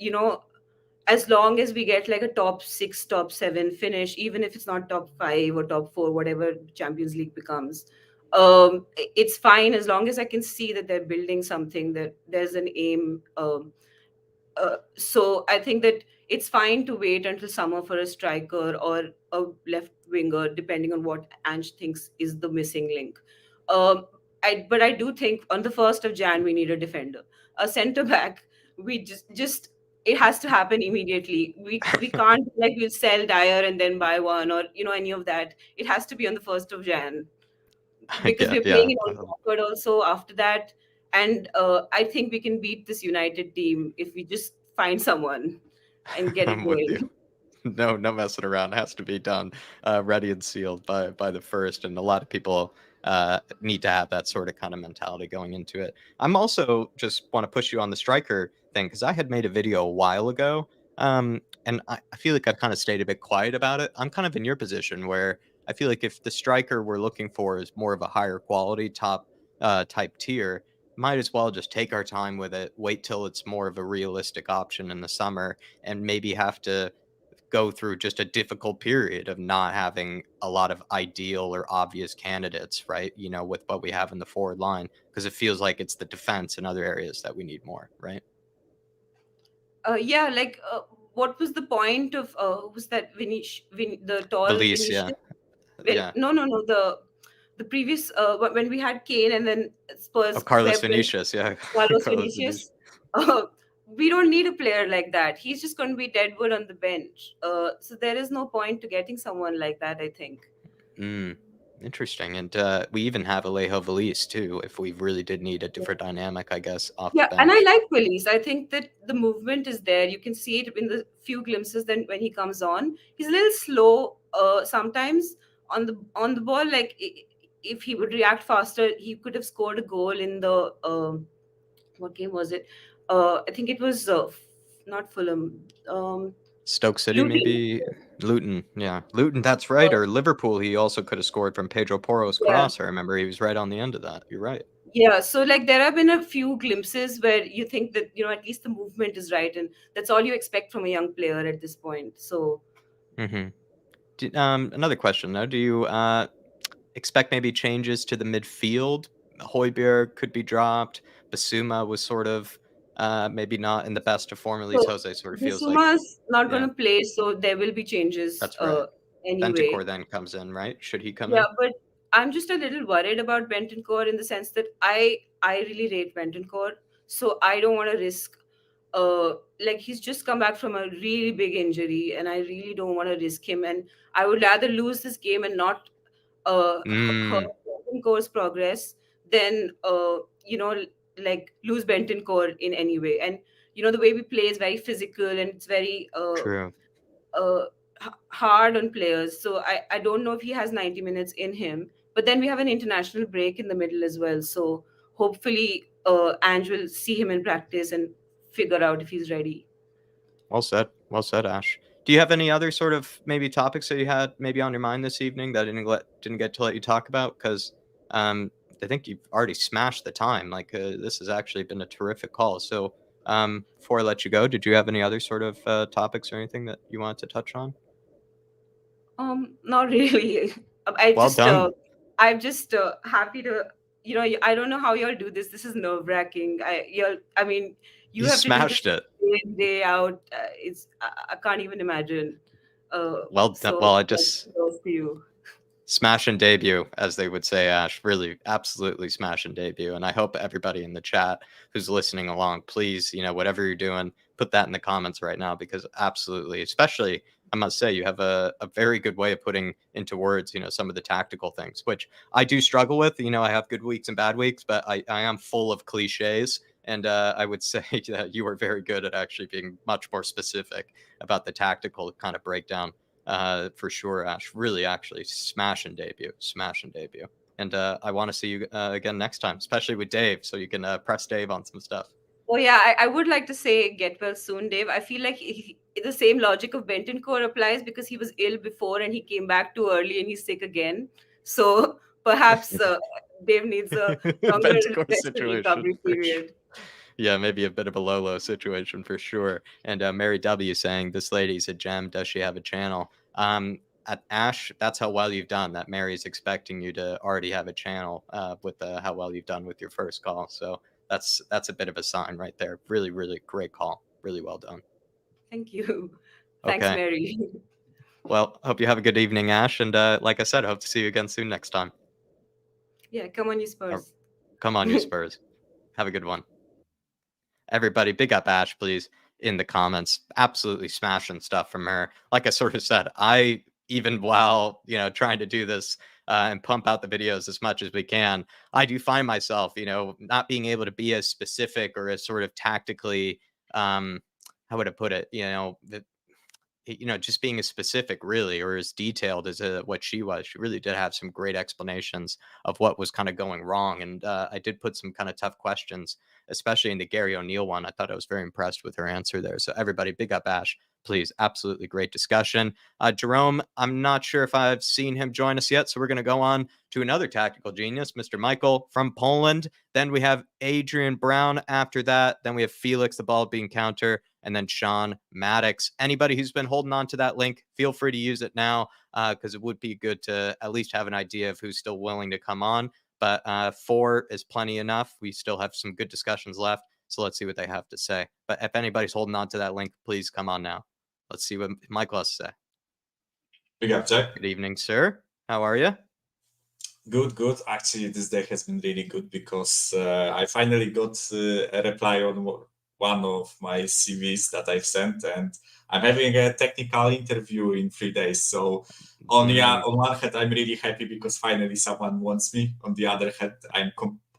as long as we get like a top six, top seven finish, even if it's not top five or top four, whatever Champions League becomes, it's fine as long as I can see that they're building something, that there's an aim. So I think that it's fine to wait until summer for a striker or a left winger, depending on what Ange thinks is the missing link. Um, but I do think on the 1st of Jan we need a defender, a centre back. We just it has to happen immediately. We can't be like we'll sell Dyer and then buy one, or any of that. It has to be on the 1st of Jan, because Yeah, we're playing yeah. in Old Trafford also after that. And I think we can beat this United team if we just find someone and get it I'm with you. going. No messing around. It has to be done, ready and sealed by the first. And a lot of people need to have that sort of kind of mentality going into it. I'm also just want to push you on the striker thing because I had made a video a while ago, and I feel like I've kind of stayed a bit quiet about it. I'm kind of in your position where I feel like if the striker we're looking for is more of a higher quality top type tier, might as well just take our time with it. Wait till it's more of a realistic option in the summer, and maybe have to go through just a difficult period of not having a lot of ideal or obvious candidates, right? With what we have in the forward line, because it feels like it's the defense and other areas that we need more, right? Yeah, like what was the point of was that the tall Elise, Vinicius? yeah, When yeah. no, the previous when we had Kane and then Of Spurs Carlos Pep with Vinicius, yeah. Carlos Carlos Vinicius. Vinicius. Uh, we don't need a player like that. He's just going to be deadwood on the bench. So there is no point to getting someone like that, I think. Interesting. And we even have Alejo Valise too, if we really did need a different dynamic, I guess, off the Yeah, and I bench. like Willis. I think that the movement is there. You can see it in the few glimpses then when he comes on. He's a little slow sometimes on the ball. Like if he would react faster, he could have scored a goal in the what game was it? I think it was not Fulham. Stoke City, Luton. maybe. Luton, yeah. Luton, that's right. Or Liverpool, he also could have scored from Pedro Porro's Yeah. cross. I remember he was right on the end of that. You're right. Yeah, so like there have been a few glimpses where you think that at least the movement is right, and that's all you expect from a young player at this point. So Another question though: do you expect maybe changes to the midfield? Højbjerg could be dropped. Basuma was sort of maybe not in the best of form. At least So Jose sort of feels like. Bissouma's not Yeah, going to play, so there will be changes that's right. anyway. Bentancur then comes in, right? Should he come Yeah, in? but I'm just a little worried about Bentancur in the sense that I really rate Bentancur, so I don't want to risk. Like he's just come back from a really big injury, and I really don't want to risk him. And I would rather lose this game and not hurt Bentancur's progress than like lose Bentancur in any way. And the way we play is very physical and it's very True. hard on players. So I don't know if he has 90 minutes in him. But then we have an international break in the middle as well. So hopefully Ange will see him in practice and figure out if he's ready. Well said. Well said, Ash. Do you have any other sort of maybe topics that you had maybe on your mind this evening that I didn't get to let you talk about? Because I think you've already smashed the time. Like this has actually been a terrific call. So before I let you go, did you have any other sort of topics or anything that you wanted to touch on? Not really. Well done. I'm just happy to. I don't know how y'all do this. This is nerve wracking. I mean, You have smashed to do it. this day in, day out. I can't even imagine. Well done. So Well, I just kudos to you. smash and debut, as they would say, Ash. Really, absolutely smash and debut. And I hope everybody in the chat who's listening along, please, whatever you're doing, put that in the comments right now, because absolutely, especially, I must say, you have a very good way of putting into words, some of the tactical things, which I do struggle with. I have good weeks and bad weeks, but I am full of cliches. And I would say that you are very good at actually being much more specific about the tactical kind of breakdown. For sure, Ash. Really, actually, smash and debut. And I want to see you again next time, especially with Dave, so you can press Dave on some stuff. Oh yeah, I would like to say get well soon, Dave. I feel like the same logic of Bentancur applies because he was ill before and he came back too early and he's sick again. So perhaps Dave needs a longer Bentancur rest and recovery period. Yeah, maybe a bit of a Lolo situation for sure. And Mary W saying, this lady's a gem. Does she have a channel? At Ash, that's how well you've done. That Mary's expecting you to already have a channel with how well you've done with your first call. So that's a bit of a sign right there. Really, really great call. Really well done. Thank you. Thanks, Okay. Mary. Well, hope you have a good evening, Ash. And like I said, I hope to see you again soon next time. Yeah, come on, you Spurs. Come on, you Spurs. Have a good one. Everybody, big up Ash, please, in the comments. Absolutely smashing stuff from her. Like I sort of said, I, even while, trying to do this and pump out the videos as much as we can, I do find myself, not being able to be as specific or as sort of tactically, how would I put it, just being as specific really, or as detailed as what she was. She really did have some great explanations of what was kind of going wrong. And I did put some kind of tough questions, especially in the Gary O'Neill one. I thought I was very impressed with her answer there. So everybody, big up Ash. please. Absolutely great discussion. Jerome, I'm not sure if I've seen him join us yet, so we're going to go on to another tactical genius, Mr. Michael from Poland. Then we have Adrian Brown after that. Then we have Felix, the ball being counter, and then Sean Maddox. Anybody who's been holding on to that link, feel free to use it now, because it would be good to at least have an idea of who's still willing to come on. But 4 is plenty enough. We still have some good discussions left. So let's see what they have to say. But if anybody's holding on to that link, please come on now. Let's see what Michael has to say. Big up, Jack. Good evening, sir. How are you? Good. Actually, this day has been really good because I finally got a reply on one of my CVs that I've sent, and I'm having a technical interview in 3 days. So on one hand, I'm really happy because finally someone wants me. On the other hand,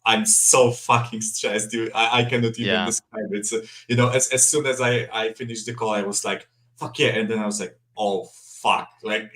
I'm so fucking stressed. I cannot even describe it. So, as soon as I finished the call, I was like, fuck yeah. And then I was like, oh, fuck. Like,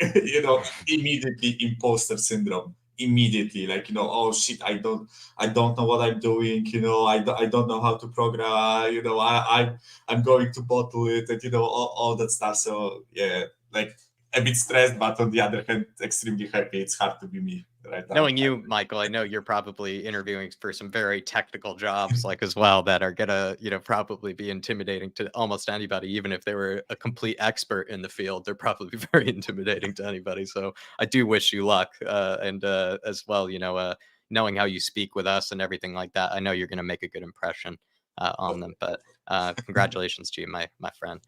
immediately imposter syndrome. Immediately, like, oh shit, I don't know what I'm doing. I don't know how to program. I'm going to bottle it, and all that stuff. So yeah, like a bit stressed, but on the other hand, extremely happy. It's hard to be me right now. Knowing you, Michael, I know you're probably interviewing for some very technical jobs, like as well, that are gonna, probably be intimidating to almost anybody. Even if they were a complete expert in the field, they're probably very intimidating to anybody. So I do wish you luck, and as well, knowing how you speak with us and everything like that, I know you're gonna make a good impression on them. But congratulations to you, my friend.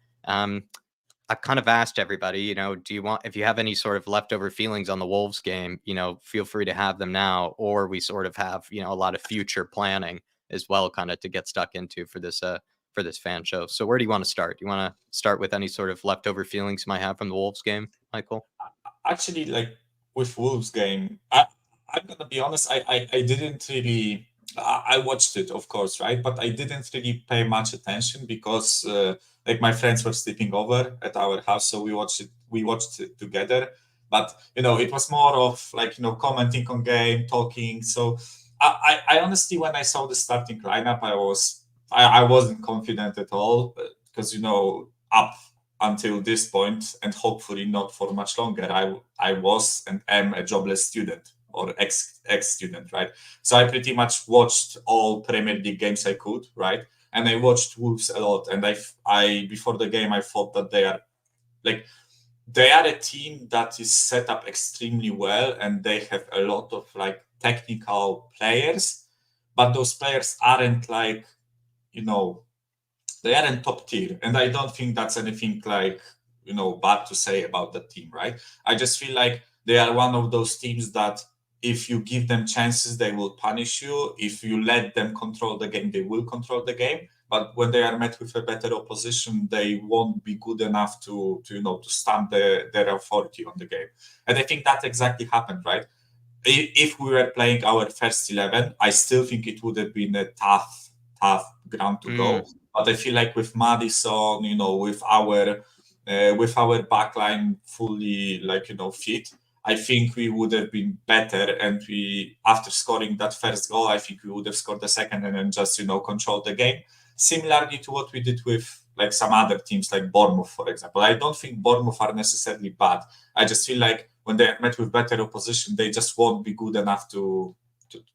I've kind of asked everybody, if you have any sort of leftover feelings on the Wolves game, feel free to have them now, or we sort of have, a lot of future planning as well, kind of to get stuck into for this fan show. So where do you want to start? Do you want to start with any sort of leftover feelings you might have from the Wolves game, Michael? Actually, like with Wolves game, I'm gonna be honest, I didn't really. I watched it, of course, right? But I didn't really pay much attention because like my friends were sleeping over at our house, so we watched it together. But it was more of like commenting on game, talking. So I honestly, when I saw the starting lineup, I wasn't confident at all because up until this point, and hopefully not for much longer, I was and am a jobless student or ex-student, right? So I pretty much watched all Premier League games I could, right? And I watched Wolves a lot. And I before the game, I thought that they are a team that is set up extremely well, and they have a lot of like technical players, but those players aren't like, they aren't top tier. And I don't think that's anything like, bad to say about the team, right? I just feel like they are one of those teams that if you give them chances, they will punish you. If you let them control the game, they will control the game. But when they are met with a better opposition, they won't be good enough to stamp their authority on the game. And I think that exactly happened, right? If we were playing our first 11, I still think it would have been a tough ground to go. But I feel like with Madison, with our backline fully fit, I think we would have been better, and after scoring that first goal, I think we would have scored the second and then just control the game, similarly to what we did with like some other teams like Bournemouth, for example. I don't think Bournemouth are necessarily bad. I just feel like when they are met with better opposition, they just won't be good enough to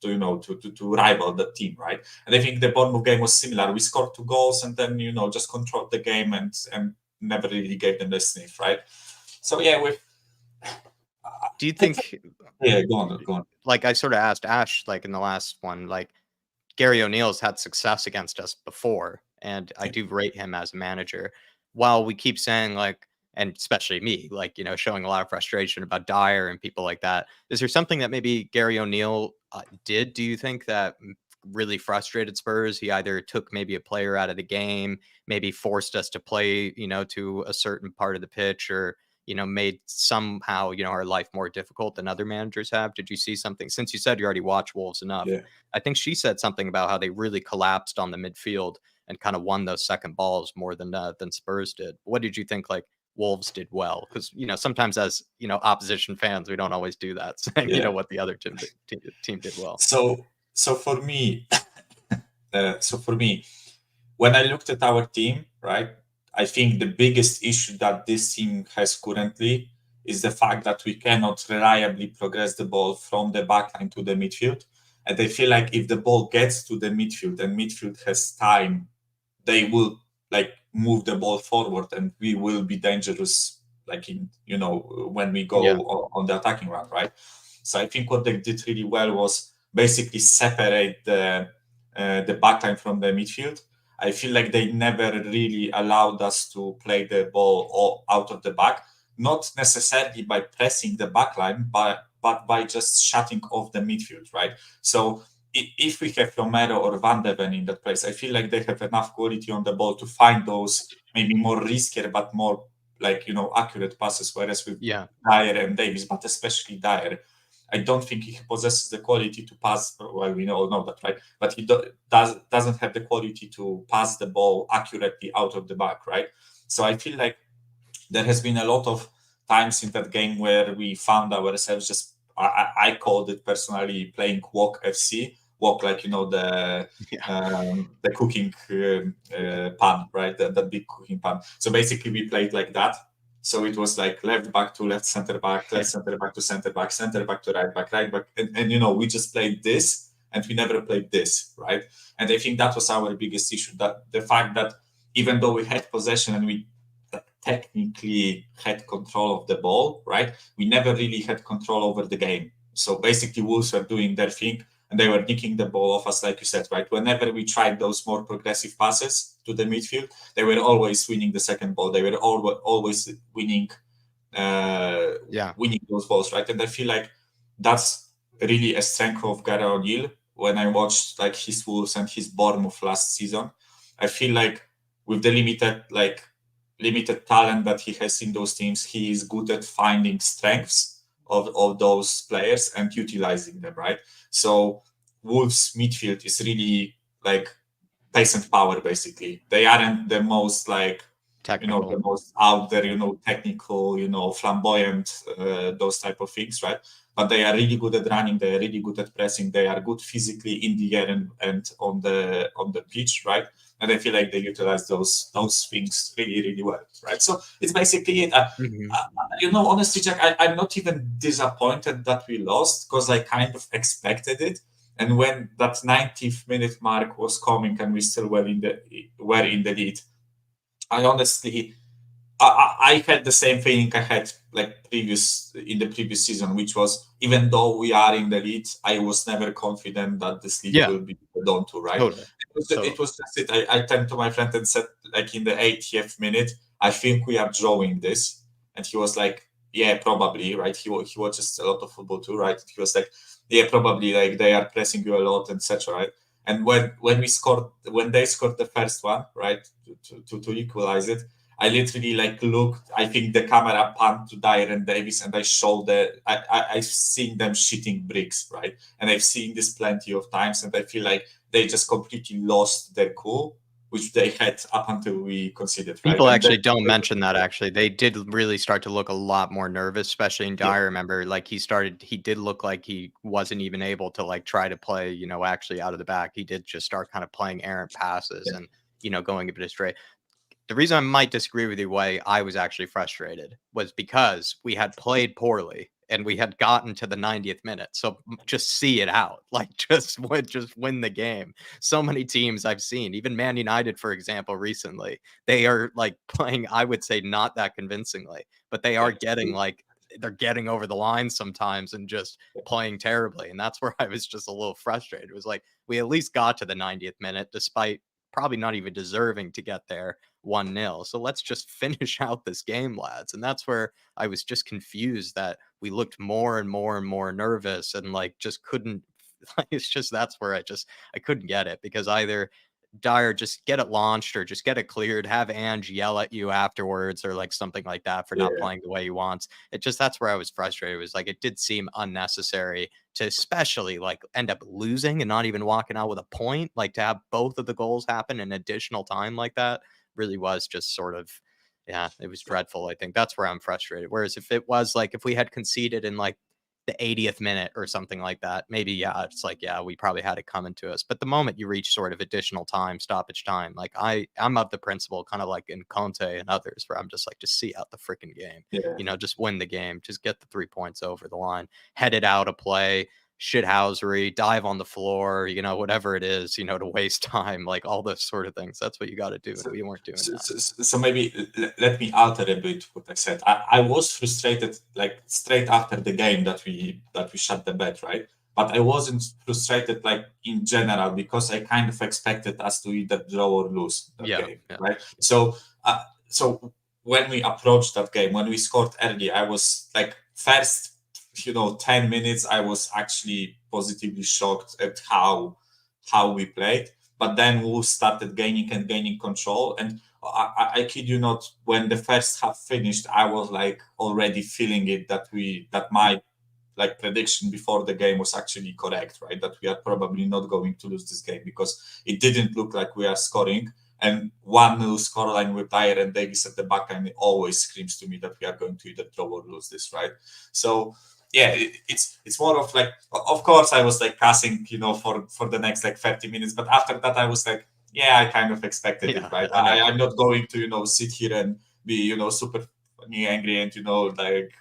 rival the team, right? And I think the Bournemouth game was similar. We scored 2 goals and then just controlled the game and never really gave them the sniff, right? So yeah, do you think? Yeah, go on. Like I sort of asked Ash, like in the last one, like Gary O'Neill's had success against us before, and I do rate him as a manager. While we keep saying like, and especially me, like showing a lot of frustration about Dyer and people like that, is there something that maybe Gary O'Neill did? Do you think that really frustrated Spurs? He either took maybe a player out of the game, maybe forced us to play, to a certain part of the pitch, or made somehow, our life more difficult than other managers have? Did you see something? Since you said you already watched Wolves enough, yeah. I think she said something about how they really collapsed on the midfield and kind of won those second balls more than Spurs did. What did you think like Wolves did well? Because, sometimes as, opposition fans, we don't always do that, saying, what the other team did well. So for me, when I looked at our team, right, I think the biggest issue that this team has currently is the fact that we cannot reliably progress the ball from the backline to the midfield. And I feel like if the ball gets to the midfield and midfield has time, they will like move the ball forward and we will be dangerous, like in, when we go on the attacking run, right? So I think what they did really well was basically separate the backline from the midfield. I feel like they never really allowed us to play the ball out of the back, not necessarily by pressing the backline, but by just shutting off the midfield, right? So if we have Romero or Van de Ven in that place, I feel like they have enough quality on the ball to find those maybe more riskier but more accurate passes. Whereas with Dyer and Davis, but especially Dyer, I don't think he possesses the quality to pass. Well, we all know that, right? But he doesn't have the quality to pass the ball accurately out of the back, right? So I feel like there has been a lot of times in that game where we found ourselves just, I called it personally, playing Wok FC. Wok, like, the cooking pan, right? That big cooking pan. So basically we played like that. So it was like left back to left center back, left center back to center back to right back. And we just played this and we never played this, right? And I think that was our biggest issue, that the fact that even though we had possession and we technically had control of the ball, right? We never really had control over the game. So basically Wolves were doing their thing and they were nicking the ball off us, like you said, right? Whenever we tried those more progressive passes to the midfield, they were always winning the second ball. They were always winning those balls, right? And I feel like that's really a strength of Gary O'Neill. When I watched like his Wolves and his Bournemouth last season, I feel like with the limited talent that he has in those teams, he is good at finding strengths of those players and utilizing them, right? So Wolves midfield is really like pace and power, basically. They aren't the most like technical, the most out there, technical, flamboyant, those type of things, right? But they are really good at running. They are really good at pressing. They are good physically in the air and on the pitch, right? And I feel like they utilize those things really, really well, right? So it's basically it. Honestly, Jack, I'm not even disappointed that we lost because I kind of expected it. And when that 90th minute mark was coming and we still were in the lead, I honestly, I had the same feeling I had in the previous season, which was even though we are in the lead, I was never confident that this league will be done to, right? Totally. It was just it. I turned to my friend and said, like in the 80th minute, I think we are drawing this. And he was like, yeah, probably, right? He watches a lot of football too, right? He was like, yeah, probably, like they are pressing you a lot, etc., right? And when they scored the first one, right, to equalize it, I literally looked. I think the camera panned to Dyer and Davis, and I showed I've seen them shitting bricks, right? And I've seen this plenty of times, and I feel like they just completely lost their cool, which they had up until we conceded. Right? People actually don't mention that. Actually, they did really start to look a lot more nervous, especially in Dyer. Remember, he did look like he wasn't even able to try to play, actually out of the back. He did just start kind of playing errant passes and going a bit astray. The reason I might disagree with you why I was actually frustrated was because we had played poorly and we had gotten to the 90th minute. So just see it out, just win the game. So many teams I've seen, even Man United, for example, recently, they are playing, I would say, not that convincingly, but they are getting they're getting over the line sometimes and just playing terribly. And that's where I was just a little frustrated. It was like, we at least got to the 90th minute, despite probably not even deserving to get there 1-0. So let's just finish out this game, lads. And that's where I was just confused that we looked more and more and more nervous and just couldn't. It's just that's where I couldn't get it, because either Dyer just get it launched or just get it cleared, have Ange yell at you afterwards or something like that for not playing the way he wants. That's where I was frustrated. It was it did seem unnecessary to especially end up losing and not even walking out with a point, to have both of the goals happen in additional time like that really was just sort of, it was dreadful. I think that's where I'm frustrated. Whereas if it was if we had conceded in the 80th minute or something like that, maybe, yeah, it's like, yeah, we probably had it coming to us. But the moment you reach sort of additional time, stoppage time, like I'm of the principle, kind of like in Conte and others, where I'm just like, just see out the freaking game, Yeah. just win the game, just get the 3 points over the line, head it out of play, shithousery, dive on the floor, whatever it is, to waste time, like all those sort of things. That's what you got to do. And we weren't doing that. So maybe let me alter a bit what I said. I was frustrated like straight after the game that we shut the bed, right? But I wasn't frustrated like in general because I kind of expected us to either draw or lose that game, right? So when we approached that game, when we scored early, I was like first 10 minutes, I was actually positively shocked at how we played. But then we started gaining control. And I kid you not, when the first half finished, I was like already feeling it that my like prediction before the game was actually correct, right? That we are probably not going to lose this game because it didn't look like we are scoring. And 1-0 scoreline with Dyer and Davis at the back end always screams to me that we are going to either draw or lose this, right? So yeah, it's more of like, of course I was like cussing, for the next like 30 minutes, but after that I was like, yeah, I kind of expected it, right? I'm not going to sit here and be super angry and like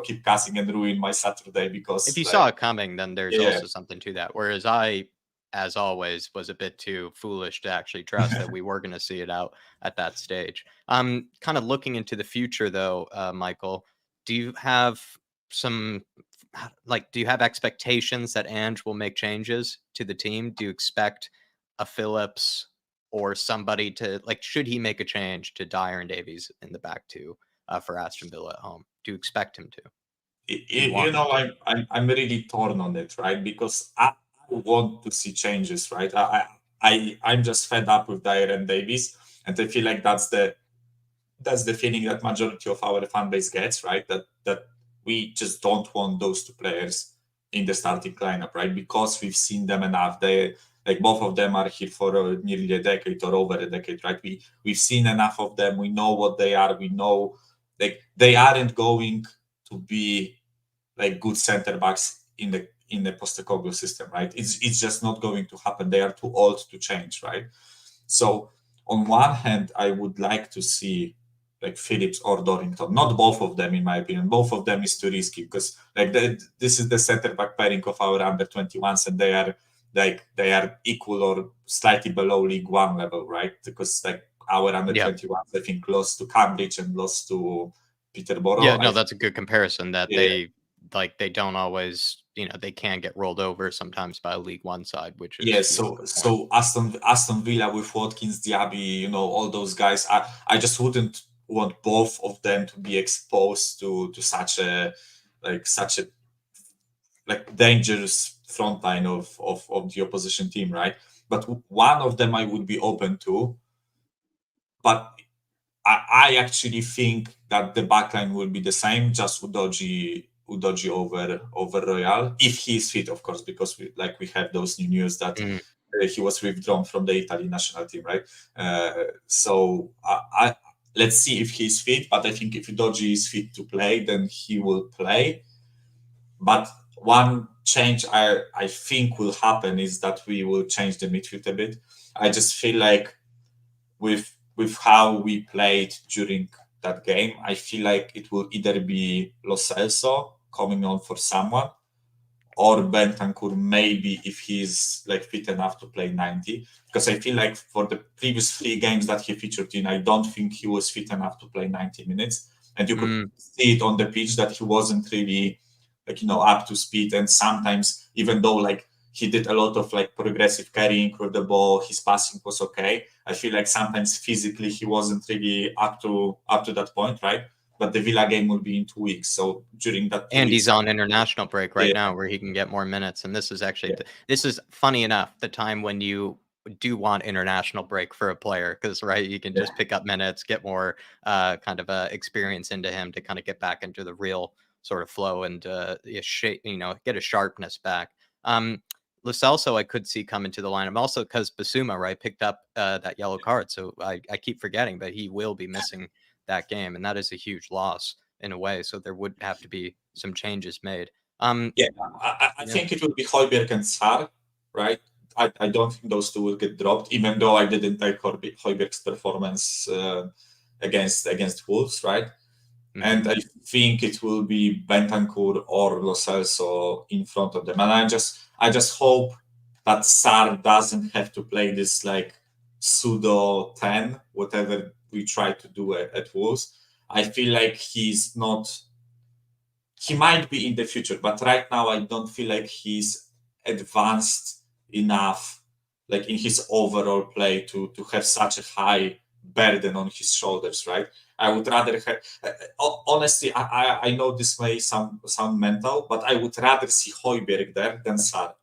keep cussing and ruin my Saturday because if you saw it coming, then there's also something to that. Whereas I, as always, was a bit too foolish to actually trust that we were going to see it out at that stage. Kind of looking into the future, though, Michael, do you have do you have expectations that Ange will make changes to the team? Do you expect a Phillips or somebody to, should he make a change to Dyer and Davies in the back two for Aston Villa at home? Do you expect him to? I'm really torn on it, right? Because I want to see changes, right? I'm just fed up with Dyer and Davies, and I feel like that's the feeling that majority of our fan base gets, right? That we just don't want those two players in the starting lineup, right? Because we've seen them enough. They like both of them are here for nearly a decade or over a decade, right? We've seen enough of them. We know what they are. We know they aren't going to be like good center backs in the Postecoglou system, right? It's just not going to happen. They are too old to change, right? So on one hand, I would like to see like Phillips or Dorrington, not both of them, in my opinion. Both of them is too risky because this is the center back pairing of our under 21s, and they are equal or slightly below League One level, right? Because like our under 21s, I think, lost to Cambridge and lost to Peterborough. Yeah, no, that's a good comparison. That they don't always, they can get rolled over sometimes by a League One side, which is so Aston Villa with Watkins, Diaby, all those guys. I just wouldn't want both of them to be exposed to such a dangerous front line of the opposition team, right? But one of them I would be open to, but I actually think that the backline will be the same, just Udogie over Royal, if he's fit, of course, because we have those new news that he was withdrawn from the Italy national team, right? So let's see if he's fit, but I think if Udogie is fit to play, then he will play. But one change I think will happen is that we will change the midfield a bit. I just feel like with how we played during that game, I feel like it will either be Lo Celso coming on for someone, or Bentancur maybe if he's like fit enough to play 90. Because I feel like for the previous 3 games that he featured in, I don't think he was fit enough to play 90 minutes. And you could see it on the pitch that he wasn't really up to speed. And sometimes, even though he did a lot of progressive carrying with the ball, his passing was okay, I feel like sometimes physically he wasn't really up to that point, right? But the Villa game will be in 2 weeks, so during that 2 and weeks, he's on international break right now, where he can get more minutes. And this is actually this is funny enough the time when you do want international break for a player, because you can just pick up minutes, get more kind of experience into him to kind of get back into the real sort of flow and get a sharpness back. Lo Celso I could see come into the lineup also because Basuma picked up that yellow card, so I keep forgetting, but he will be missing that game, and that is a huge loss in a way. So there would have to be some changes made. Yeah, I think it will be Højbjerg and Sar, right? I don't think those two will get dropped, even though I didn't like Højbjerg's performance against Wolves, right? And I think it will be Bentancur or Lo Celso in front of them. And I just hope that Sar doesn't have to play this like pseudo 10, whatever we try to do at Wolves. I feel like he might be in the future, but right now I don't feel like he's advanced enough, like in his overall play to have such a high burden on his shoulders, right? I would rather have, honestly, I know this may sound mental, but I would rather see Højbjerg there than Sar.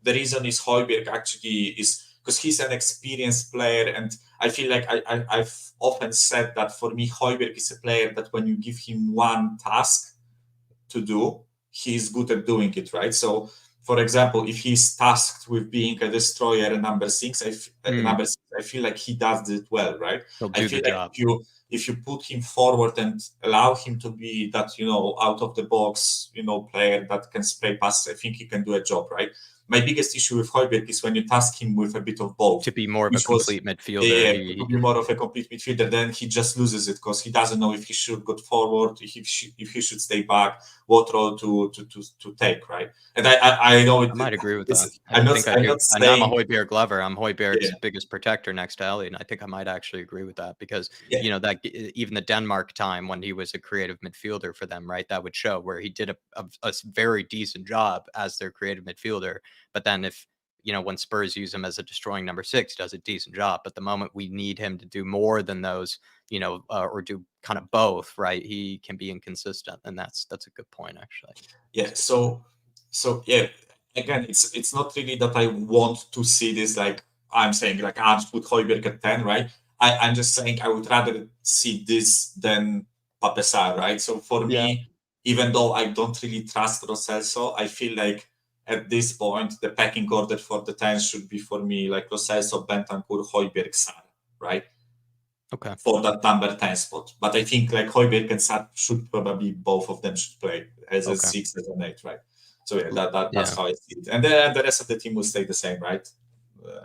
The reason is Højbjerg actually is because he's an experienced player, and I feel like I've often said that for me, Højbjerg is a player that when you give him one task to do, he's good at doing it, right? So, for example, if he's tasked with being a destroyer number six, I feel like he does it well, right? He'll do I feel the like job. if you put him forward and allow him to be that, out of the box, player that can spray passes, I think he can do a job, right? My biggest issue with Højbjerg is when you task him with a bit of both. To be more of a complete midfielder. Yeah, to be more of a complete midfielder, then he just loses it because he doesn't know if he should go forward, if he should stay back, what role to take, right? And I know I might agree with that. I'm not And I'm a saying Højbjerg lover. I'm Højbjerg's biggest protector next to Elliot, and I think I might actually agree with that because that even the Denmark time when he was a creative midfielder for them, right? That would show where he did a very decent job as their creative midfielder. But then if when Spurs use him as a destroying number six, he does a decent job. But the moment we need him to do more than those, or do kind of both, right? He can be inconsistent, and that's a good point, actually. Yeah. So yeah. Again, it's not really that I want to see this like I'm saying like Ange put Højbjerg at 10, right? I'm just saying I would rather see this than Pape Sarr, right? So for me, even though I don't really trust Lo Celso, I feel like at this point, the pecking order for the 10 should be for me like Lo Celso, Bentancur, Højbjerg, Sar, right? Okay. For that number 10 spot. But I think like Højbjerg and Sar should probably both of them should play as a 6, as an 8, right? So that's how I see it. And then the rest of the team will stay the same, right?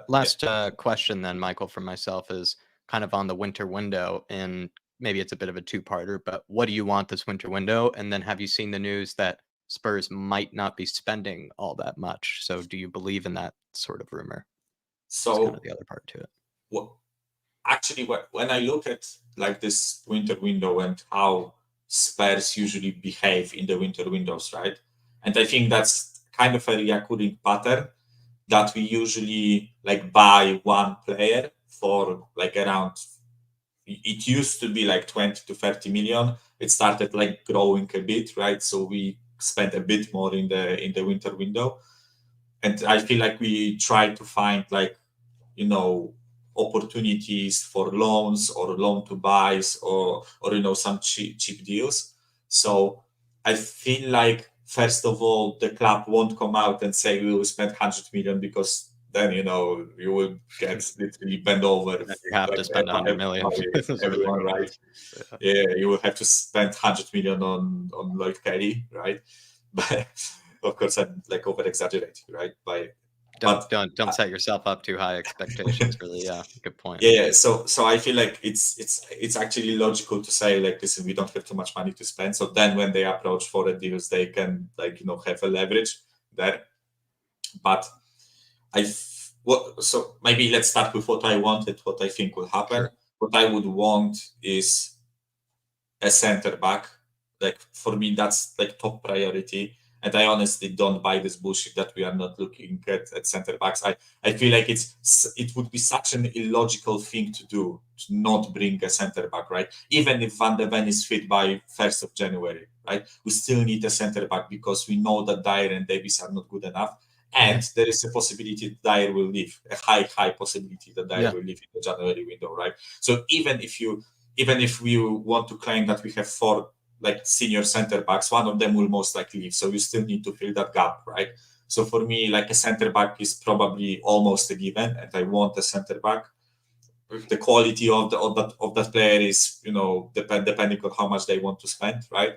Last question then, Michael, from myself is kind of on the winter window, and maybe it's a bit of a two-parter, but what do you want this winter window? And then have you seen the news that Spurs might not be spending all that much? So do you believe in that sort of rumor? So that's kind of the other part to it. Well, actually, when I look at like this winter window and how Spurs usually behave in the winter windows, right? And I think that's kind of a recurring pattern that we usually like buy one player for like around, it used to be like 20 to 30 million. It started like growing a bit, right? So we spent a bit more in the winter window. And I feel like we try to find like, opportunities for loans or loan to buys or some cheap deals. So I feel like first of all the club won't come out and say we will spend 100 million because then you will get literally bent over. You have to spend 100 million. Everyone, right? Yeah, you will have to spend 100 million on Lloyd Kelly, right? But of course I'm like over exaggerating, right? Don't set yourself up too high expectations. Really, good point. Yeah. So I feel like it's actually logical to say like, listen, we don't have too much money to spend. So then when they approach for the deals, they can like have a leverage there. But so maybe let's start with what I wanted, what I think will happen. Sure. What I would want is a center back. Like for me, that's like top priority. And I honestly don't buy this bullshit that we are not looking at center backs. I feel like it would be such an illogical thing to do to not bring a center back, right? Even if Van de Ven is fit by 1st of January, right? We still need a center back because we know that Dyer and Davies are not good enough. And there is a possibility that Dyer will leave, a high possibility that Dyer will leave in the January window, right? So even if we want to claim that we have 4 like senior center backs, one of them will most likely leave. So you still need to fill that gap, right? So for me, like a center back is probably almost a given, and I want a center back. The quality of that player is, depending on how much they want to spend, right?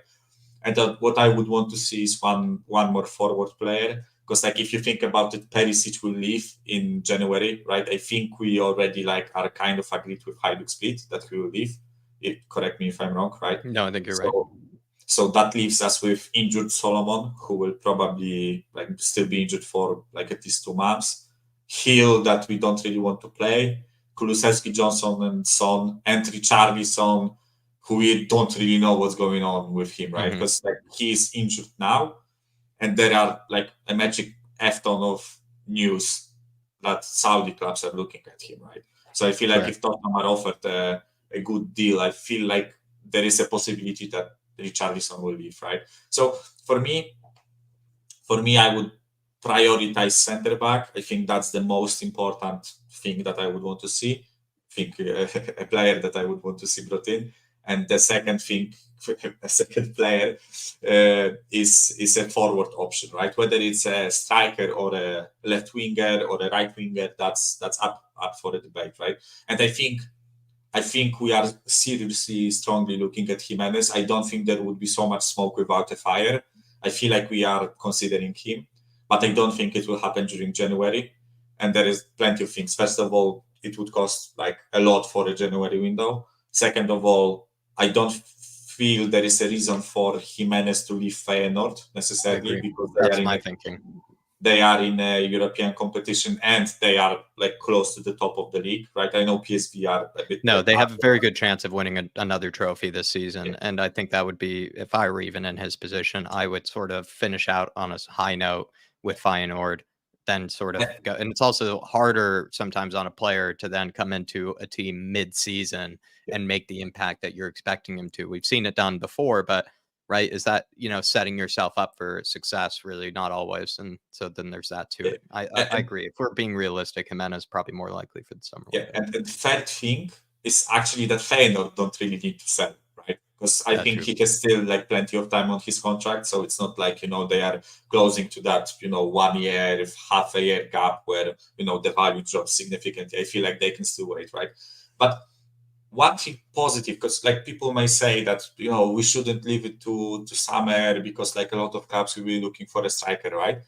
And what I would want to see is one more forward player. Because like if you think about it, Perisic will leave in January, right? I think we already like are kind of agreed with Hajduk Split that he will leave. Correct me if I'm wrong, right? No, I think you're right. So that leaves us with injured Solomon, who will probably like still be injured for like at least 2 months. Hill that we don't really want to play. Kulusevski, Johnson, and Son, and Richarlison, who we don't really know what's going on with him, right? Because like he is injured now, and there are like a magic F-ton of news that Saudi clubs are looking at him, right? So I feel like if Tottenham are offered a good deal, I feel like there is a possibility that Richarlison will leave, right? So for me, I would prioritize centre back. I think that's the most important thing that I would want to see. I think a player that I would want to see brought in. And the second thing, a second player is a forward option, right? Whether it's a striker or a left winger or a right winger, that's up for a debate, right? And I think we are seriously, strongly looking at Jimenez. I don't think there would be so much smoke without a fire. I feel like we are considering him, but I don't think it will happen during January. And there is plenty of things. First of all, it would cost like a lot for a January window. Second of all, I don't feel there is a reason for Jimenez to leave Feyenoord necessarily, because that's my thinking. They are in a European competition and they are like close to the top of the league, right? I know PSV are a bit. No, they have a very good chance of winning another trophy this season. And I think that would be, if I were even in his position, I would sort of finish out on a high note with Feyenoord, then sort of go. And it's also harder sometimes on a player to then come into a team mid-season and make the impact that you're expecting him to. We've seen it done before, but right, is that, setting yourself up for success? Really not always. And so then there's that too. I agree. If we're being realistic, Jimenez is probably more likely for the summer. Yeah, and the third thing is actually that Feyenoord don't really need to sell, right? Because I think he has still like plenty of time on his contract, so it's not like they are closing to that 1 year, half a year gap where the value drops significantly. I feel like they can still wait, right? But one thing positive, because like people may say that we shouldn't leave it to summer because like a lot of clubs will be looking for a striker, right?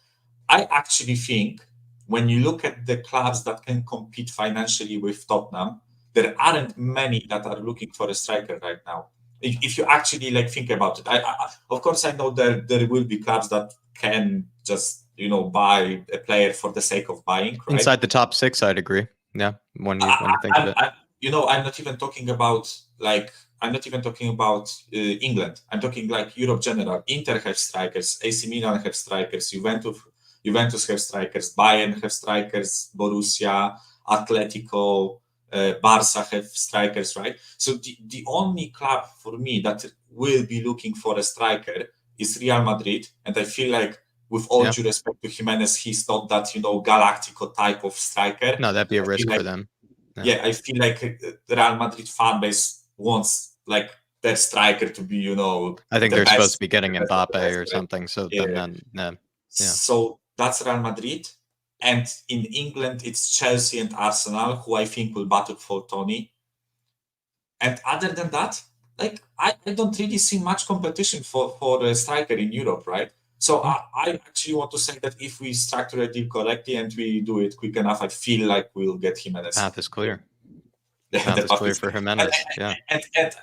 I actually think when you look at the clubs that can compete financially with Tottenham, there aren't many that are looking for a striker right now. If you actually like think about it, I of course I know there will be clubs that can just buy a player for the sake of buying, right? Inside the top 6, I'd agree. Yeah, when you think of it. I'm not even talking about England. I'm talking like Europe general. Inter have strikers, AC Milan have strikers, Juventus have strikers, Bayern have strikers, Borussia, Atletico, Barca have strikers, right? So the only club for me that will be looking for a striker is Real Madrid, and I feel like, with all due respect to Jimenez, he's not that Galactico type of striker. No, that'd be a risk for them. Yeah, I feel like the Real Madrid fan base wants like their striker to be, I think they're supposed to be getting Mbappe or something. So then, So that's Real Madrid, and in England it's Chelsea and Arsenal, who I think will battle for Tony. And other than that, like I don't really see much competition for a striker in Europe, right? So I actually want to say that if we structure a deal correctly and we do it quick enough, I feel like we'll get Jimenez. Path is clear. Path is clear for Jimenez. And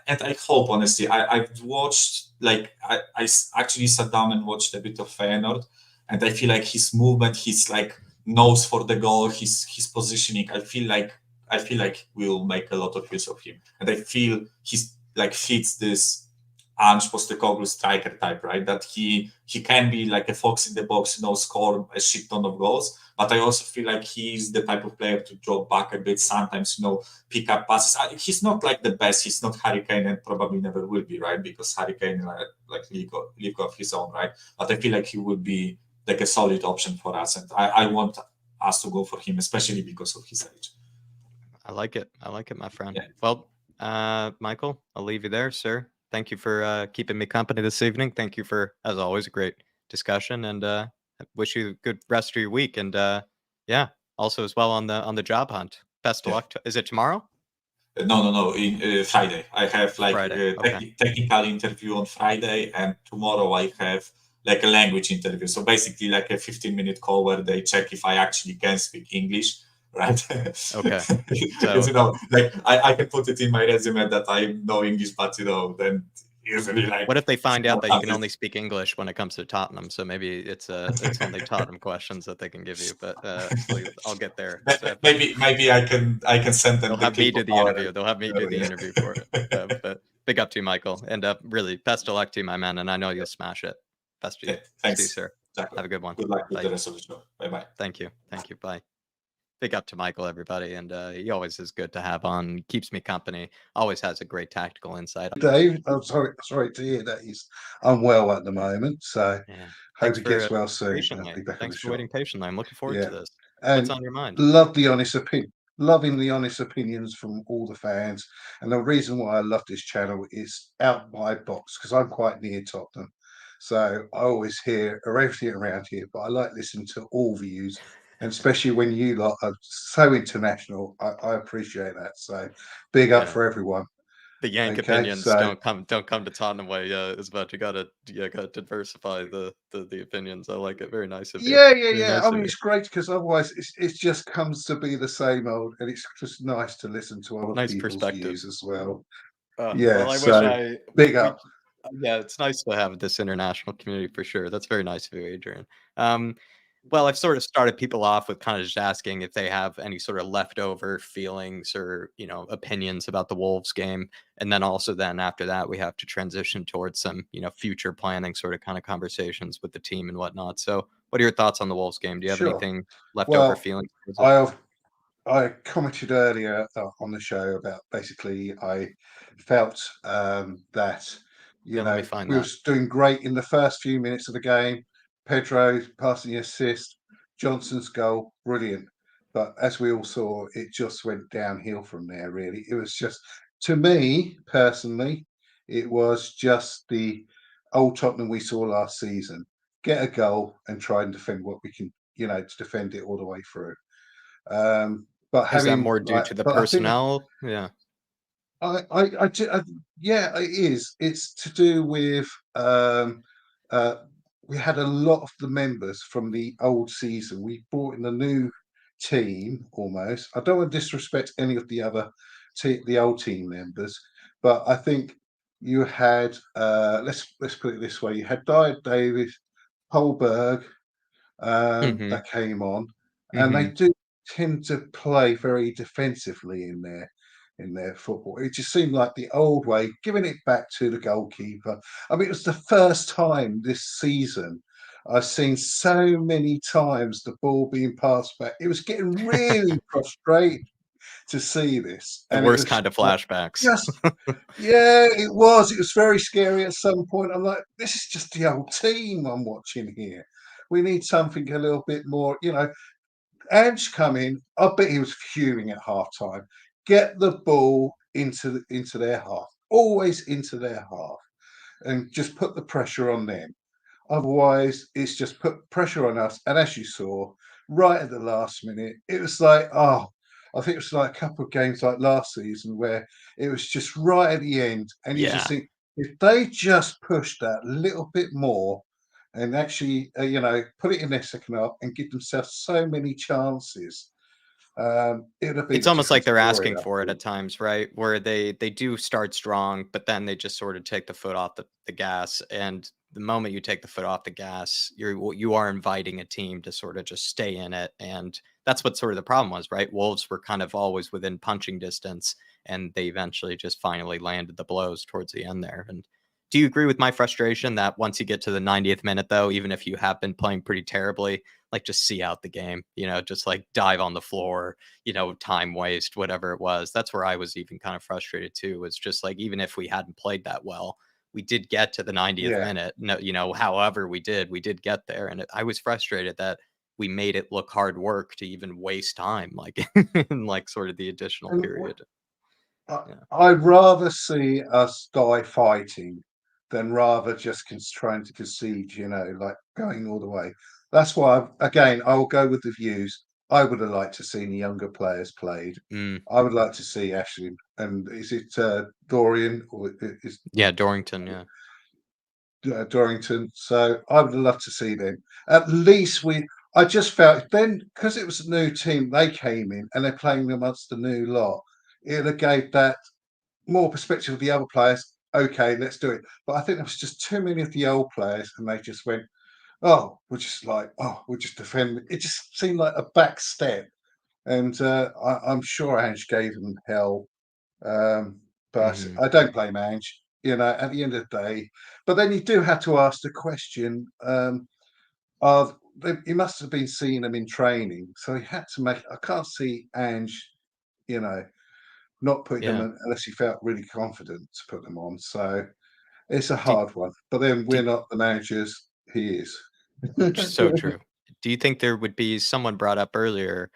I hope, honestly, I've watched, like, I actually sat down and watched a bit of Feyenoord, and I feel like his movement, his like nose for the goal, his positioning, I feel like we'll make a lot of use of him, and I feel he's like fits this Ange Postecoglou striker type, right? That he can be like a fox in the box, score a shit ton of goals. But I also feel like he's the type of player to drop back a bit sometimes, pick up passes. He's not like the best. He's not Harry Kane and probably never will be, right? Because Harry Kane like league of his own, right? But I feel like he would be like a solid option for us, and I want us to go for him, especially because of his age. I like it, my friend. Yeah. Well, Michael, I'll leave you there, sir. Thank you for keeping me company this evening. Thank you for, as always, a great discussion, and wish you a good rest of your week. And also as well on the job hunt. Best of luck. Is it tomorrow? No. In Friday, I have like Friday, okay. technical interview on Friday, and tomorrow I have like a language interview. So basically, like a 15-minute call where they check if I actually can speak English, right? Okay. Because like I can put it in my resume that I know English, but then usually like. What if they find out that you can only speak English when it comes to Tottenham? So maybe it's only Tottenham questions that they can give you. But I'll get there. Maybe I can send them. They'll the have me clip do of the our- interview. They'll have me do the interview for it. But big up to you, Michael, and really best of luck to you, my man. And I know you'll smash it. Best to you. Thanks, See you, sir. Exactly. Have a good one. Good luck with Bye. the rest of the show. Bye. Thank you. Bye. Big up to Michael, everybody, and he always is good to have on. Keeps me company. Always has a great tactical insight. Dave, I'm sorry to hear that he's unwell at the moment. So Yeah. hope he gets well soon. Patiently. I'll be back on Thanks the for shop. waiting patiently. I'm looking forward to this. And What's on your mind? love the honest opinion. Loving the honest opinions from all the fans. And the reason why I love this channel is out my box because I'm quite near Tottenham. So I always hear everything around here, but I like listening to all views. And especially when you lot are so international, I appreciate that. So big up for everyone. The Yank Okay, opinions so- don't come to Tottenham way. Is about you gotta diversify the opinions. I like it. Very nice of you. Yeah. Very nice I of mean, you. it's great because otherwise it just comes to be the same old, and it's just nice to listen to other Nice people's perspective. views as well. Well, I so wish big up. yeah, it's nice to have this international community for sure. That's very nice of you, Adrian. Well, I've sort of started people off with kind of just asking if they have any sort of leftover feelings or, opinions about the Wolves game. And then also then after that, we have to transition towards some, future planning sort of kind of conversations with the team and whatnot. So what are your thoughts on the Wolves game? Do you have Sure. anything leftover Well, feelings towards it? I commented earlier on the show about basically I felt that Yeah, let me find we that. was doing great in the first few minutes of the game. Pedro passing the assist, Johnson's goal, brilliant. But as we all saw, it just went downhill from there. Really, it was just to me personally, it was just the old Tottenham we saw last season. Get a goal and try and defend what we can, to defend it all the way through. But Is that having more due to the personnel? Yeah. Yeah, it is. It's to do with we had a lot of the members from the old season. We brought in a new team almost. I don't want to disrespect any of the other the old team members, but I think you had let's put it this way: you had Dyer Davis, Holberg that came on, and they do tend to play very defensively in their football. It just seemed like the old way, giving it back to the goalkeeper. I mean, it was the first time this season I've seen so many times the ball being passed back. It was getting really frustrating to see this. The And worst kind of flashbacks. yeah, it was. It was very scary at some point. I'm like, this is just the old team I'm watching here. We need something a little bit more, ANGE come in. I bet he was fuming at half time. Get the ball into their half, always into their half, and just put the pressure on them. Otherwise, it's just put pressure on us. And as you saw, right at the last minute, it was like, I think it was like a couple of games like last season where it was just right at the end. And you just think, if they just pushed that little bit more and actually, put it in their second half and give themselves so many chances, it would have been. It's almost like they're asking for it at times, right? Where they do start strong, but then they just sort of take the foot off the gas. And the moment you take the foot off the gas, you are inviting a team to sort of just stay in it. And that's what sort of the problem was, right? Wolves were kind of always within punching distance, and they eventually just finally landed the blows towards the end there. And do you agree with my frustration that once you get to the 90th minute, though, even if you have been playing pretty terribly, like just see out the game, just like dive on the floor, time waste, whatever it was. That's where I was even kind of frustrated too. Was just like, even if we hadn't played that well, we did get to the 90th minute. No, however we did get there. And I was frustrated that we made it look hard work to even waste time, like in like sort of the additional period. I'd rather see us die fighting than rather just trying to concede, like going all the way. That's why, I'll go with the views. I would have liked to seen the younger players played. Mm. I would like to see Ashley, and is it Dorian or is Yeah, Dorrington. Yeah. Dorrington? So I would have loved to see them. At least I just felt then because it was a new team, they came in and they're playing amongst the new lot. It have gave that more perspective of the other players. Okay, let's do it. But I think there was just too many of the old players, and they just went, "Oh, we're just like, oh, we're just defending." It just seemed like a back step, and I'm sure Ange gave them hell, but Hmm. I don't blame Ange. At the end of the day, but then you do have to ask the question: he must have been seeing them in training, so he had to make. I can't see Ange, you know, not putting them Yeah. in unless he felt really confident to put them on. So it's a Do, hard one. But then do, we're not the managers; he is. so true. Do you think there would be someone brought up earlier,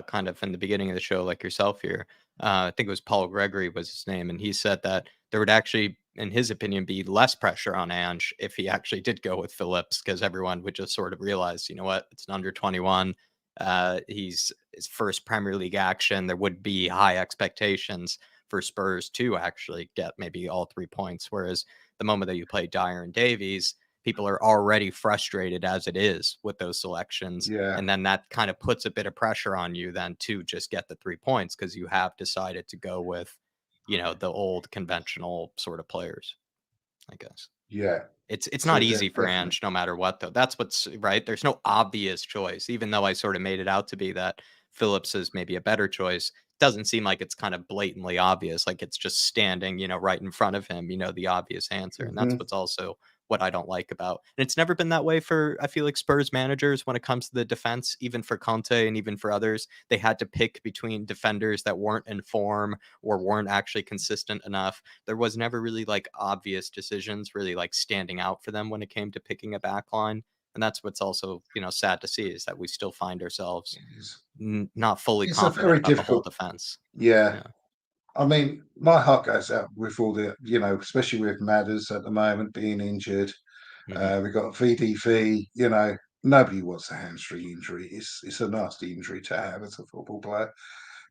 kind of in the beginning of the show, like yourself here? I think it was Paul Gregory was his name, and he said that there would actually, in his opinion, be less pressure on Ange if he actually did go with Phillips, because everyone would just sort of realize, you know what, it's an under 21. He's his first Premier League action. There would be high expectations for Spurs to actually get maybe all 3 points, whereas the moment that you play Dyer and Davies, people are already frustrated as it is with those selections. Yeah, And then that kind of puts a bit of pressure on you then to just get the 3 points because you have decided to go with, the old conventional sort of players, I guess. yeah. It's So not easy for definitely. Ange no matter what, though. That's what's right. There's no obvious choice, even though I sort of made it out to be that Phillips is maybe a better choice. Doesn't seem like it's kind of blatantly obvious, like it's just standing, right in front of him, the obvious answer. And that's Mhm. what's also what I don't like about. And it's never been that way for, I feel like, Spurs managers when it comes to the defense, even for Conte and even for others. They had to pick between defenders that weren't in form or weren't actually consistent enough. There was never really like obvious decisions really like standing out for them when it came to picking a back line. And that's what's also, sad to see is that we still find ourselves It's, not fully it's a confident very about the whole difficult. defense. Yeah, Yeah. I mean, my heart goes out with all the, especially with Madders at the moment being injured. Hmm. We've got VDV. Nobody wants a hamstring injury. It's a nasty injury to have as a football player.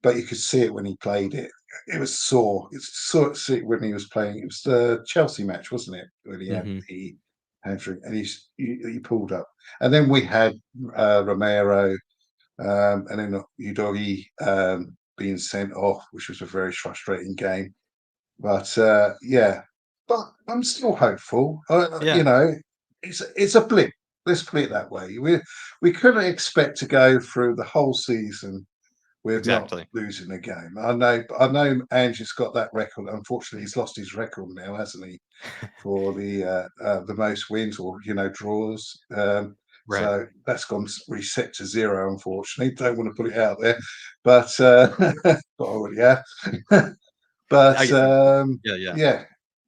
But you could see it when he played it. It was sore. It's sore to see it when he was playing. It was the Chelsea match, wasn't it? When he had Hmm. the hamstring and he pulled up. And then we had Romero, and then Udogi being sent off, which was a very frustrating game. But yeah, but I'm still hopeful. Yeah, It's a blip. Let's put it that way. We couldn't expect to go through the whole season with not exactly. losing a game. I know Angie's got that record. Unfortunately, he's lost his record now, hasn't he? For the most wins or draws. Right. So that's gone reset to zero. Unfortunately, don't want to put it out there, but but I already have. But I, yeah, yeah. yeah,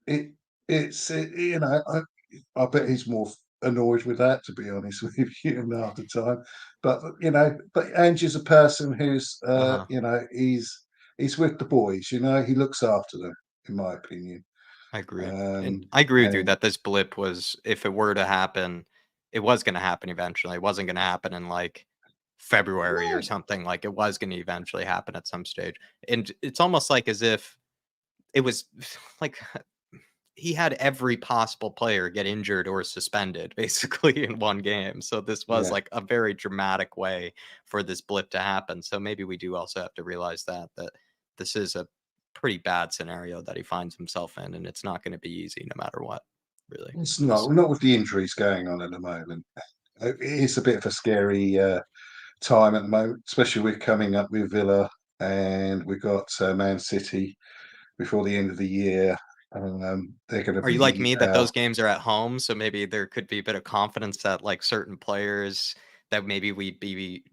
it it's I bet he's more annoyed with that, to be honest with you, half the time. But Angie's a person who's Uh-huh. he's with the boys. He looks after them, in my opinion. I agree. And Um, I agree with you and that this blip was, if it were to happen, it was going to happen eventually. It wasn't going to happen in like February or no, something. Like it was going to eventually happen at some stage. And it's almost like as if it was like he had every possible player get injured or suspended basically in one game. So this was yeah, like a very dramatic way for this blip to happen. So maybe we do also have to realize that this is a pretty bad scenario that he finds himself in, and it's not going to be easy no matter what, really. it's So not with the injuries going on at the moment. It is a bit of a scary time at the moment, especially we're coming up with Villa and we've got Man City before the end of the year. They're going to are you like be me that those out. games are at home? So maybe there could be a bit of confidence that like certain players that maybe we'd be,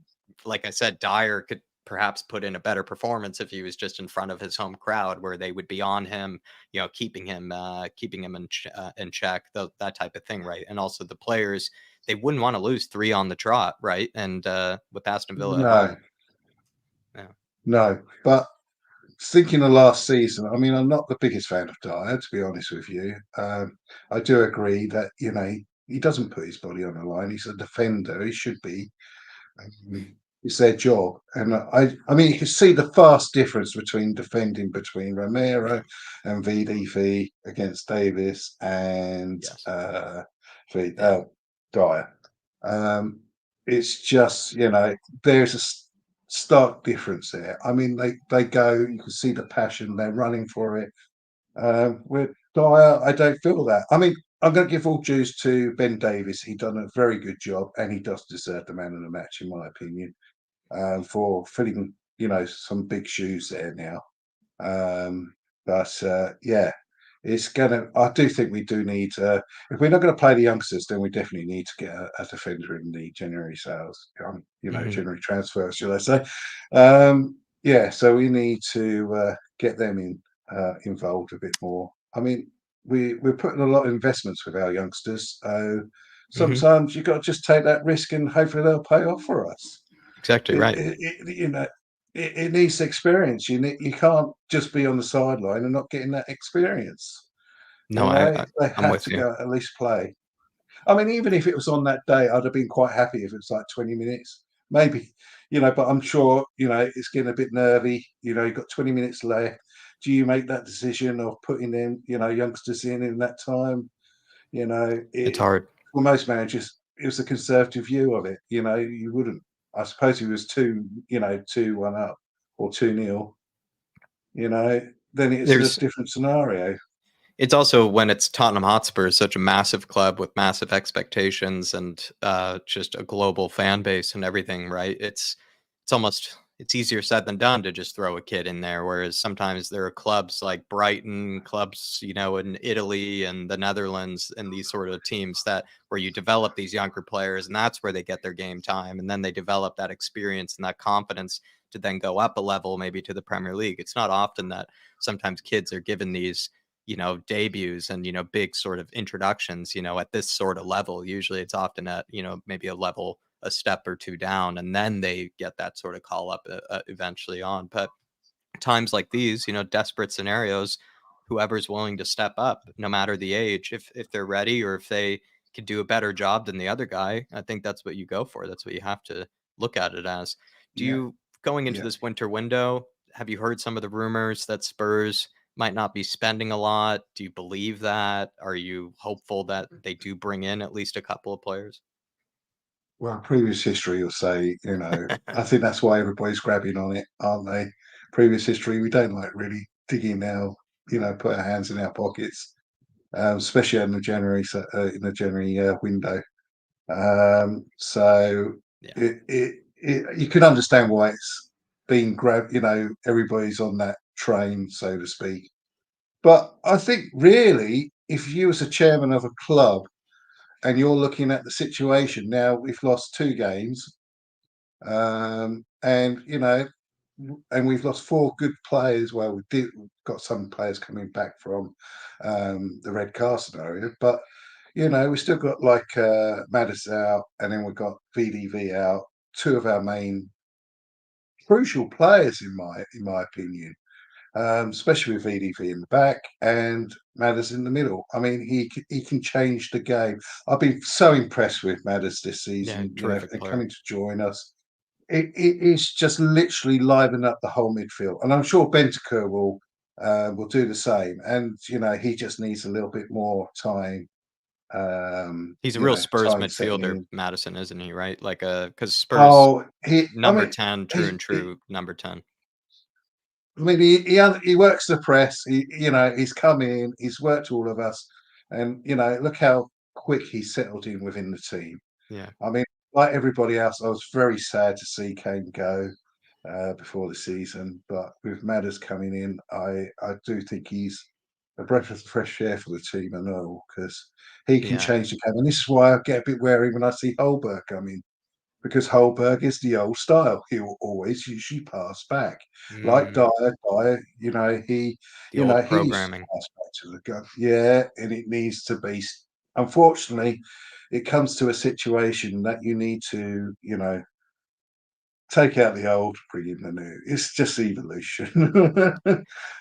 like I said, Dyer could perhaps put in a better performance if he was just in front of his home crowd, where they would be on him, keeping him in check, that type of thing, right? And also the players, they wouldn't want to lose three on the trot, right? And with Aston Villa at No, home, yeah. no. But thinking of last season, I mean, I'm not the biggest fan of Dyer, to be honest with you. I do agree that he doesn't put his body on the line. He's a defender. He should be. it's their job. And I mean, you can see the vast difference between defending between Romero and VDV against Davis and Dyer. It's just, there's a stark difference there. I mean, they go, you can see the passion, they're running for it. With Dyer, I don't feel that. I mean, I'm going to give all dues to Ben Davis. He done a very good job, and he does deserve the man of the match, in my opinion, for filling, some big shoes there now. Yeah, it's gonna. I do think we do need. If we're not going to play the youngsters, then we definitely need to get a defender in the January sales. January transfers, shall I say? Yeah, so we need to get them involved a bit more. I mean, we're putting a lot of investments with our youngsters, so sometimes you've got to just take that risk and hopefully they'll pay off for us. Exactly right. It needs experience. You can't just be on the sideline and not getting that experience. No, They I'm have with to you. go at least play. I mean, even if it was on that day, I'd have been quite happy if it was like 20 minutes, maybe, but I'm sure, it's getting a bit nervy. You've got 20 minutes left. Do you make that decision of putting them, youngsters in that time? It's hard. For most managers, it was a conservative view of it. You wouldn't. I suppose he was 2-1 up or 2-0. Then it's a different scenario. It's also when it's Tottenham Hotspur, such a massive club with massive expectations and just a global fan base and everything, right? It's easier said than done to just throw a kid in there. Whereas sometimes there are clubs like Brighton, clubs, in Italy and the Netherlands and these sort of teams where you develop these younger players and that's where they get their game time. And then they develop that experience and that confidence to then go up a level, maybe to the Premier League. It's not often that sometimes kids are given these debuts and, big sort of introductions, at this sort of level. Usually it's often at, maybe a step or two down, and then they get that sort of call up eventually on. But times like these, desperate scenarios, whoever's willing to step up, no matter the age, if they're ready or if they could do a better job than the other guy, I think that's what you go for. That's what you have to look at it as. Going into this winter window, have you heard some of the rumors that Spurs might not be spending a lot? Do you believe that? Are you hopeful that they do bring in at least a couple of players? Well, previous history will say, I think that's why everybody's grabbing on it, aren't they? Previous history, we don't like really digging now, put our hands in our pockets, especially in the January window. You can understand why it's being grabbed. Everybody's on that train, so to speak. But I think really, if you as a chairman of a club and you're looking at the situation now, we've lost 2 games, and we've lost 4 good players. Well, we've got some players coming back from the red car scenario, but we still got like Maddis out, and then we've got VDV out, 2 of our main crucial players in my opinion. Especially with VDV in the back and Madders in the middle. I mean, he can change the game. I've been so impressed with Madders this season, and coming to join us. It is just literally livened up the whole midfield, and I'm sure Bentancur will do the same. And he just needs a little bit more time. He's a real Spurs midfielder, Madison, isn't he? Right, like because Spurs. Oh, 10, true number 10. I mean, he works the press. He's come in. He's worked all of us, and look how quick he's settled in within the team. Yeah. I mean, like everybody else, I was very sad to see Kane go before the season. But with Madders coming in, I do think he's a breath of fresh air for the team and all, because he can change the game. And this is why I get a bit wary when I see Holberg come in. Because Holberg is the old style. He will always usually pass back. Like Dyer, he programming. Pass back to the gun. Yeah, and it needs to be. Unfortunately, it comes to a situation that you need to, take out the old, bring in the new. It's just evolution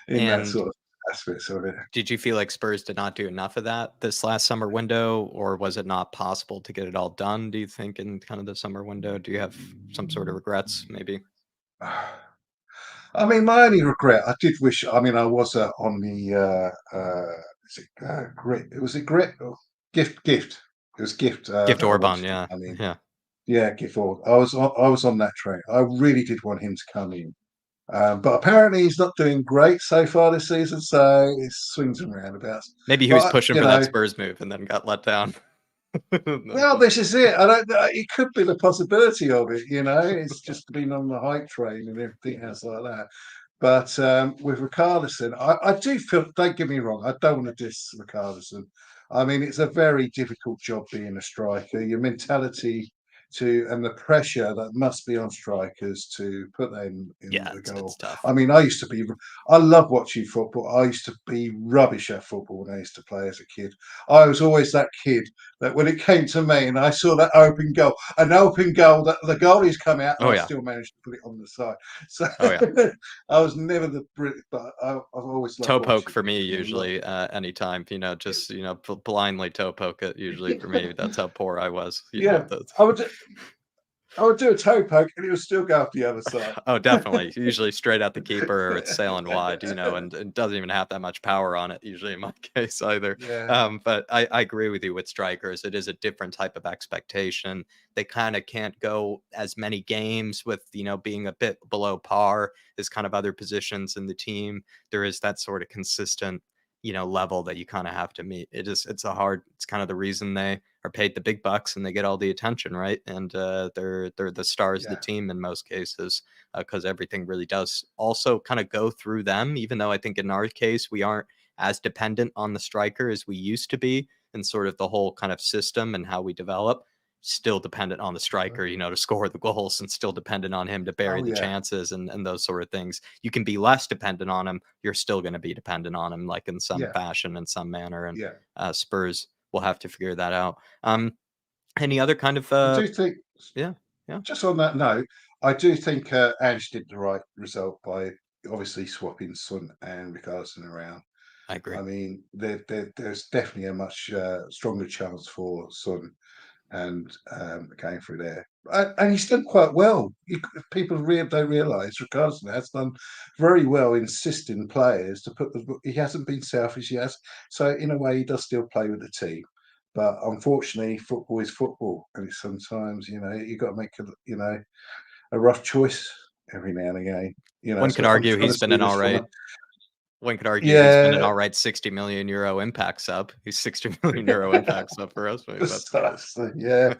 in that sort of aspects of it. Did you feel like Spurs did not do enough of that this last summer window, or was it not possible to get it all done, do you think, in kind of the summer window? Do you have some sort of regrets, maybe? I mean, my only regret, I did wish. I mean, I was on the is it grit? Was it grit or gift? Gift. It was gift. Gift That I Orban, wanted to yeah. come in. Yeah. Yeah, gift Orban. I was on that train. I really did want him to come in, but apparently he's not doing great so far this season. So it swings and roundabouts. Maybe he was But pushing you for that know, Spurs move and then got let down. well, this is it. I don't know. It could be the possibility of it. You know, it's just been on the hype train and everything else like that. But with Richarlison, I do feel. Don't get me wrong. I don't want to diss Richarlison. I mean, it's a very difficult job being a striker. Your mentality and the pressure that must be on strikers to put that in Yeah, the it's goal. tough. I mean, I love watching football. I used to be rubbish at football when I used to play as a kid. I was always that kid that when it came to me and I saw that open goal, that the goalie's come out and Oh I yeah. still managed to put it on the side. So Oh yeah. I was never the Brit, but I've always loved Toe poke watching for me it. You know, usually anytime, just blindly toe poke it usually for me. That's how poor I was. yeah, That's I would do a toe poke and it would still go up the other side. oh, definitely. Usually straight out the keeper or it's sailing wide, and it doesn't even have that much power on it, usually in my case either. Yeah, But I agree with you with strikers. It is a different type of expectation. They kind of can't go as many games with, being a bit below par as kind of other positions in the team. There is that sort of consistent, level that you kind of have to meet. It's kind of the reason they are paid the big bucks and they get all the attention, right? And they're the stars of the yeah, team in most cases, because everything really does also kind of go through them. Even though I think in our case we aren't as dependent on the striker as we used to be, and sort of the whole kind of system and how we develop. Still dependent on the striker, to score the goals, and still dependent on him to bury oh the yeah, chances and those sort of things. You can be less dependent on him. You're still going to be dependent on him, like in some yeah, fashion, in some manner. And yeah. Spurs will have to figure that out. Any other kind of I do think. yeah, yeah, Just on that note, I do think Ange did the right result by obviously swapping Sun and Richarlison around. I agree. I mean, there's definitely a much stronger chance for Sun and going through there. And he's done quite well. People don't realise Richarlison has done very well insisting players to put the. He hasn't been selfish. He has. So in a way, he does still play with the team. But unfortunately, football is football, and sometimes you've got to make a rough choice every now and again. One could So I'm argue trying he's to been see an this all from right. a One could argue he's been an yeah. all right 60 million euro impact sub. He's 60 million euro impact sub for us. Maybe that's the case. Yeah,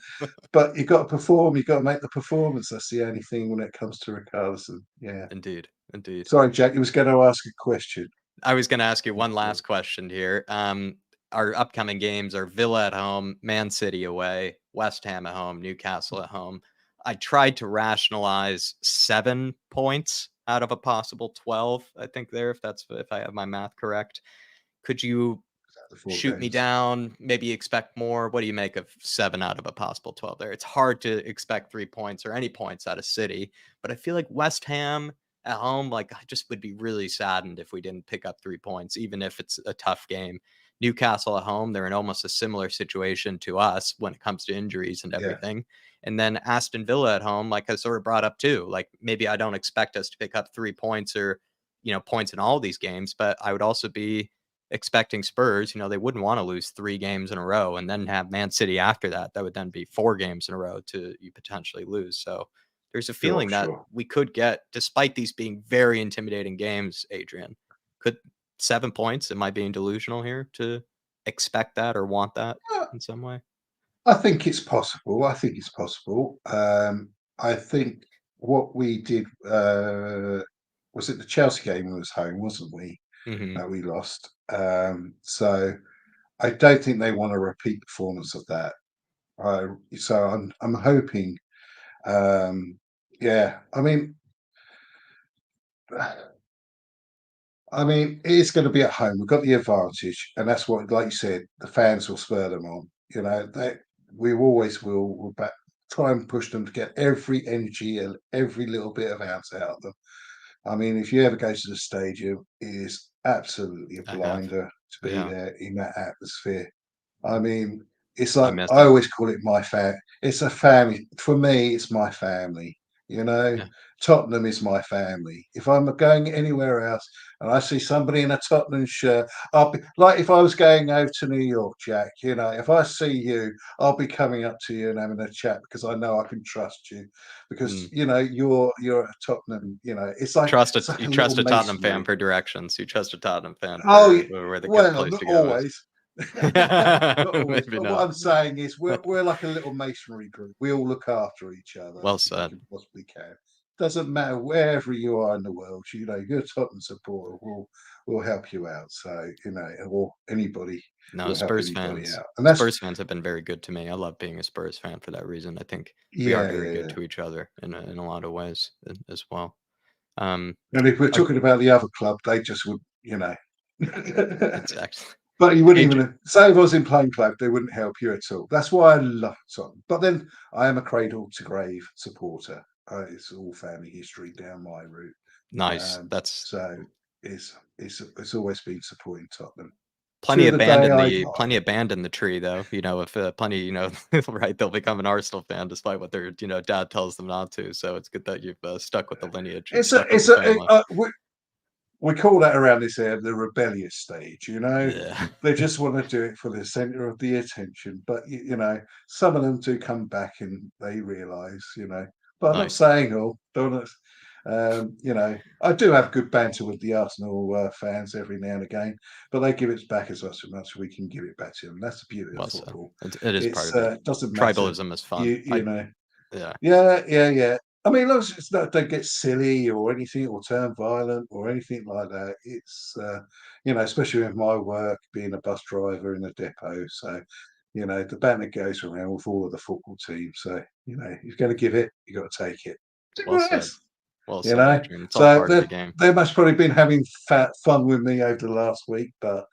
but you've got to perform. You've got to make the performance. That's the only thing when it comes to Richarlison. Yeah. Indeed, indeed. Sorry, Jack. You was going to ask a question. I was going to ask you one last question here. Our upcoming games are Villa at home, Man City away, West Ham at home, Newcastle at home. I tried to rationalize 7 points out of a possible 12. I think if I have my math correct. Could you The four shoot me games. down, maybe expect more? What do you make of 7 out of a possible 12 there? It's hard to expect 3 points or any points out of City, but I feel like West Ham at home, like, I just would be really saddened if we didn't pick up 3 points, even if it's a tough game. Newcastle at home, they're in almost a similar situation to us when it comes to injuries and Yeah. everything. And then Aston Villa at home, like I sort of brought up too, like maybe I don't expect us to pick up 3 points or, points in all these games, but I would also be expecting Spurs, they wouldn't want to lose 3 games in a row and then have Man City after that. That would then be 4 games in a row to you potentially lose. So there's a feeling that Sure. we could get, despite these being very intimidating games, Adrian, could 7 points, am I being delusional here to expect that or want that in some way? I think it's possible. I think what we did was it the Chelsea game was home, wasn't we? Mm-hmm. That we lost. So I don't think they want a repeat performance of that. So I'm hoping. Yeah, I mean, it's going to be at home. We've got the advantage, and that's what, like you said, the fans will spur them on. We always will. Try and push them to get every energy and every little bit of ounce out of them. I mean, if you ever go to the stadium, it is absolutely a I have. blinder to be Yeah. there in that atmosphere. I mean, it's I like miss I it. always call it my family. It's a family for me. It's my family. You know, Yeah. Tottenham is my family. If I'm going anywhere else and I see somebody in a Tottenham shirt, I'll be like, if I was going over to New York, Jack. You know, if I see you, I'll be coming up to you and having a chat because I know I can trust you. Because Mm. you know you're a Tottenham. You know, it's like You a little trust a Tottenham fan masonry. for directions. You trust a Tottenham fan Oh, for where the good well, place not to go is. always. Not always. Maybe But what not. I'm saying is we're like a little masonry group. We all look after each other Well as much said. as we possibly can. Doesn't matter wherever you are in the world, you know, your Tottenham supporter will help you out. So, you know, or anybody No, will help anybody out. And that's Spurs fans have been very good to me. I love being a Spurs fan for that reason. I think we are yeah, very yeah, good yeah. to each other in a lot of ways as well. And if we're Uh, talking about the other club, they just would, you know. exactly. But you wouldn't Adrian, even say if I was in plain clothes, they wouldn't help you at all. That's why I love Tottenham. But then I am a cradle to grave supporter. It's all family history down my route. nice. That's So it's always been supporting Tottenham. plenty To of the band day in I the die. tree, though. You know, if plenty, right, they'll become an Arsenal fan despite what their dad tells them not to. So it's good that you've stuck with the lineage and It's a stuck with it's the a family. we call that around this area the rebellious stage, you know. Yeah, They just want to do it for the center of the attention. But you know, some of them do come back and they realize, you know. But I'm not nice. saying all, don't you know, I do have good banter with the Arsenal fans every now and again, but they give it back as much as we can give it back to them. That's the beauty of Well said. football. It is part of it. Doesn't matter, Tribalism is fun. you know. Yeah, Yeah, yeah, yeah. I mean, as long as it's not don't get silly or anything, or turn violent or anything like that. It's you know, especially with my work being a bus driver in a depot, so you know the banter goes around with all of the football teams. So you know, you've got to give it, you got to take it. well Simple said. as, Well you said, know. Adrian. It's all So part of the game. they must probably been having fun with me over the last week, but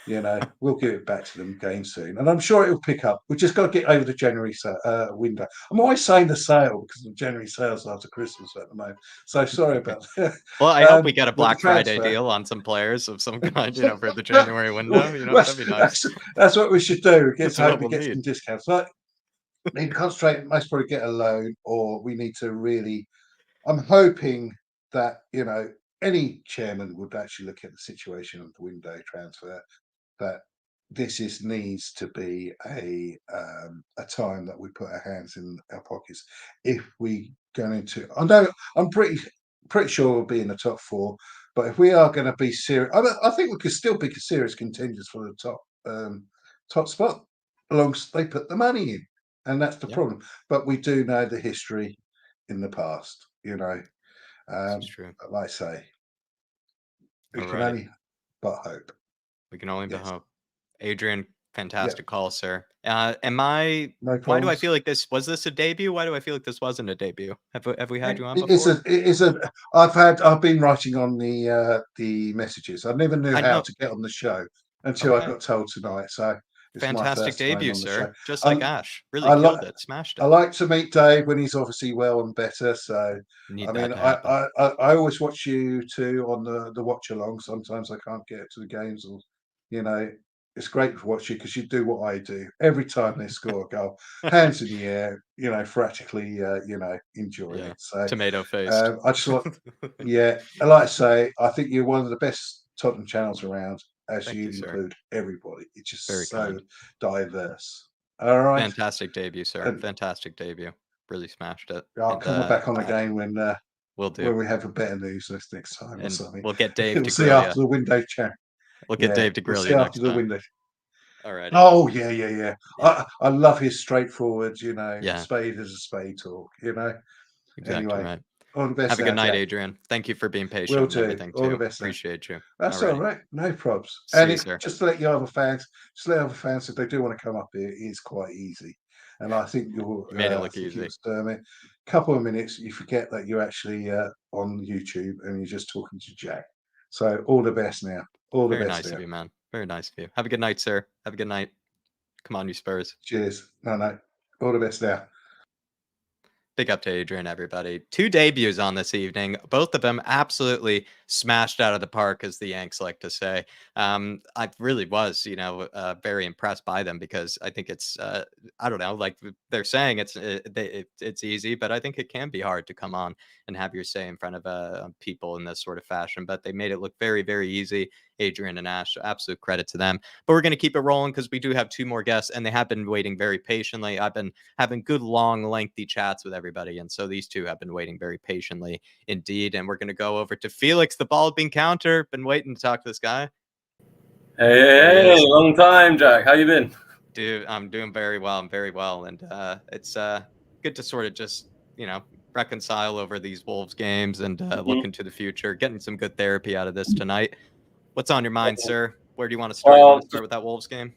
you know, we'll give it back to them again soon, and I'm sure it'll pick up. We just got to get over the January window. I'm always saying the sale because the January sales after Christmas at the moment. So sorry about that. Well, I hope we get a But the Black Friday transfer. deal on some players of some kind, for the January window. That'd be nice. That's what we should do. That's Hope what we we'll get need. some discounts. Like, need to concentrate. Most probably get a loan, or we need to really. I'm hoping that you know any chairman would actually look at the situation of the window transfer. That needs to be a time that we put our hands in our pockets if we go into. I know I'm pretty sure we'll be in the top four, but if we are going to be serious, I think we could still be serious contenders for the top spot. Along they put the money in, and that's the Yeah, problem. But we do know the history in the past, you know. this is true. Like I say, we can Alrighty. only but hope. We can only but Yes. hope. Adrian, Yeah. fantastic call, sir. No Why do I problems. feel like was this a debut? Why do I feel like this wasn't a debut? Have we had you on It is before? I've been writing on the messages. I never knew I how know. to get on the show until I Okay. got told tonight. So it's my Fantastic first time debut, on the show. sir. Just like Um, Ash. Really I killed like it. Smashed I it. like to meet Dave when he's obviously well and better. So Need I that mean, to happen. I always watch you two on the watch along. Sometimes I can't get to the games, or you know, it's great to watch you because you do what I do every time they score a goal, hands in the air, you know, practically, you know, enjoying Yeah. it. So Tomato faced. I just want, yeah, and like I say, I think you're one of the best Tottenham channels around, as Thank you you, sir. include everybody. It's Very just so kind. diverse. All right. Fantastic debut, sir. And Fantastic debut. Really smashed it. I'll And come back on I again will do. when we have a better news next time or And something. we'll get Dave We'll to see grill you. after the window chat. We'll get Yeah, Dave to we'll grill see you after next the time. window. Alrighty. Oh yeah, yeah, yeah. Yeah. I love his straightforward, you know, Yeah. spade is a spade talk, you know. Exactly Anyway, right. all the best Have a now, good night, Jack. Adrian. Thank you for being Will patient and do. everything All the too. best now. Appreciate you. That's all Alrighty. right. No probs. See And you, if sir. just to let you other fans, if they do want to come up here, it is quite easy. And I think you'll You made it I look think easy. a couple of minutes, you forget that you're actually on YouTube and you're just talking to Jack. So all the best now. All the Very best nice now. of you, man. Very nice of you. Have a good night, sir. Have a good night. Come on, you Spurs. Cheers. No. All the best now. Big up to Adrian, everybody. 2 debuts on this evening. Both of them absolutely smashed out of the park, as the Yanks like to say. I really was, very impressed by them because I think it's, I don't know, like they're saying it's easy, but I think it can be hard to come on and have your say in front of people in this sort of fashion. But they made it look very, very easy. Adrian and Ash, absolute credit to them. But we're going to keep it rolling because we do have 2 more guests, and they have been waiting very patiently. I've been having good, long, lengthy chats with everybody, and so these 2 have been waiting very patiently indeed. And we're going to go over to Felix, the ball bean counter. Been waiting to talk to this guy. Hey, long time, Jack. How you been? Dude, I'm doing very well. I'm very well, and it's good to sort of just reconcile over these Wolves games and look into the future, getting some good therapy out of this tonight. What's on your mind, sir? Where do you want to start? You want to start with that Wolves game?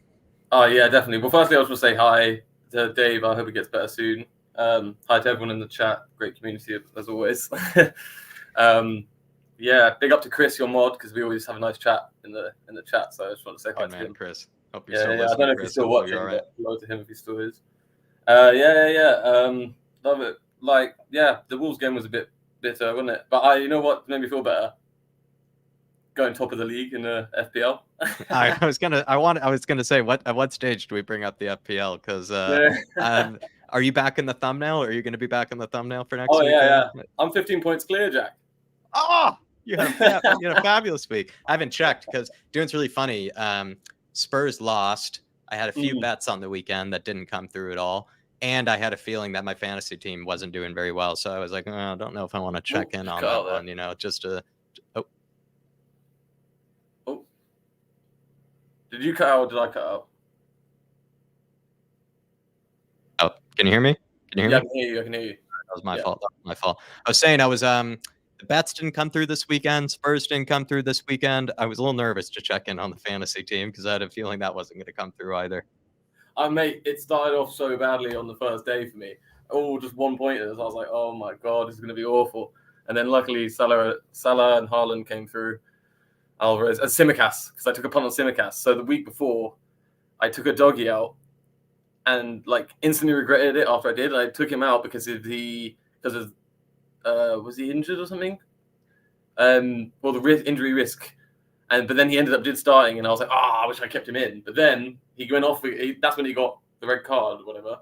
Oh, yeah, definitely. Well, firstly, I just want to say hi to Dave. I hope he gets better soon. Hi to everyone in the chat. Great community, as always. Yeah, big up to Chris, your mod, because we always have a nice chat in the chat. So I just want to say hi to him. Chris. Hope you're still listening. I don't know if he's still watching, but hello to him if he still is. Love it. Like, yeah, the Wolves game was a bit bitter, wasn't it? But you know what made me feel better? Going top of the league in the FPL. I was gonna say, at what stage do we bring up the FPL? Because are you back in the thumbnail, or are you going to be back in the thumbnail for next week? Yeah. I'm 15 points clear, Jack. Oh, you had a fabulous week. I haven't checked because doing's really funny. Spurs lost. I had a few bets on the weekend that didn't come through at all. And I had a feeling that my fantasy team wasn't doing very well. So I was like, I don't know if I want to check in on that one, just to. Oh. Did you cut out or did I cut out? Oh, can you hear me? I can hear you. That was my fault. I was saying the bets didn't come through this weekend. Spurs didn't come through this weekend. I was a little nervous to check in on the fantasy team because I had a feeling that wasn't going to come through either. Mate, it started off so badly on the first day for me. All just 1-pointers. I was like, oh my God, this is going to be awful. And then luckily Salah and Haaland came through. Alvarez and Tsimikas, because I took a punt on Tsimikas. So the week before, I took a doggy out and instantly regretted it after I did. I took him out because was he injured or something? The injury risk. But then he ended up starting, and I was like, I wish I kept him in. But then he went off. That's when he got the red card or whatever.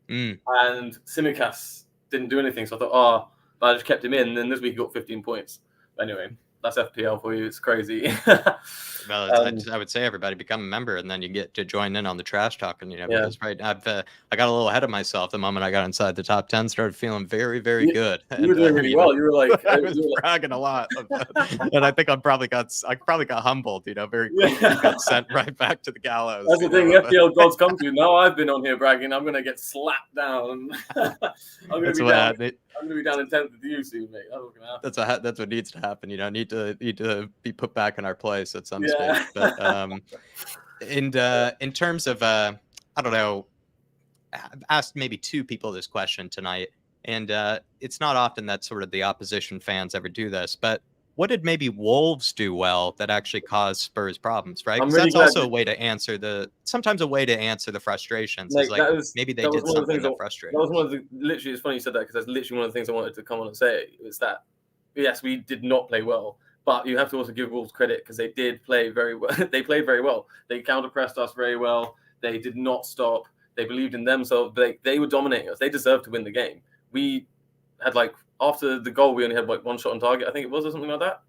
And Tsimikas didn't do anything. So I thought, but I just kept him in. And then this week he got 15 points. But anyway, that's FPL for you. It's crazy. Well, I would say everybody become a member, and then you get to join in on the trash talking. Because I got a little ahead of myself the moment I got inside the top 10. Started feeling very, very good. You were doing really well. You were like, I was bragging a lot, and I think I probably got humbled. Very quickly, got sent right back to the gallows. That's the thing. FPL gods come to. Now I've been on here bragging. I'm gonna get slapped down. I'm gonna be down in 10th with you soon, mate. That's what's gonna happen. That's what needs to happen. Need to be put back in our place at some stage. But in terms of I don't know, I've asked maybe 2 people this question tonight, and it's not often that sort of the opposition fans ever do this, but what did maybe Wolves do well that actually caused Spurs problems, right? Because that's also a way to answer the frustrations. Maybe they did something that frustrated. That was one of the, literally, it's funny you said that, because that's literally one of the things I wanted to come on and say, was that, yes, we did not play well, but you have to also give Wolves credit because they did play very well. They played very well. They counter-pressed us very well. They did not stop. They believed in themselves. They were dominating us. They deserved to win the game. We had after the goal, we only had 1 shot on target, I think it was, or something like that.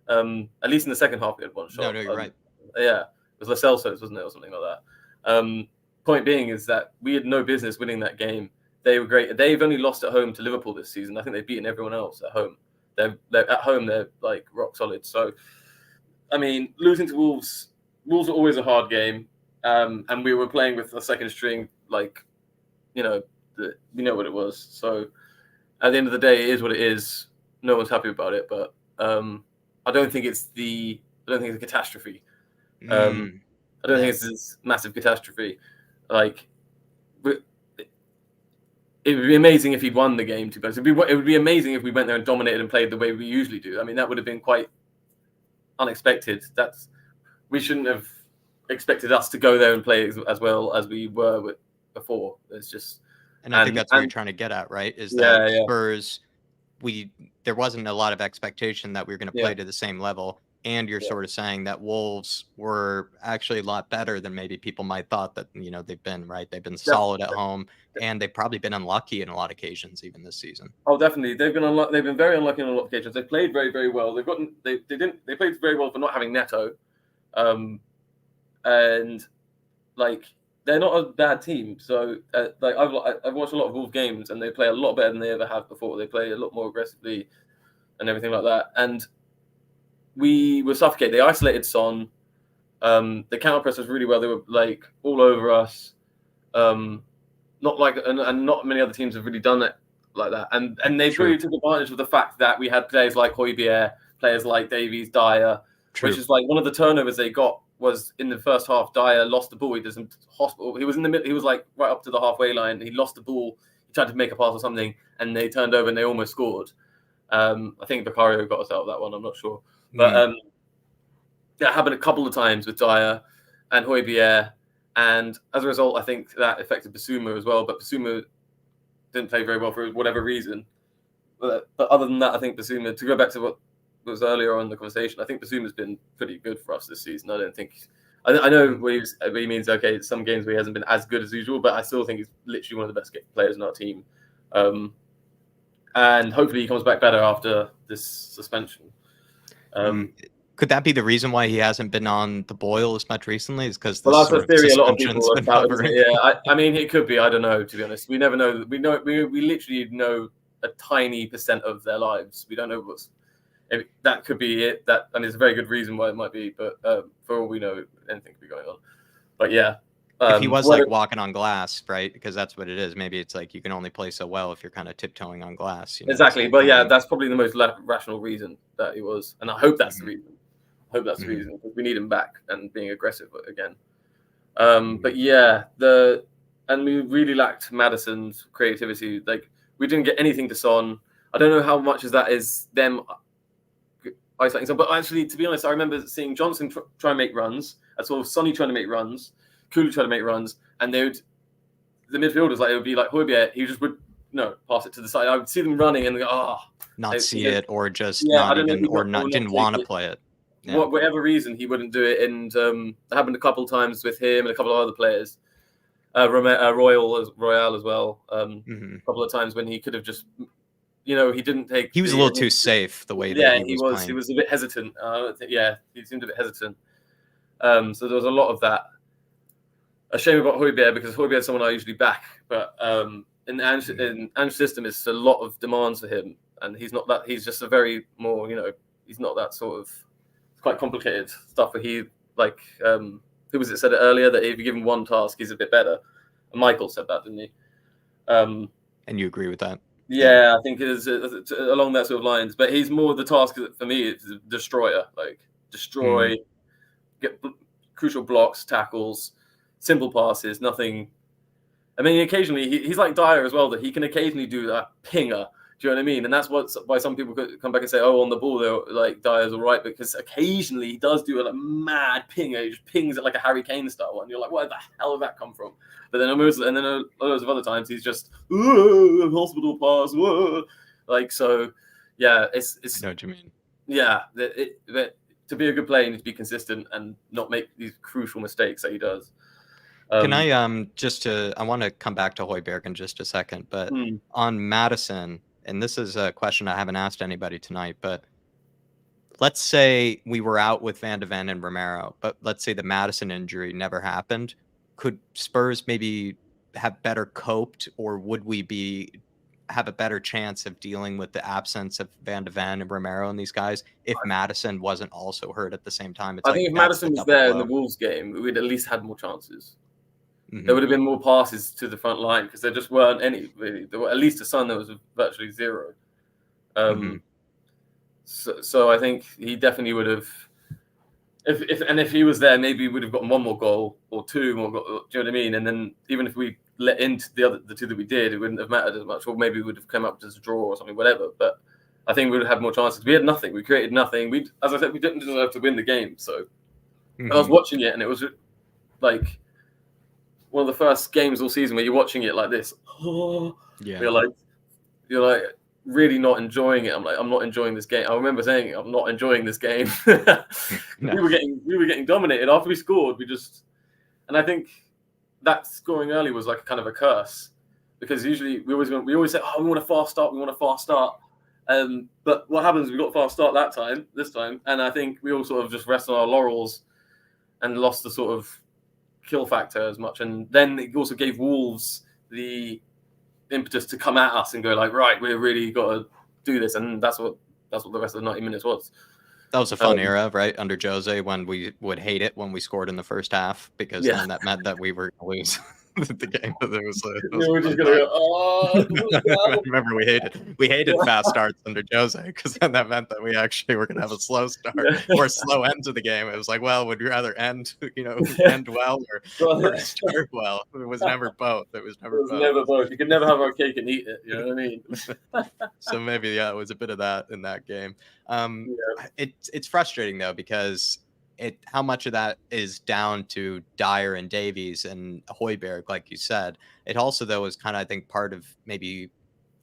At least in the second half, we had 1 shot. No, you're right. Yeah, it was Lo Celso's, wasn't it, or something like that. Point being is that we had no business winning that game. They were great. They've only lost at home to Liverpool this season. I think they've beaten everyone else at home. They're at home. They're rock solid. So, I mean, losing to Wolves are always a hard game. And we were playing with a second string, we know what it was. So, at the end of the day, it is what it is. No one's happy about it, but I don't think it's a catastrophe. I don't think it's this massive catastrophe. It would be amazing if he'd won the game. To be honest, it would be amazing if we went there and dominated and played the way we usually do. I mean, that would have been quite unexpected. We shouldn't have expected us to go there and play as well as we were before. It's just And I think that's what you're trying to get at, right? Is that Spurs, there wasn't a lot of expectation that we were going to play to the same level. And you're sort of saying that Wolves were actually a lot better than maybe people might thought that, they've been, right? They've been solid at home, and they've probably been unlucky in a lot of occasions, even this season. Oh, definitely. They've been very unlucky on a lot of occasions. They played very, very well. They played very well for not having Neto. And like, they're not a bad team. So I've watched a lot of Wolves games, and they play a lot better than they ever have before. They play a lot more aggressively and everything like that. And we were suffocated. They isolated Son. The counter press was really well. They were like all over us. Not like and not many other teams have really done it like that. And they really took advantage of the fact that we had players like Højbjerg, players like Davies, Dyer, which is like one of the turnovers they got was in the first half. Dyer lost the ball. He did some hospital. He was in the middle. He was like right up to the halfway line. He lost the ball. He tried to make a pass or something, and they turned over and they almost scored. I think Vicario got us out of that one. I'm not sure. But that happened a couple of times with Dyer and Højbjerg, and as a result, I think that affected Bissouma as well. But Bissouma didn't play very well for whatever reason. But other than that, I think Bissouma, to go back to what was earlier on in the conversation, I think Bissouma's been pretty good for us this season. I don't think... I know what he means, okay, some games where he hasn't been as good as usual, but I still think he's literally one of the best players in our team. And hopefully he comes back better after this suspension. Could that be the reason why he hasn't been on the boil as much recently? Is because that's a theory a lot of people have about. I mean, it could be. I don't know. To be honest, we never know. We literally know a tiny % of their lives. We don't know that could be it. And it's a very good reason why it might be. But for all we know, anything could be going on. But yeah. If he was like walking on glass, right? Because that's what it is. Maybe it's like you can only play so well if you're kind of tiptoeing on glass. Exactly. But yeah, that's probably the most rational reason that he was. And I hope that's the reason. I hope that's the reason. We need him back and being aggressive again. But yeah, and we really lacked Maddison's creativity. Like, we didn't get anything to Son. I don't know how much of that is them isolating Son. But actually, to be honest, I remember seeing Johnson try and make runs. I saw Sonny trying to make runs. Kulu trying to make runs, and the midfielders, like, it would be like Højbjerg, he just would pass it to the side. I would see them running and go, it, or just didn't want to play it. Yeah. Whatever reason, he wouldn't do it. And it happened a couple of times with him and a couple of other players. Royal as well. A couple of times when he could have just, he didn't take. He was a little too safe the way that he was playing. He was a bit hesitant. He seemed a bit hesitant. So there was a lot of that. A shame about Højbjerg, because Højbjerg is someone I usually back, but in Ange's system, it's a lot of demands for him, and he's not that. He's just a very more, he's not that sort of quite complicated stuff. Where he who was it said it earlier that if you give him one task, he's a bit better. And Michael said that, didn't he? And you agree with that? Yeah, I think it is along that sort of lines. But he's more the task for me. It's a destroyer, destroy, get crucial blocks, tackles. Simple passes, nothing. I mean, occasionally he's like Dyer as well, that he can occasionally do a pinger. Do you know what I mean? And that's why some people come back and say, "Oh, on the ball, though, like Dyer's all right," because occasionally he does do a mad pinger. He just pings it like a Harry Kane style, and you're like, "Where the hell did that come from?" But then loads of other times he's just hospital pass, so. Yeah, it's. I know what you mean. Yeah, to be a good player, you need to be consistent and not make these crucial mistakes that he does. Can I I want to come back to Højbjerg in just a second, but on Maddison, and this is a question I haven't asked anybody tonight, but let's say we were out with Van de Ven and Romero, but let's say the Maddison injury never happened. Could Spurs maybe have better coped, or would we have a better chance of dealing with the absence of Van de Ven and Romero and these guys if Maddison wasn't also hurt at the same time? I think if Maddison was there in the Wolves game, we'd at least had more chances. There would have been more passes to the front line because there just weren't any. Really. There were, at least to Son, there was virtually zero. So I think he definitely would have. If he was there, maybe we would have gotten one more goal or two more goals. Do you know what I mean? And then even if we let into the two that we did, it wouldn't have mattered as much. Or maybe we would have come up as a draw or something, whatever. But I think we would have had more chances. We had nothing. We created nothing. As I said, we didn't deserve to win the game. So I was watching it, and it was like. one of the first games all season where you're watching it like this. Yeah. You're like really not enjoying it. I'm like, I'm not enjoying this game. I remember saying, I'm not enjoying this game. No. We were getting dominated after we scored. And I think that scoring early was like kind of a curse, because usually we always say, oh, we want a fast start. But what happens? We got a fast start this time, and I think we all sort of just rest on our laurels and lost the sort of kill factor as much. And then it also gave Wolves the impetus to come at us and go like, right, we really got to do this, and that's what the rest of the 90 minutes was. That was a fun era, right, under Jose, when we would hate it when we scored in the first half, because then that meant that we were going to lose the game. We were just going to go, I remember we hated fast starts under Jose, because then that meant that we actually were going to have a slow start or a slow end to the game. It was like, well, would you rather end well or start well? It was never both. Never both. You could never have our cake and eat it. You know what I mean? So maybe it was a bit of that in that game. It's frustrating though, because how much of that is down to Dyer and Davies and Højbjerg, like you said. It also though is kind of, I think, part of maybe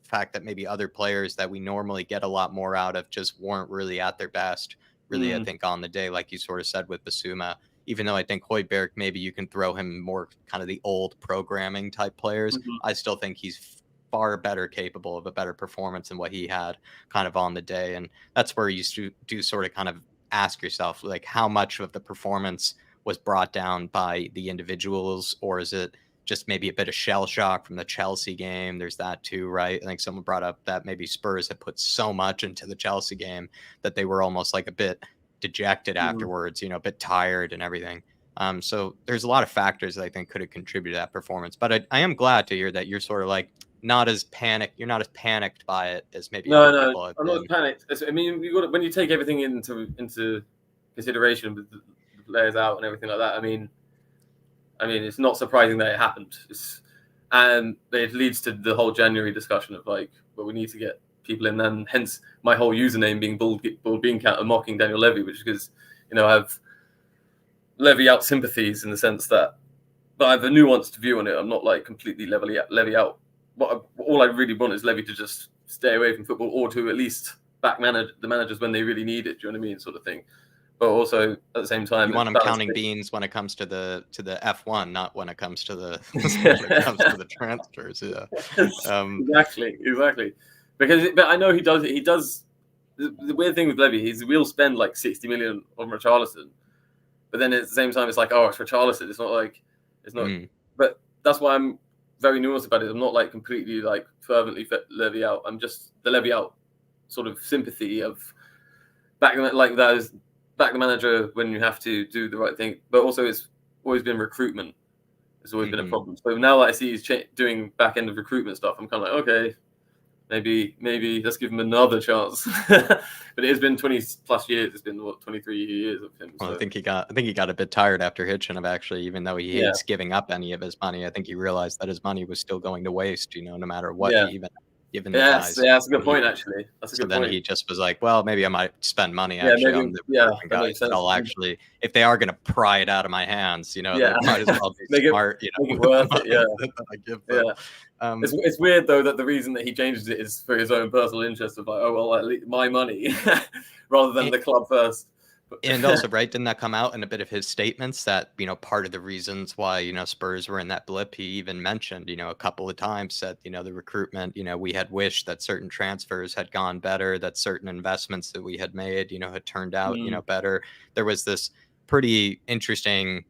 the fact that maybe other players that we normally get a lot more out of just weren't really at their best, really. I think on the day, like you sort of said with Basuma, even though I think Højbjerg, maybe you can throw him more kind of the old programming type players, I still think he's far better capable of a better performance than what he had kind of on the day. And that's where you do sort of kind of ask yourself, like, how much of the performance was brought down by the individuals, or is it just maybe a bit of shell shock from the Chelsea game? There's that too, right? I think someone brought up that maybe Spurs had put so much into the Chelsea game that they were almost like a bit dejected afterwards, a bit tired and everything. So there's a lot of factors that I think could have contributed to that performance. But I am glad to hear that you're sort of like not as panicked. You're not as panicked by it as maybe other people have I'm been. not panicked. I mean, when you take everything into consideration with the players out and everything like that. I mean, it's not surprising that it happened. And it leads to the whole January discussion of like, well, we need to get people in, and hence my whole username being Bald Bean Counter mocking Daniel Levy, which is because I have Levy out sympathies in the sense that, but I have a nuanced view on it. I'm not like completely Levy out. All I really want is Levy to just stay away from football, or to at least back the managers when they really need it. Do you know what I mean, sort of thing. But also at the same time, you want them counting beans when it comes to the F1, not when it comes to the transfers. Yeah, exactly. But I know he does. The weird thing with Levy is we'll spend like 60 million on Richarlison, but then at the same time it's like, oh, it's Richarlison. It's not. But that's why I'm very nuanced about it. I'm not like completely like fervently Levy out. I'm just the Levy out sort of sympathy of back the manager when you have to do the right thing. But also it's always been recruitment. It's always been a problem. So now that I see he's doing back end of recruitment stuff, I'm kind of like, okay, maybe let's give him another chance. But it has been 20 plus years. It's been 23 years of him. Well, I think he got a bit tired after Hitchin, actually, even though he hates giving up any of his money. I think he realized that his money was still going to waste, no matter what he even given the guys. Yeah, that's a good point, actually. That's a good point. Then he just was like, well, maybe I might spend money actually on the guys that I'll actually, if they are going to pry it out of my hands, they might as well be smart, make it worth it, it's weird though that the reason that he changes it is for his own personal interest of like, oh well, at least my money, rather than the club first. And also, right, didn't that come out in a bit of his statements that, part of the reasons why, Spurs were in that blip, he even mentioned, a couple of times that, the recruitment, we had wished that certain transfers had gone better, that certain investments that we had made, had turned out, better. There was this pretty interesting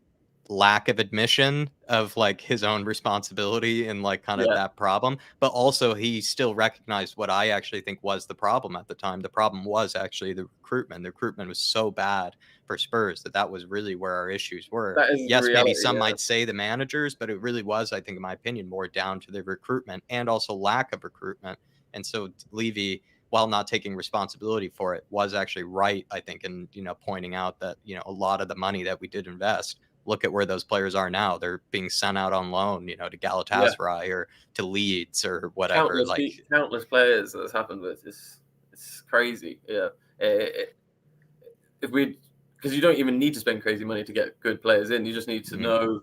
lack of admission of like his own responsibility and like kind of that problem, but also he still recognized what I actually think was the problem at the time. The problem was actually the recruitment was so bad for Spurs that was really where our issues were. Yes, reality, maybe some might say the managers, but it really was, I think, in my opinion, more down to the recruitment and also lack of recruitment. And so Levy, while not taking responsibility for it, was actually right, I think, in pointing out that a lot of the money that we did invest, look at where those players are now. They're being sent out on loan, to Galatasaray or to Leeds or whatever. Countless players that has happened with. It's crazy. Yeah. Because you don't even need to spend crazy money to get good players in. You just need to know,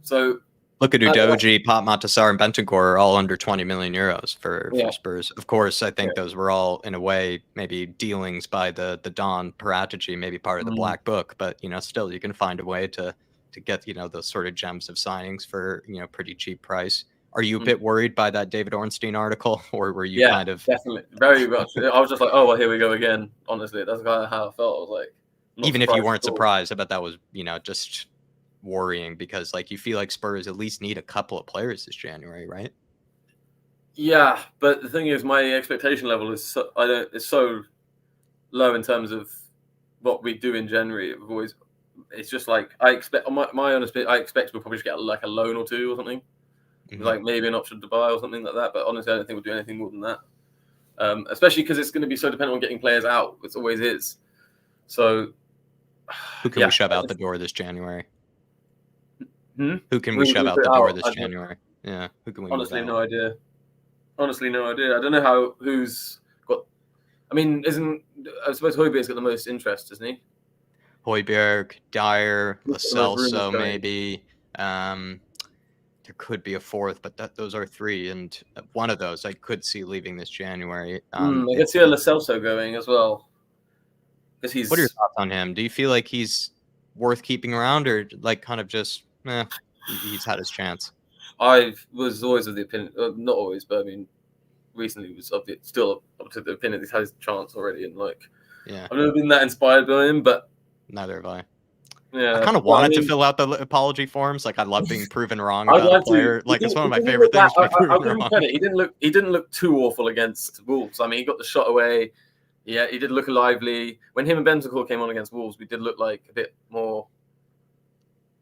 So look at Udoji, Pop Matasar, and Bentancur are all under 20 million euros for Spurs. Of course, I think those were all, in a way, maybe dealings by the Don Paratici, maybe part of the Black Book. But, still, you can find a way to get, those sort of gems of signings for, pretty cheap price. Are you a bit worried by that David Ornstein article, or were you kind of... definitely, very much. I was just like, oh, well, here we go again. Honestly, that's kind of how I felt. I was like, even if you weren't surprised, I bet that was, just worrying, because you feel like Spurs at least need a couple of players this January, right? Yeah, but the thing is, my expectation level is so low in terms of what we do in January. It's just like I expect. My honest bit, I expect we'll probably just get like a loan or two or something, like maybe an option to buy or something like that. But honestly, I don't think we'll do anything more than that. Especially because it's going to be so dependent on getting players out. It always is. So, who can we shove out the door this January? Who can we We shove move out it the door out, this January? Yeah, who can we honestly move no out? idea. Honestly, no idea. I don't know who's got. I mean, I suppose Højbjerg's got the most interest, isn't he? Højbjerg, Dyer, Lo Look at those rumors Celso, going. maybe. There could be a fourth, but those are three, and one of those I could see leaving this January. I could see a Lo Celso going as well. Because he's. What are your thoughts on him? Do you feel like he's worth keeping around, or kind of just he's had his chance? I was always of the opinion, not always, but I mean, recently was still up to the opinion he's had his chance already, and I've never been that inspired by him, but neither have I. Yeah, I kind of wanted to fill out the apology forms. I love being proven wrong I'd about like a player. to. It's one of my favorite things to be proven I'll give him wrong. credit. He didn't look too awful against Wolves. I mean, he got the shot away. Yeah, he did look lively. When him and Bentancur came on against Wolves, we did look like a bit more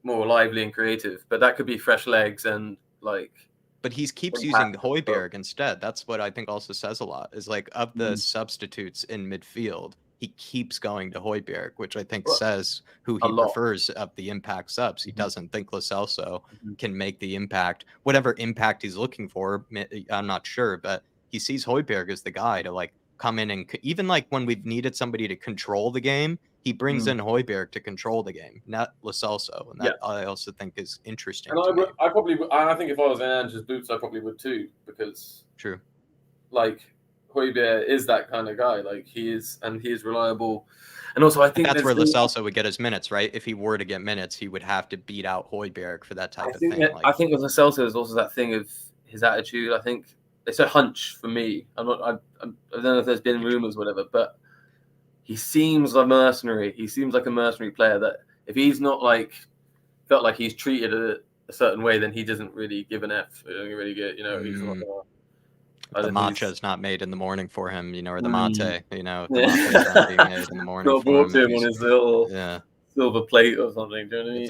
lively and creative. But that could be fresh legs and But he keeps using Højbjerg instead. That's what I think also says a lot. Is of the substitutes in midfield, he keeps going to Højbjerg, which I think says who he prefers of the impact subs. He doesn't think Lo Celso can make the impact, whatever impact he's looking for. I'm not sure, but he sees Højbjerg as the guy to come in and even when we've needed somebody to control the game, he brings in Højbjerg to control the game, not Lo Celso, and that I also think is interesting. And I think if I was in Ange's boots, I probably would too, because true, Højbjerg is that kind of guy. He is reliable, and also I think that's where Lo Celso would get his minutes, right? If he were to get minutes, he would have to beat out Højbjerg for that type of thing. I think with Lo Celso is also that thing of his attitude. I think it's a hunch for me. I don't know if there's been rumors or whatever, but he seems a mercenary. He seems like a mercenary player that if he's not felt like he's treated a certain way, then he doesn't really give an F. He doesn't really get, he's the matcha's not made in the morning for him, or the mate, the mate's not being made in the morning not for brought to him on his little silver plate or something. Do you know what I mean? If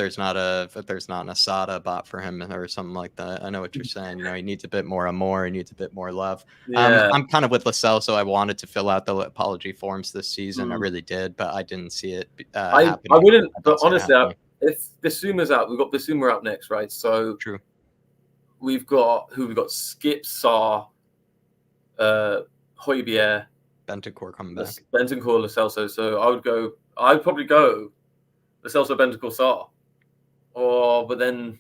there's not an asada bought for him or something like that, I know what you're saying. He needs a bit more amor. He needs a bit more love. Yeah. I'm kind of with Lo Celso. I wanted to fill out the apology forms this season. I really did, but I didn't see it happening. I wouldn't. But honestly, if Bissouma's out, we've got Bissouma out next, right? So true. We've got Skip, Sarr, Højbjerg, Bentancur coming back. Bentancur, Lo Celso. So I'd probably go Lo Celso, Bentancur, Sarr. But then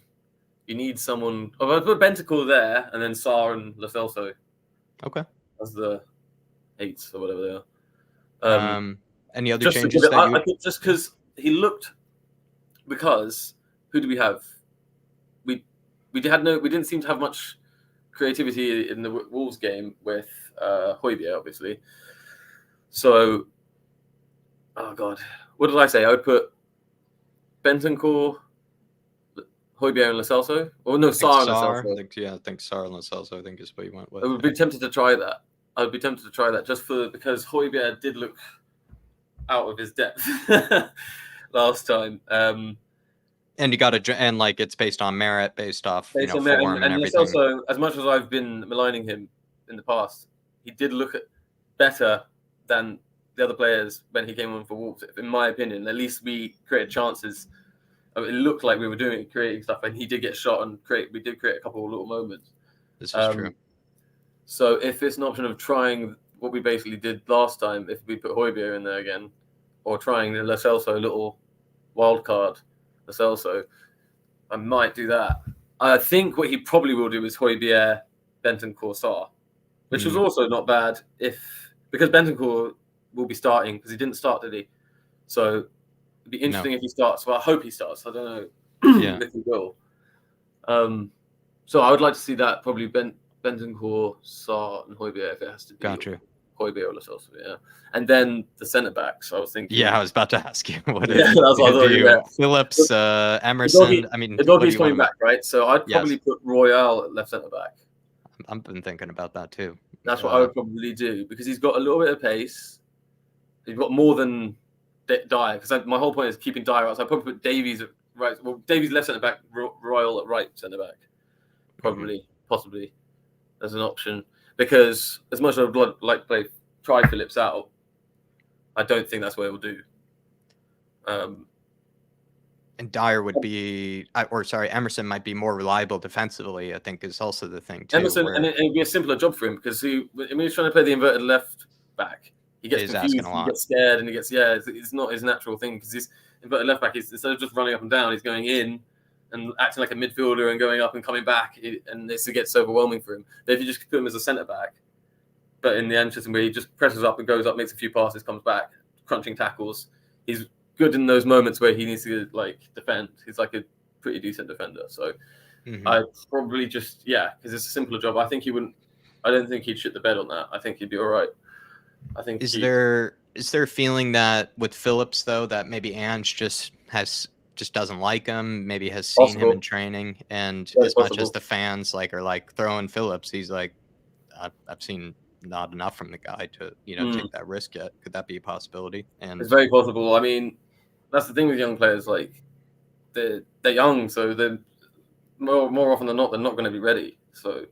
you need someone. I'd put Bentancur there, and then Sarr and Lo Celso. Okay. As the 8s or whatever they are. Any other changes I think just because he looked. Because who do we have? We didn't seem to have much creativity in the Wolves game with Højbjerg, obviously. So, oh god, what did I say? I would put Bentancur, Højbjerg, and Lo Celso. Or no, Sarr and Lo Celso. I think Sarr and Lo Celso. I think is what you went with. I would be tempted to try that. Just because Højbjerg did look out of his depth last time. And you got to, and it's based on merit, based off form and everything. Also, as much as I've been maligning him in the past, he did look better than the other players when he came on for Wolves. In my opinion, at least we created chances. It looked like we were creating stuff, and he did get shot and we did create a couple of little moments. This is true. So if it's an option of trying what we basically did last time, if we put Højbjerg in there again, or trying the Lo Celso little wild card, Lo Celso, I might do that. I think what he probably will do is Højbjerg, Bentancur, Sarr, which was also not bad because Bentancur will be starting because he didn't start, did he? So it'd be interesting if he starts. Well, I hope he starts. I don't know if he will. So I would like to see that probably Bentancur, Sarr, and Højbjerg if it has to be. Gotcha. Højbjerg or Lascelles, yeah. And then the centre backs. I was thinking. Yeah, I was about to ask you what that's what I thought. Phillips, Emerson. I mean, the doggy's coming back, right? So I'd probably put Royale at left centre back. I've been thinking about that too. That's what I would probably do because he's got a little bit of pace. He's got more than Dyer because my whole point is keeping Dyer out. So I probably put Davies at right. Well, Davies left centre back, Royal at right centre back, probably, possibly as an option. Because as much as I'd like to try Phillips out, I don't think that's what he'll do. And Dyer would be, Emerson might be more reliable defensively, I think is also the thing too. Emerson, and it'd be a simpler job for him because he's trying to play the inverted left back. He gets confused, he gets scared, and it's not his natural thing because his inverted left back is instead of just running up and down, he's going in and acting like a midfielder and going up and coming back, and this gets overwhelming for him. But if you just put him as a centre back, but in the end system where he just presses up and goes up, makes a few passes, comes back, crunching tackles, he's good in those moments where he needs to defend. He's like a pretty decent defender. So I probably just because it's a simpler job. I don't think he'd shit the bed on that. I think he'd be all right. I think is there a feeling that with Phillips though that maybe Ange just doesn't like him, maybe has seen him in training, and as much as the fans are throwing Phillips, he's like, I've seen not enough from the guy to take that risk yet. Could that be a possibility? And it's very possible. I mean, that's the thing with young players, they're young, so they're more often than not they're not going to be ready. So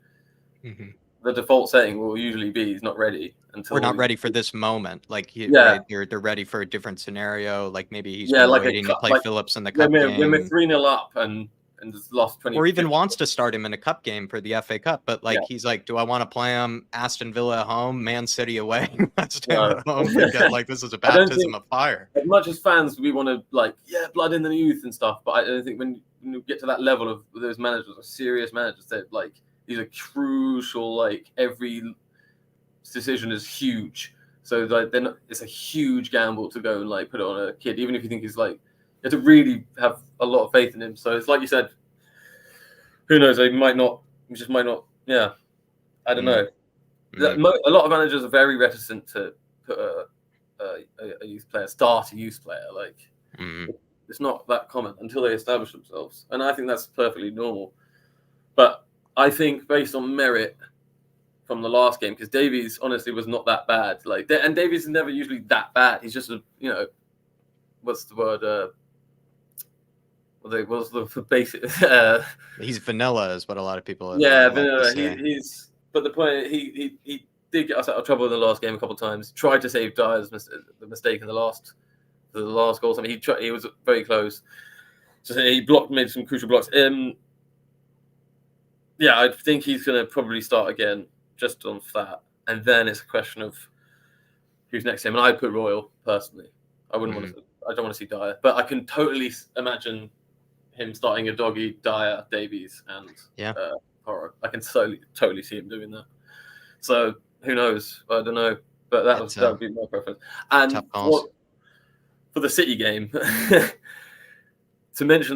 the default setting will usually be he's not ready until we're not ready for this moment. They're ready for a different scenario. Like maybe he's waiting to play Phillips in the cup game. When we're 3-0 up and just lost 20. Or even wants to start him in a cup game for the FA Cup, but he's like, do I want to play him Aston Villa at home, Man City away, West Ham at home? This is a baptism of fire. As much as fans, we want to blood in the youth and stuff, but I don't think when you get to that level of those managers, are serious managers, that these are crucial. Every decision is huge, so it's a huge gamble to go and put it on a kid, even if you think he's you have to really have a lot of faith in him. So it's like you said, who knows? He just might not. Yeah, I don't know. A lot of managers are very reticent to put a youth player, start a youth player. It's not that common until they establish themselves, and I think that's perfectly normal. But I think based on merit from the last game, because Davies honestly was not that bad. And Davies is never usually that bad. He's just what's the word? What's the basic? He's vanilla, is what a lot of people. Vanilla. He's. But the point, he did get us out of trouble in the last game a couple of times. Tried to save Dyer's the mistake in the last goal. I mean, he was very close. So he made some crucial blocks. I think he's going to probably start again just on that, and then it's a question of who's next to him. And I'd put Royal personally. I wouldn't want to. I don't want to see Dyer, but I can totally imagine him starting a doggy, Dyer, Davies, and Horror. I can totally see him doing that. So who knows? I don't know, but that would be my preference. And for the City game, to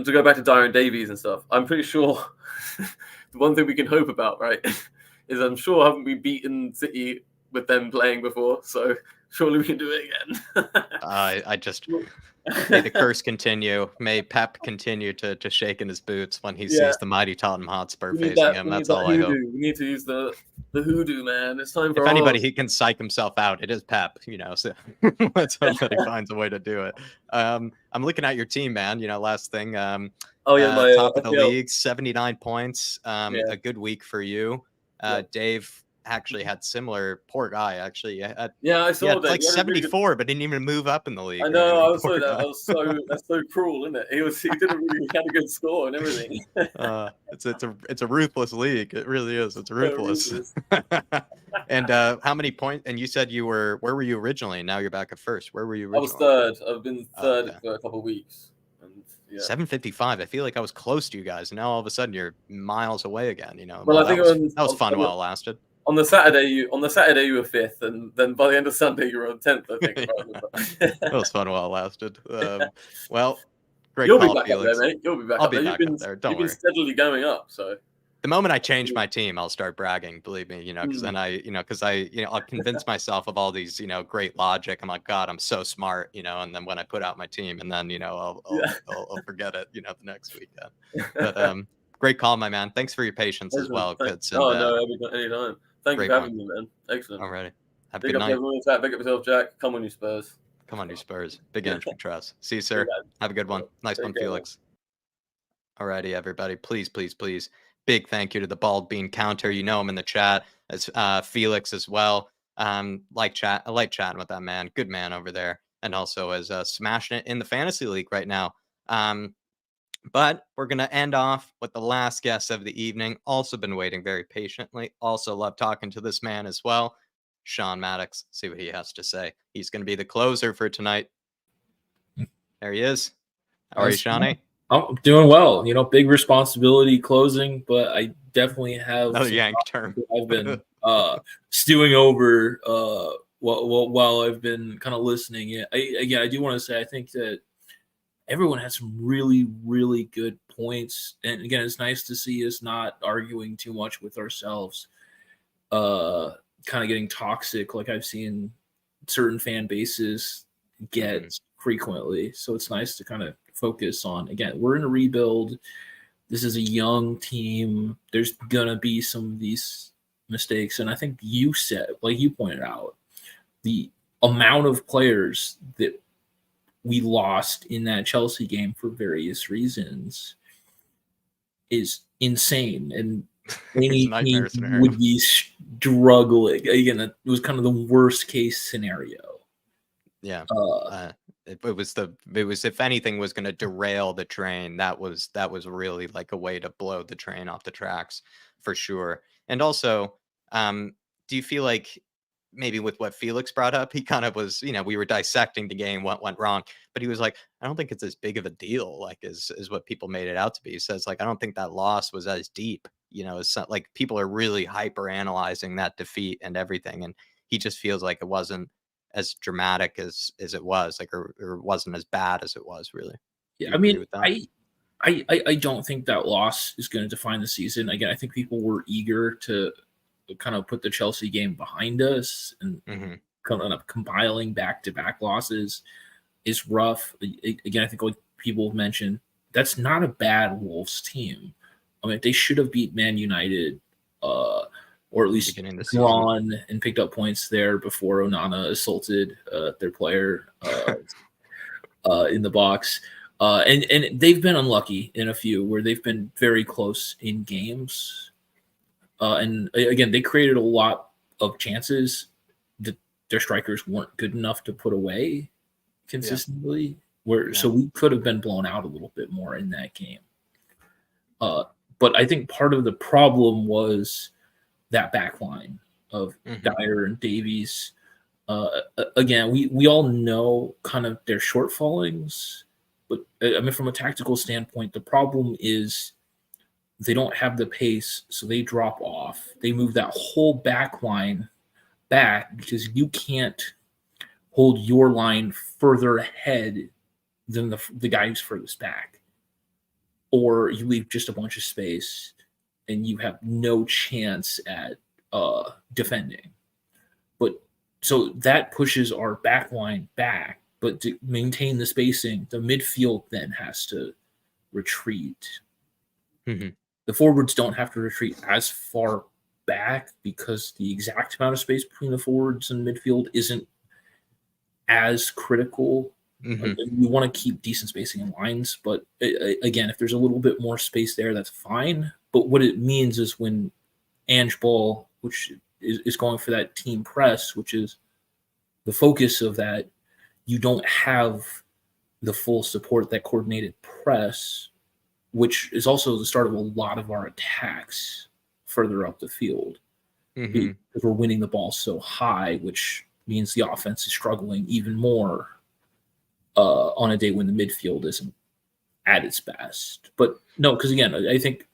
go back to Dyer and Davies and stuff, I'm pretty sure the one thing we can hope about, right, is I'm sure haven't we beaten City with them playing before, so surely we can do it again. May the curse continue. May Pep continue to shake in his boots when he sees the mighty Tottenham Hotspur facing him. That's all I hope. We need to use the hoodoo, man. It's time for if anybody he can psych himself out, it is Pep. So let's hope that he finds a way to do it. I'm looking at your team, man. Last thing. Top of the league, 79 points. A good week for you. Dave actually had similar. Poor guy, actually. I saw that. 74, but didn't even move up in the league. I know. I saw that. That's so cruel, isn't it? He didn't really had a good score and everything. It's a ruthless league. It really is. It's ruthless. And how many points? And you said where were you originally? Now you're back at first. Where were you originally? I was third. I've been third for a couple of weeks. And Yeah. 7:55. I feel like I was close to you guys, and now all of a sudden you're miles away again. You know, Well, I think that was fun while it lasted. On the Saturday, you were 5th, and then by the end of Sunday, you were on 10th. I think. That was fun while it lasted. Well, great You'll call, be back Felix. up there, mate. You'll be back I'll up be there. back up there. Don't You've worry. been steadily going up. So the moment I change my team, I'll start bragging. Believe me, because then I'll convince myself of all these, great logic. I'm like, God, I'm so smart, and then when I put out my team, and then I'll forget it, the next weekend. But great call, my man. Thanks for your patience as well. Anytime. Thank you for having me, man. Excellent. Alrighty. Have a Big good up night. everyone in chat. Big up yourself, Jack. Come on, you Spurs. Come on, you Spurs. Big Ange we trust. See you, sir. Have a good one. Nice one, Felix. Alrighty, everybody. Please, please, please. Big thank you to the Bald Bean Counter. You know him in the chat as Felix as well. I like chatting with that man. Good man over there. And also as smashing it in the fantasy league right now. But we're going to end off with the last guest of the evening. Also been waiting very patiently. Also love talking to this man as well. Sean Maddox. See what he has to say. He's going to be the closer for tonight. There he is. How are you, Shawnee? I'm doing well. Big responsibility closing, but I definitely have another Yank term. I've been stewing over while I've been kind of listening. I do want to say I think that everyone has some really, really good points. And again, it's nice to see us not arguing too much with ourselves, kind of getting toxic like I've seen certain fan bases get frequently. So it's nice to kind of focus on, again, we're in a rebuild. This is a young team. There's going to be some of these mistakes. And I think you said, like you pointed out, the amount of players that we lost in that Chelsea game for various reasons is insane. And any team would be struggling. Again, it was kind of the worst case scenario. Yeah. It was if anything was going to derail the train, that was really like a way to blow the train off the tracks for sure. And also, do you feel like maybe with what Felix brought up, he kind of was, we were dissecting the game, what went wrong, but he was like, I don't think it's as big of a deal, like as what people made it out to be. He says, like, I don't think that loss was as deep, it's not, like people are really hyper analyzing that defeat and everything. And he just feels like it wasn't as dramatic as it was, like, or wasn't as bad as it was, really. Yeah, I mean, I don't think that loss is going to define the season. Again, I think people were eager to kind of put the Chelsea game behind us, and kind of compiling back-to-back losses is rough. Again, I think like people have mentioned, that's not a bad Wolves team. I mean, they should have beat Man United, or at least drawn and picked up points there before Onana assaulted their player in the box. And they've been unlucky in a few where they've been very close in games. And again, they created a lot of chances that their strikers weren't good enough to put away consistently. So we could have been blown out a little bit more in that game. But I think part of the problem was that back line of Dyer and Davies. Again, we all know kind of their shortfallings, but I mean, from a tactical standpoint, the problem is they don't have the pace, so they drop off. They move that whole back line back because you can't hold your line further ahead than the guy who's furthest back. Or you leave just a bunch of space and you have no chance at defending. But so that pushes our back line back, but to maintain the spacing, the midfield then has to retreat. The forwards don't have to retreat as far back because the exact amount of space between the forwards and midfield isn't as critical. You want to keep decent spacing in lines, but again, if there's a little bit more space there, that's fine. But what it means is when Ange Ball, which is going for that team press, which is the focus of that, you don't have the full support, that coordinated press, which is also the start of a lot of our attacks further up the field. Because we're winning the ball so high, which means the offense is struggling even more on a day when the midfield isn't at its best. But no, because again, I think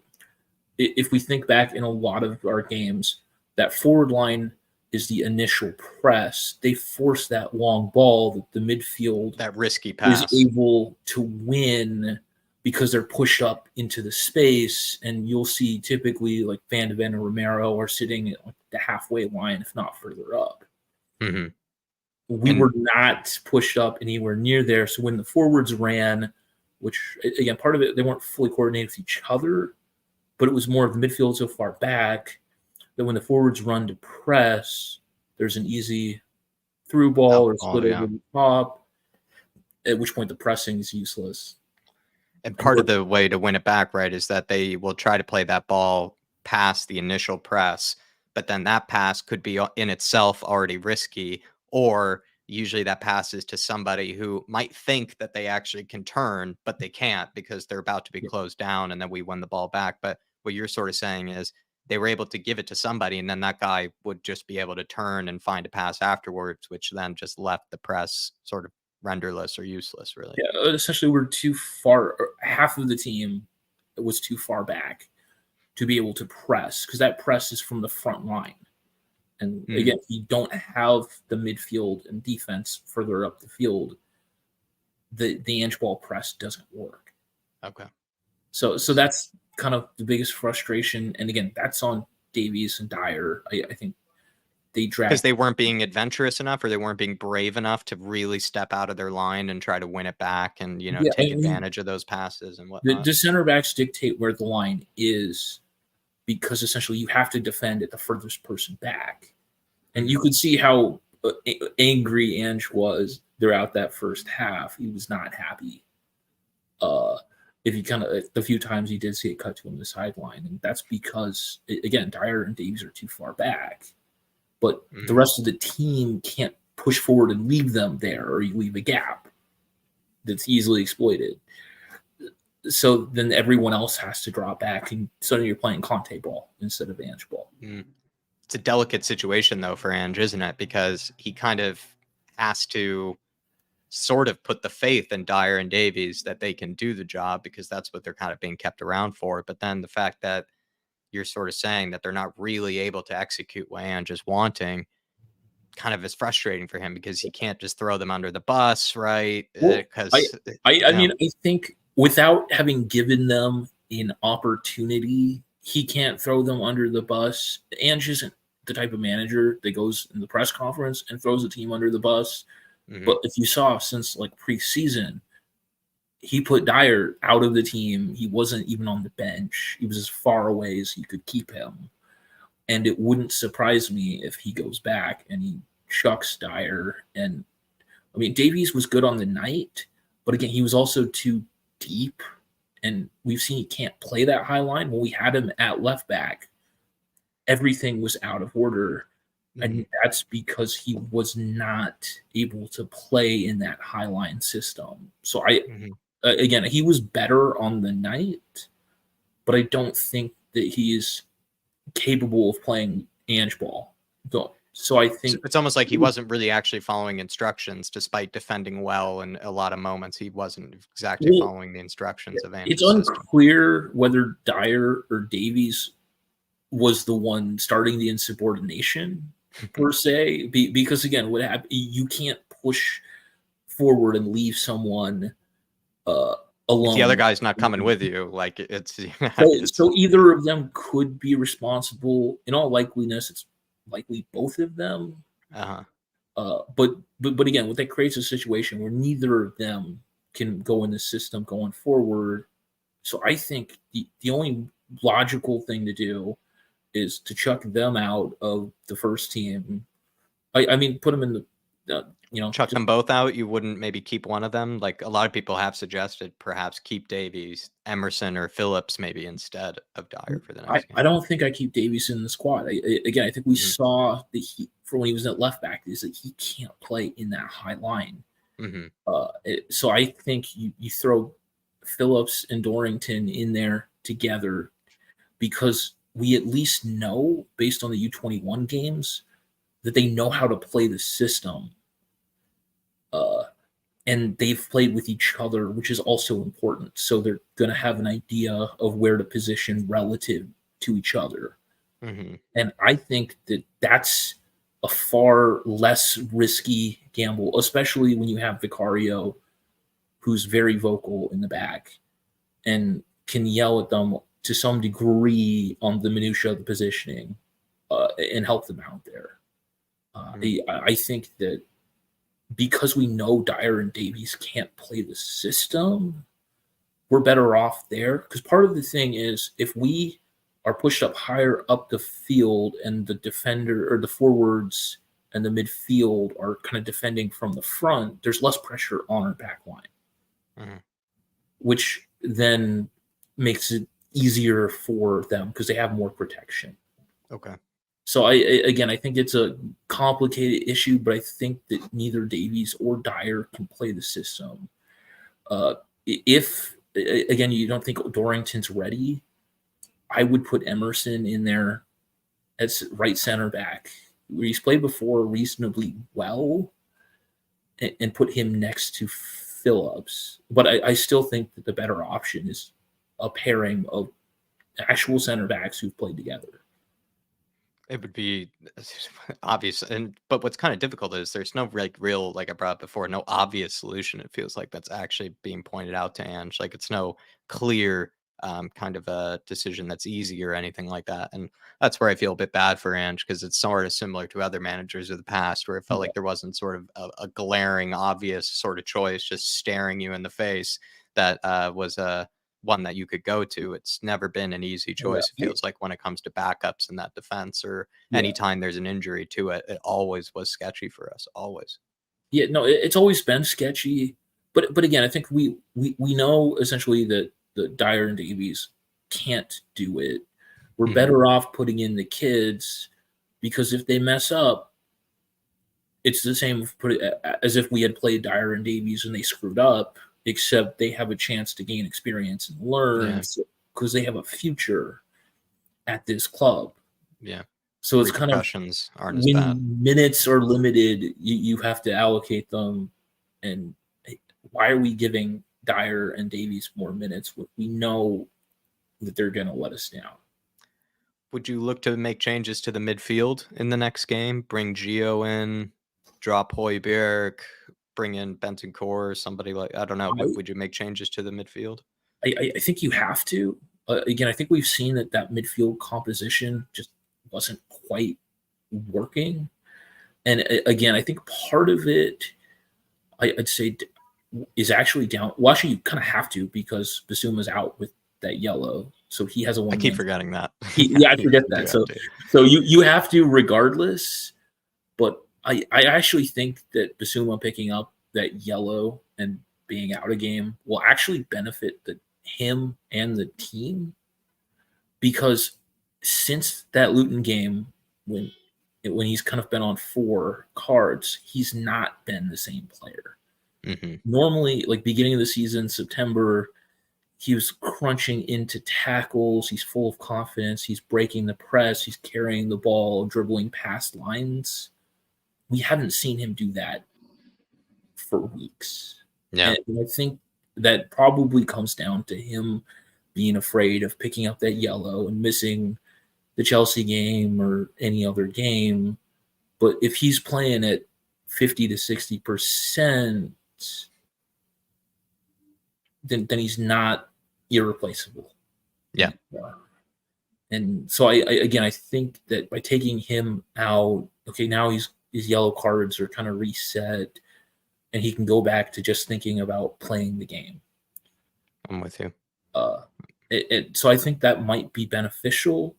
if we think back in a lot of our games, that forward line is the initial press. They force that long ball that the midfield that risky pass is able to win because they're pushed up into the space. And you'll see typically like Van de Ven and Romero are sitting at like the halfway line, if not further up. Mm-hmm. We were not pushed up anywhere near there. So when the forwards ran, which again, part of it, they weren't fully coordinated with each other, but it was more of the midfield so far back that when the forwards run to press, there's an easy through ball or split over the top, at which point the pressing is useless. And part of the way to win it back, right, is that they will try to play that ball past the initial press, but then that pass could be in itself already risky, or usually that passes to somebody who might think that they actually can turn, but they can't because they're about to be closed down, and then we win the ball back. But what you're sort of saying is they were able to give it to somebody, and then that guy would just be able to turn and find a pass afterwards, which then just left the press sort of renderless or useless, really. Yeah, essentially we're too far, half of the team was too far back to be able to press, because that press is from the front line. And again, if you don't have the midfield and defense further up the field, the ANGE ball press doesn't work. Okay. So that's kind of the biggest frustration. And again, that's on Davies and Dyer. I think they dragged because they weren't being adventurous enough, or they weren't being brave enough to really step out of their line and try to win it back and, take advantage of those passes and whatnot. The center backs dictate where the line is, because essentially you have to defend at the furthest person back. And you could see how angry Ange was throughout that first half. He was not happy. If you the few times he did see it cut to him the sideline, and that's because again, Dyer and Davies are too far back, but the rest of the team can't push forward and leave them there, or you leave a gap that's easily exploited. So then everyone else has to drop back, and suddenly you're playing Conte ball instead of Ange ball. It's a delicate situation, though, for Ange, isn't it? Because he kind of has to sort of put the faith in Dyer and Davies that they can do the job, because that's what they're kind of being kept around for. But then the fact that you're sort of saying that they're not really able to execute what Ange is wanting kind of is frustrating for him, because he can't just throw them under the bus, right? Because I mean, I think without having given them an opportunity, he can't throw them under the bus. Ange isn't the type of manager that goes in the press conference and throws the team under the bus. But if you saw since like preseason, he put Dyer out of the team. He wasn't even on the bench. He was as far away as he could keep him. And it wouldn't surprise me if he goes back and he chucks Dyer. And I mean, Davies was good on the night, but again, he was also too deep. And we've seen he can't play that high line. When we had him at left back, everything was out of order. And that's because he was not able to play in that high line system. So again, he was better on the night, but I don't think that he is capable of playing Ange ball. So I think it's almost like he wasn't really actually following instructions, despite defending well in a lot of moments. He wasn't exactly following the instructions of Ange. It's unclear whether Dyer or Davies was the one starting the insubordination per se, because again, what happened? You can't push forward and leave someone alone. The other guy's not coming with you. Like it's so either of them could be responsible. In all likeliness, it's likely both of them. But again, what that creates a situation where neither of them can go in the system going forward. So I think the only logical thing to do is to chuck them out of the first team. I mean, put them in the chuck them both out. You wouldn't maybe keep one of them. Like a lot of people have suggested, perhaps keep Davies, Emerson, or Phillips maybe instead of Dyer for the next game. I don't think I keep Davies in the squad. I think we saw that he, for when he was at left back, is that he can't play in that high line. So I think you throw Phillips and Dorrington in there together, because we at least know, based on the U21 games, that they know how to play the system. and they've played with each other, which is also important. So they're going to have an idea of where to position relative to each other. Mm-hmm. And I think that that's a far less risky gamble, especially when you have Vicario, who's very vocal in the back and can yell at them to some degree on the minutia of the positioning and help them out there. I think that because we know Dyer and Davies can't play the system, we're better off there. Because part of the thing is, if we are pushed up higher up the field and the defender or the forwards and the midfield are kind of defending from the front, there's less pressure on our back line, which then makes it easier for them because they have more protection. Okay. So I think it's a complicated issue, but I think that neither Davies or Dyer can play the system. If again you don't think Dorrington's ready, I would put Emerson in there as right center back, where he's played before reasonably well, and put him next to Phillips. But I still think that the better option is a pairing of actual center backs who've played together. It would be obvious, but what's kind of difficult is there's no real, like I brought up before, no obvious solution. It feels like that's actually being pointed out to Ange. Like it's no clear kind of a decision that's easy or anything like that. And that's where I feel a bit bad for Ange, because it's sort of similar to other managers of the past, where it felt like there wasn't sort of a glaring, obvious sort of choice just staring you in the face that was one that you could go to. It's never been an easy choice. It feels like when it comes to backups in that defense, or anytime there's an injury to it, it always was sketchy for us. Always. Yeah, no, it's always been sketchy. But again, I think we know essentially that the Dyer and Davies can't do it. We're better off putting in the kids, because if they mess up, it's the same as if we had played Dyer and Davies and they screwed up, except they have a chance to gain experience and learn because they have a future at this club. Yeah. So it's kind of, aren't as when bad. Minutes are limited, you have to allocate them. And why are we giving Dyer and Davies more minutes? We know that they're going to let us down. Would you look to make changes to the midfield in the next game? Bring Gio in, drop Højbjerg, bring in Bentancur, somebody like, I don't know. Would you make changes to the midfield? I think you have to. Again, I think we've seen that midfield composition just wasn't quite working. And again, I think part of it, I'd say, is actually down. Well, actually, you kind of have to, because Bissouma's out with that yellow. So he has a one. I keep forgetting that. I forget that. So you have to regardless. But I actually think that Bissouma picking up that yellow and being out of game will actually benefit him and the team, because since that Luton game, when he's kind of been on 4 cards, he's not been the same player. Normally, like beginning of the season, September, he was crunching into tackles. He's full of confidence. He's breaking the press. He's carrying the ball, dribbling past lines. We haven't seen him do that for weeks. Yeah. And I think that probably comes down to him being afraid of picking up that yellow and missing the Chelsea game or any other game. But if he's playing at 50 to 60%, then he's not irreplaceable. Yeah. And so I think that by taking him out, okay, now his yellow cards are kind of reset, and he can go back to just thinking about playing the game. I'm with you. So I think that might be beneficial.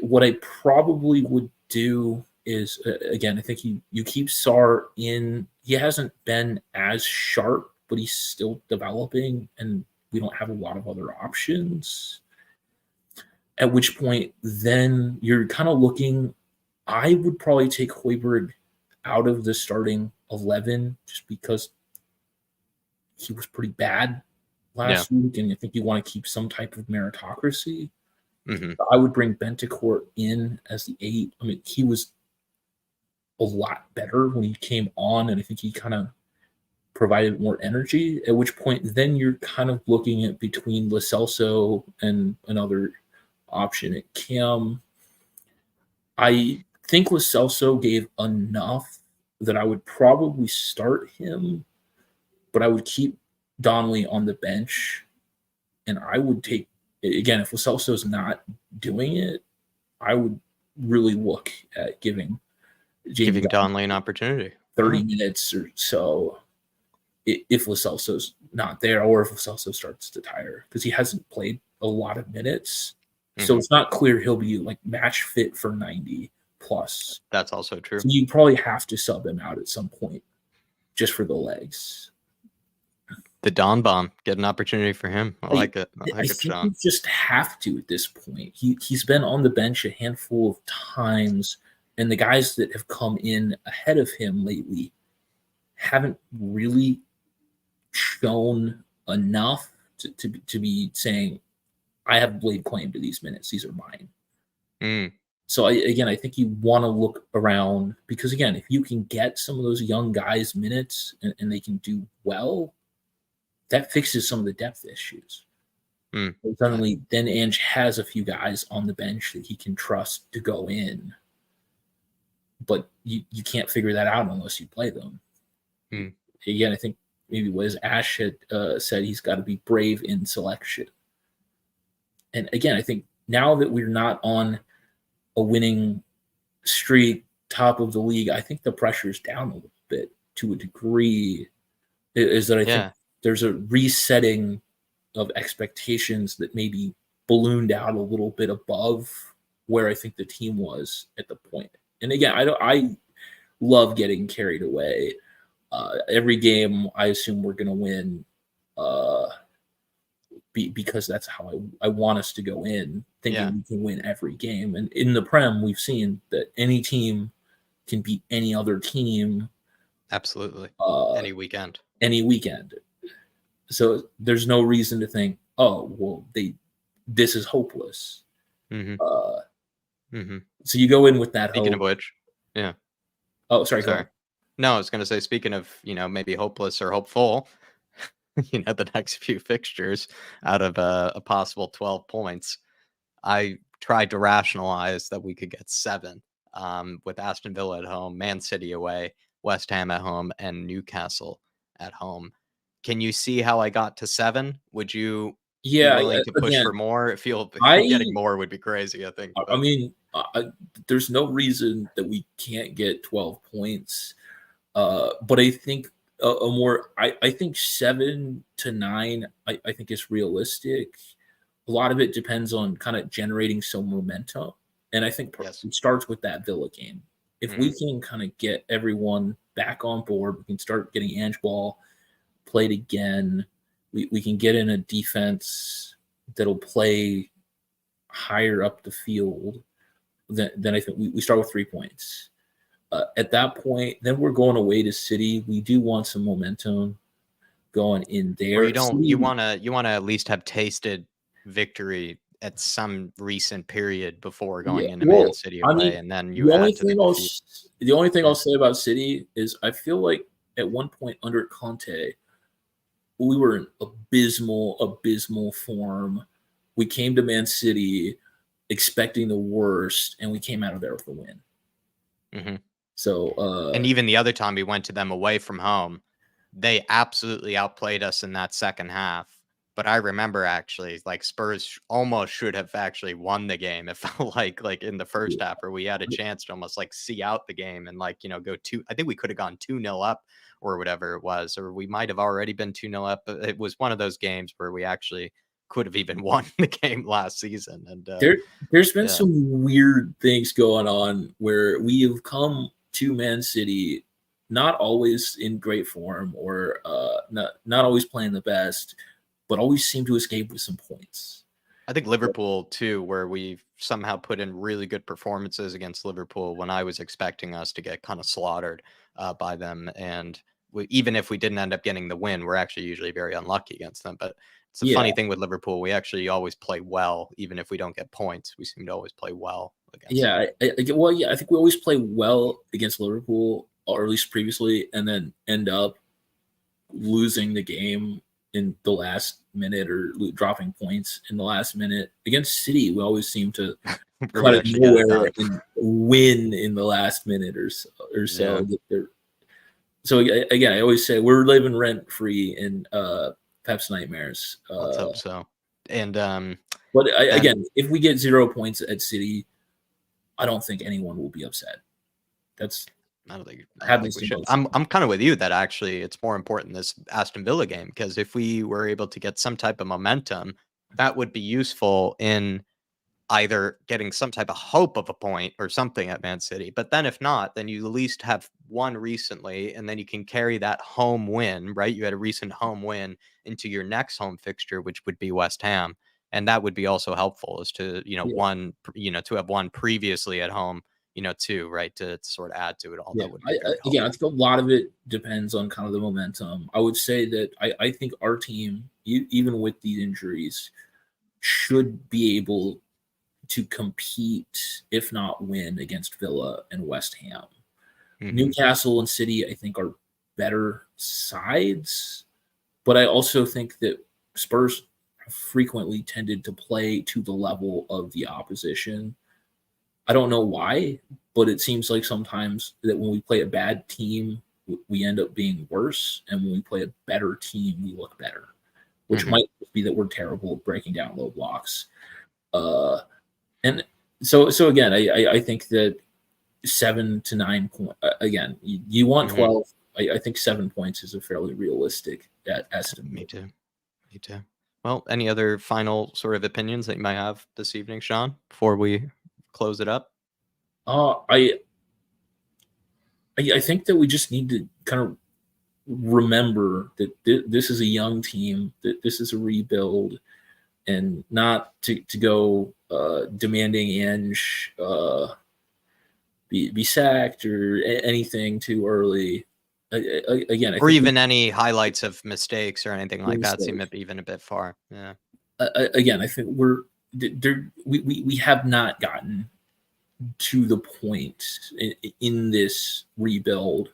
What I probably would do is, again, I think you keep Sarr in. He hasn't been as sharp, but he's still developing, and we don't have a lot of other options. At which point, then you're kind of looking. I would probably take Højbjerg out of the starting 11, just because he was pretty bad last week, and I think you want to keep some type of meritocracy. I would bring Bentancur in as the 8. I mean, he was a lot better when he came on, and I think he kind of provided more energy, at which point then you're kind of looking at between Lo Celso and another option at Cam. I think Lo Celso gave enough that I would probably start him, but I would keep Donnelly on the bench, and I would take, again, if Lo Celso's not doing it, I would really look at giving Donnelly an opportunity. 30 minutes or so if Lo Celso's not there, or if Lo Celso starts to tire, because he hasn't played a lot of minutes. So it's not clear he'll be like match fit for 90 plus. That's also true. So you probably have to sub him out at some point just for the legs. The Don Bomb, get an opportunity for him. I like it. I like it, think Sean. you just have to at this point. He's been on the bench a handful of times, and the guys that have come in ahead of him lately haven't really shown enough to be saying, I have laid claim to these minutes. These are mine. So I think you want to look around, because again, if you can get some of those young guys minutes and they can do well, that fixes some of the depth issues. Suddenly, then Ange has a few guys on the bench that he can trust to go in, but you can't figure that out unless you play them. Again, I think maybe Wes Ash had said he's got to be brave in selection. And again, I think now that we're not on a winning streak, top of the league, I think the pressure's down a little bit to a degree. Is that I think there's a resetting of expectations that maybe ballooned out a little bit above where I think the team was at the point. And again, I love getting carried away. Every game, I assume we're going to win because that's how I want us to go in, thinking we can win every game. And in the Prem, we've seen that any team can beat any other team. Absolutely. Any weekend. So there's no reason to think, oh, well, this is hopeless. So you go in with that Speaking hope. of which, Oh, sorry. No, I was going to say, speaking of, maybe hopeless or hopeful, the next few fixtures out of a possible 12 points, I tried to rationalize that we could get 7 with Aston Villa at home, Man City away, West Ham at home, and Newcastle at home. Can you see how I got to 7? Would you be willing to push for more? Getting more would be crazy, I think. I mean, there's no reason that we can't get 12 points. But I think I think 7 to 9, I think is realistic. A lot of it depends on kind of generating some momentum. And I think it starts with that Villa game. If we can kind of get everyone back on board, we can start getting Ange ball played again. We can get in a defense that'll play higher up the field. Then I think we start with 3 points. At that point, then we're going away to City. We do want some momentum going in there. You want to at least have tasted victory at some recent period before going into Man City away, and then you add to the only thing I'll say about City is I feel like at one point under Conte, we were in abysmal form. We came to Man City expecting the worst, and we came out of there with a win. So, and even the other time we went to them away from home, they absolutely outplayed us in that second half. But I remember actually, like, Spurs almost should have actually won the game. It felt like in the first half, where we had a chance to almost see out the game and go 2. I think we could have gone 2-0 up or whatever it was, or we might have already been 2-0 up. But it was one of those games where we actually could have even won the game last season. And there's been some weird things going on where we have come to Man City not always in great form, or not always playing the best, but always seem to escape with some points. I think Liverpool too, where we've somehow put in really good performances against Liverpool when I was expecting us to get kind of slaughtered by them. And even if we didn't end up getting the win, we're actually usually very unlucky against them. But it's a funny thing with Liverpool. We actually always play well, even if we don't get points. We seem to always play well against them. I think we always play well against Liverpool, or at least previously, and then end up losing the game in the last minute or dropping points in the last minute. Against City, we always seem to Where we cut it actually get it nowhere done. and win in the last minute or so. Yeah. So again, I always say we're living rent free in Pep's nightmares. Let's hope so. And but again, if we get 0 points at City, I don't think anyone will be upset. I don't think we should. I'm kind of with you that actually it's more important this Aston Villa game, because if we were able to get some type of momentum, that would be useful in either getting some type of hope of a point or something at Man City. But then if not, then you at least have won recently, and then you can carry that home win, right? You had a recent home win into your next home fixture, which would be West Ham. And that would be also helpful, is to, to have won previously at home, too, right? To sort of add to it all. Yeah. That would be again, I think a lot of it depends on kind of the momentum. I would say that I think our team, even with these injuries, should be able to compete, if not win, against Villa and West Ham. Mm-hmm. Newcastle and City, I think, are better sides, but I also think that Spurs frequently tended to play to the level of the opposition. I don't know why, but it seems like sometimes that when we play a bad team, we end up being worse, and when we play a better team, we look better, which might be that we're terrible at breaking down low blocks. And so again, I think that 7 to 9 points. Again, you want 12. I think 7 points is a fairly realistic estimate. Me too. Well, any other final sort of opinions that you might have this evening, Sean, before we close it up? I think that we just need to kind of remember that this is a young team, that this is a rebuild, and not to go demanding Ange be sacked or anything too early. Again, or even any highlights of mistakes or anything like that seem even a bit far. Yeah. Again, I think we have not gotten to the point in this rebuild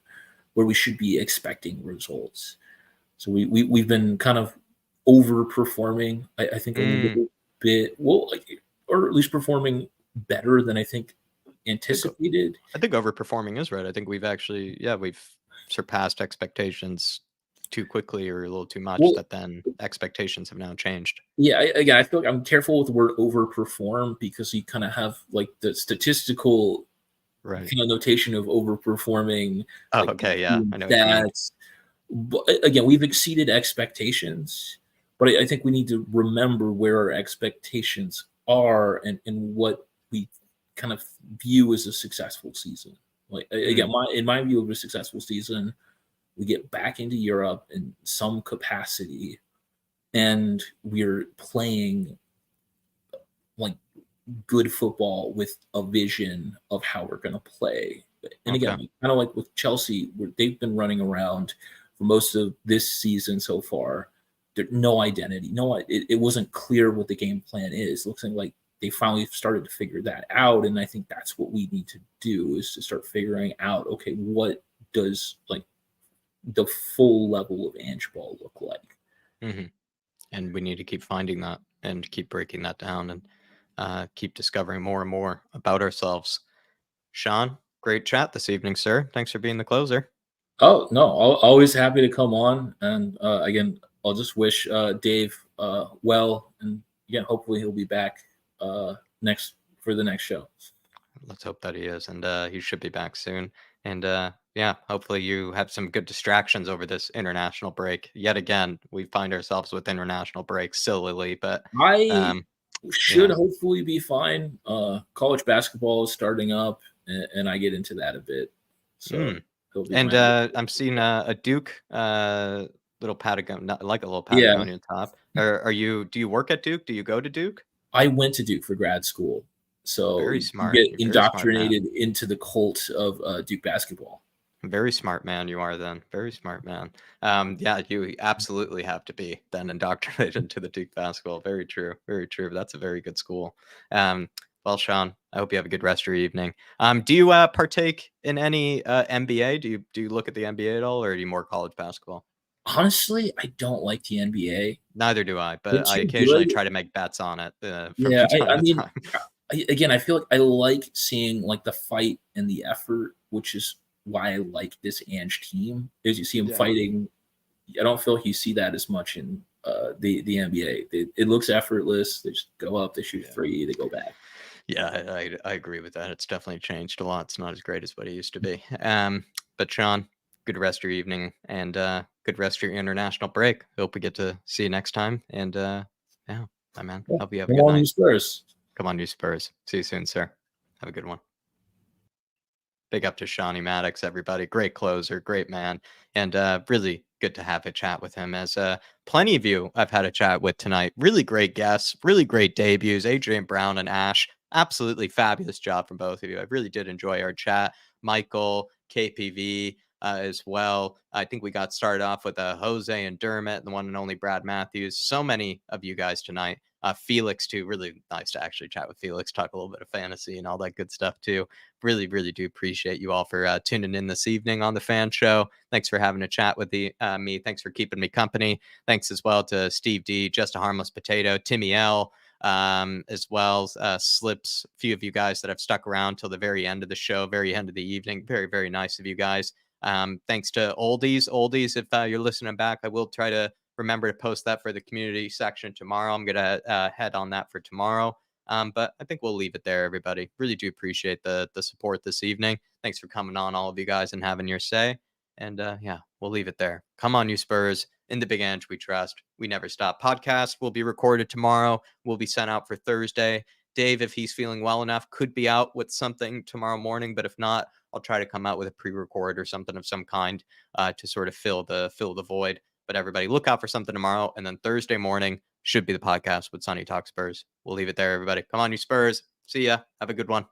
where we should be expecting results. So we've been kind of overperforming. I think a little bit, or at least performing better than I think anticipated. I think overperforming is right. I think we've actually, we've surpassed expectations too quickly or a little too much, that then expectations have now changed. Yeah, I feel like I'm careful with the word overperform, because you kind of have like the statistical kind of notation of overperforming. Oh, okay, yeah, I know what you mean. But again, we've exceeded expectations, but I think we need to remember where our expectations are and what we kind of view as a successful season. Like again, in my view of a successful season, we get back into Europe in some capacity, and we're playing like good football with a vision of how we're going to play. And again, kind of like with Chelsea, they've been running around for most of this season so far. There's no identity. It wasn't clear what the game plan is. It looks like they finally started to figure that out. And I think that's what we need to do, is to start figuring out, okay, what does like the full level of Ange ball look like? And we need to keep finding that and keep breaking that down and keep discovering more and more about ourselves. Sean, great chat this evening, sir. Thanks for being the closer. Oh, no, always happy to come on. And again, I'll just wish Dave well. And again, hopefully he'll be back for the next show. Let's hope that he is. And he should be back soon. And hopefully you have some good distractions over this international break. Yet again, we find ourselves with international breaks sillily, but I should hopefully be fine. College basketball is starting up, and I get into that a bit. So I'm seeing a Duke little Patagon, like a little Patagonian top. Do you work at Duke? Do you go to Duke? I went to Duke for grad school. So very smart. You get indoctrinated into the cult of Duke basketball. Very smart man you are then. Very smart man. You absolutely have to be then indoctrinated into the Duke basketball. Very true. Very true. That's a very good school. Well, Sean, I hope you have a good rest of your evening. Do you partake in any NBA? Do you look at the NBA at all, or are you more college basketball? Honestly, I don't like the NBA. Neither do I, They're but I too occasionally good. try to make bets on it from Yeah, time I to mean, time. again, I feel like I like seeing like the fight and the effort, which is why I like this Ange team. Is you see them Yeah. fighting. I don't feel like you see that as much in the NBA. It looks effortless. They just go up, they shoot Yeah. three, they go back. Yeah, I agree with that. It's definitely changed a lot. It's not as great as what it used to be. But Sean, good rest of your evening and good rest of your international break. Hope we get to see you next time. And yeah, my man. Yeah. Hope you have a Come good on, night. you Spurs. Come on, you Spurs. See you soon, sir. Have a good one. Big up to Shawnee Maddox, everybody. Great closer, great man. And really good to have a chat with him, as plenty of you I've had a chat with tonight. Really great guests, really great debuts. Adrian Brown and Ash, absolutely fabulous job from both of you. I really did enjoy our chat. Michael, KPV as well. I think we got started off with Jose and Dermot, the one and only Brad Matthews. So many of you guys tonight. Felix, too. Really nice to actually chat with Felix, talk a little bit of fantasy and all that good stuff, too. Really, really do appreciate you all for tuning in this evening on the Fan Show. Thanks for having a chat with me. Thanks for keeping me company. Thanks as well to Steve D, Just a Harmless Potato, Timmy L, as well as Slips, a few of you guys that have stuck around till the very end of the show, very end of the evening. Very, very nice of you guys. Thanks to Oldies. If you're listening back, I will try to remember to post that for the community section tomorrow. I'm going to head on that for tomorrow. But I think we'll leave it there, everybody. Really do appreciate the support this evening. Thanks for coming on, all of you guys, and having your say. And yeah, we'll leave it there. Come on, you Spurs. In the Big Ange we trust. We never stop. Podcast will be recorded tomorrow. Will be sent out for Thursday. Dave, if he's feeling well enough, could be out with something tomorrow morning. But if not, I'll try to come out with a pre-record or something of some kind to sort of fill the void. But everybody, look out for something tomorrow. And then Thursday morning should be the podcast with Sonny Talk Spurs. We'll leave it there, everybody. Come on, you Spurs. See ya. Have a good one.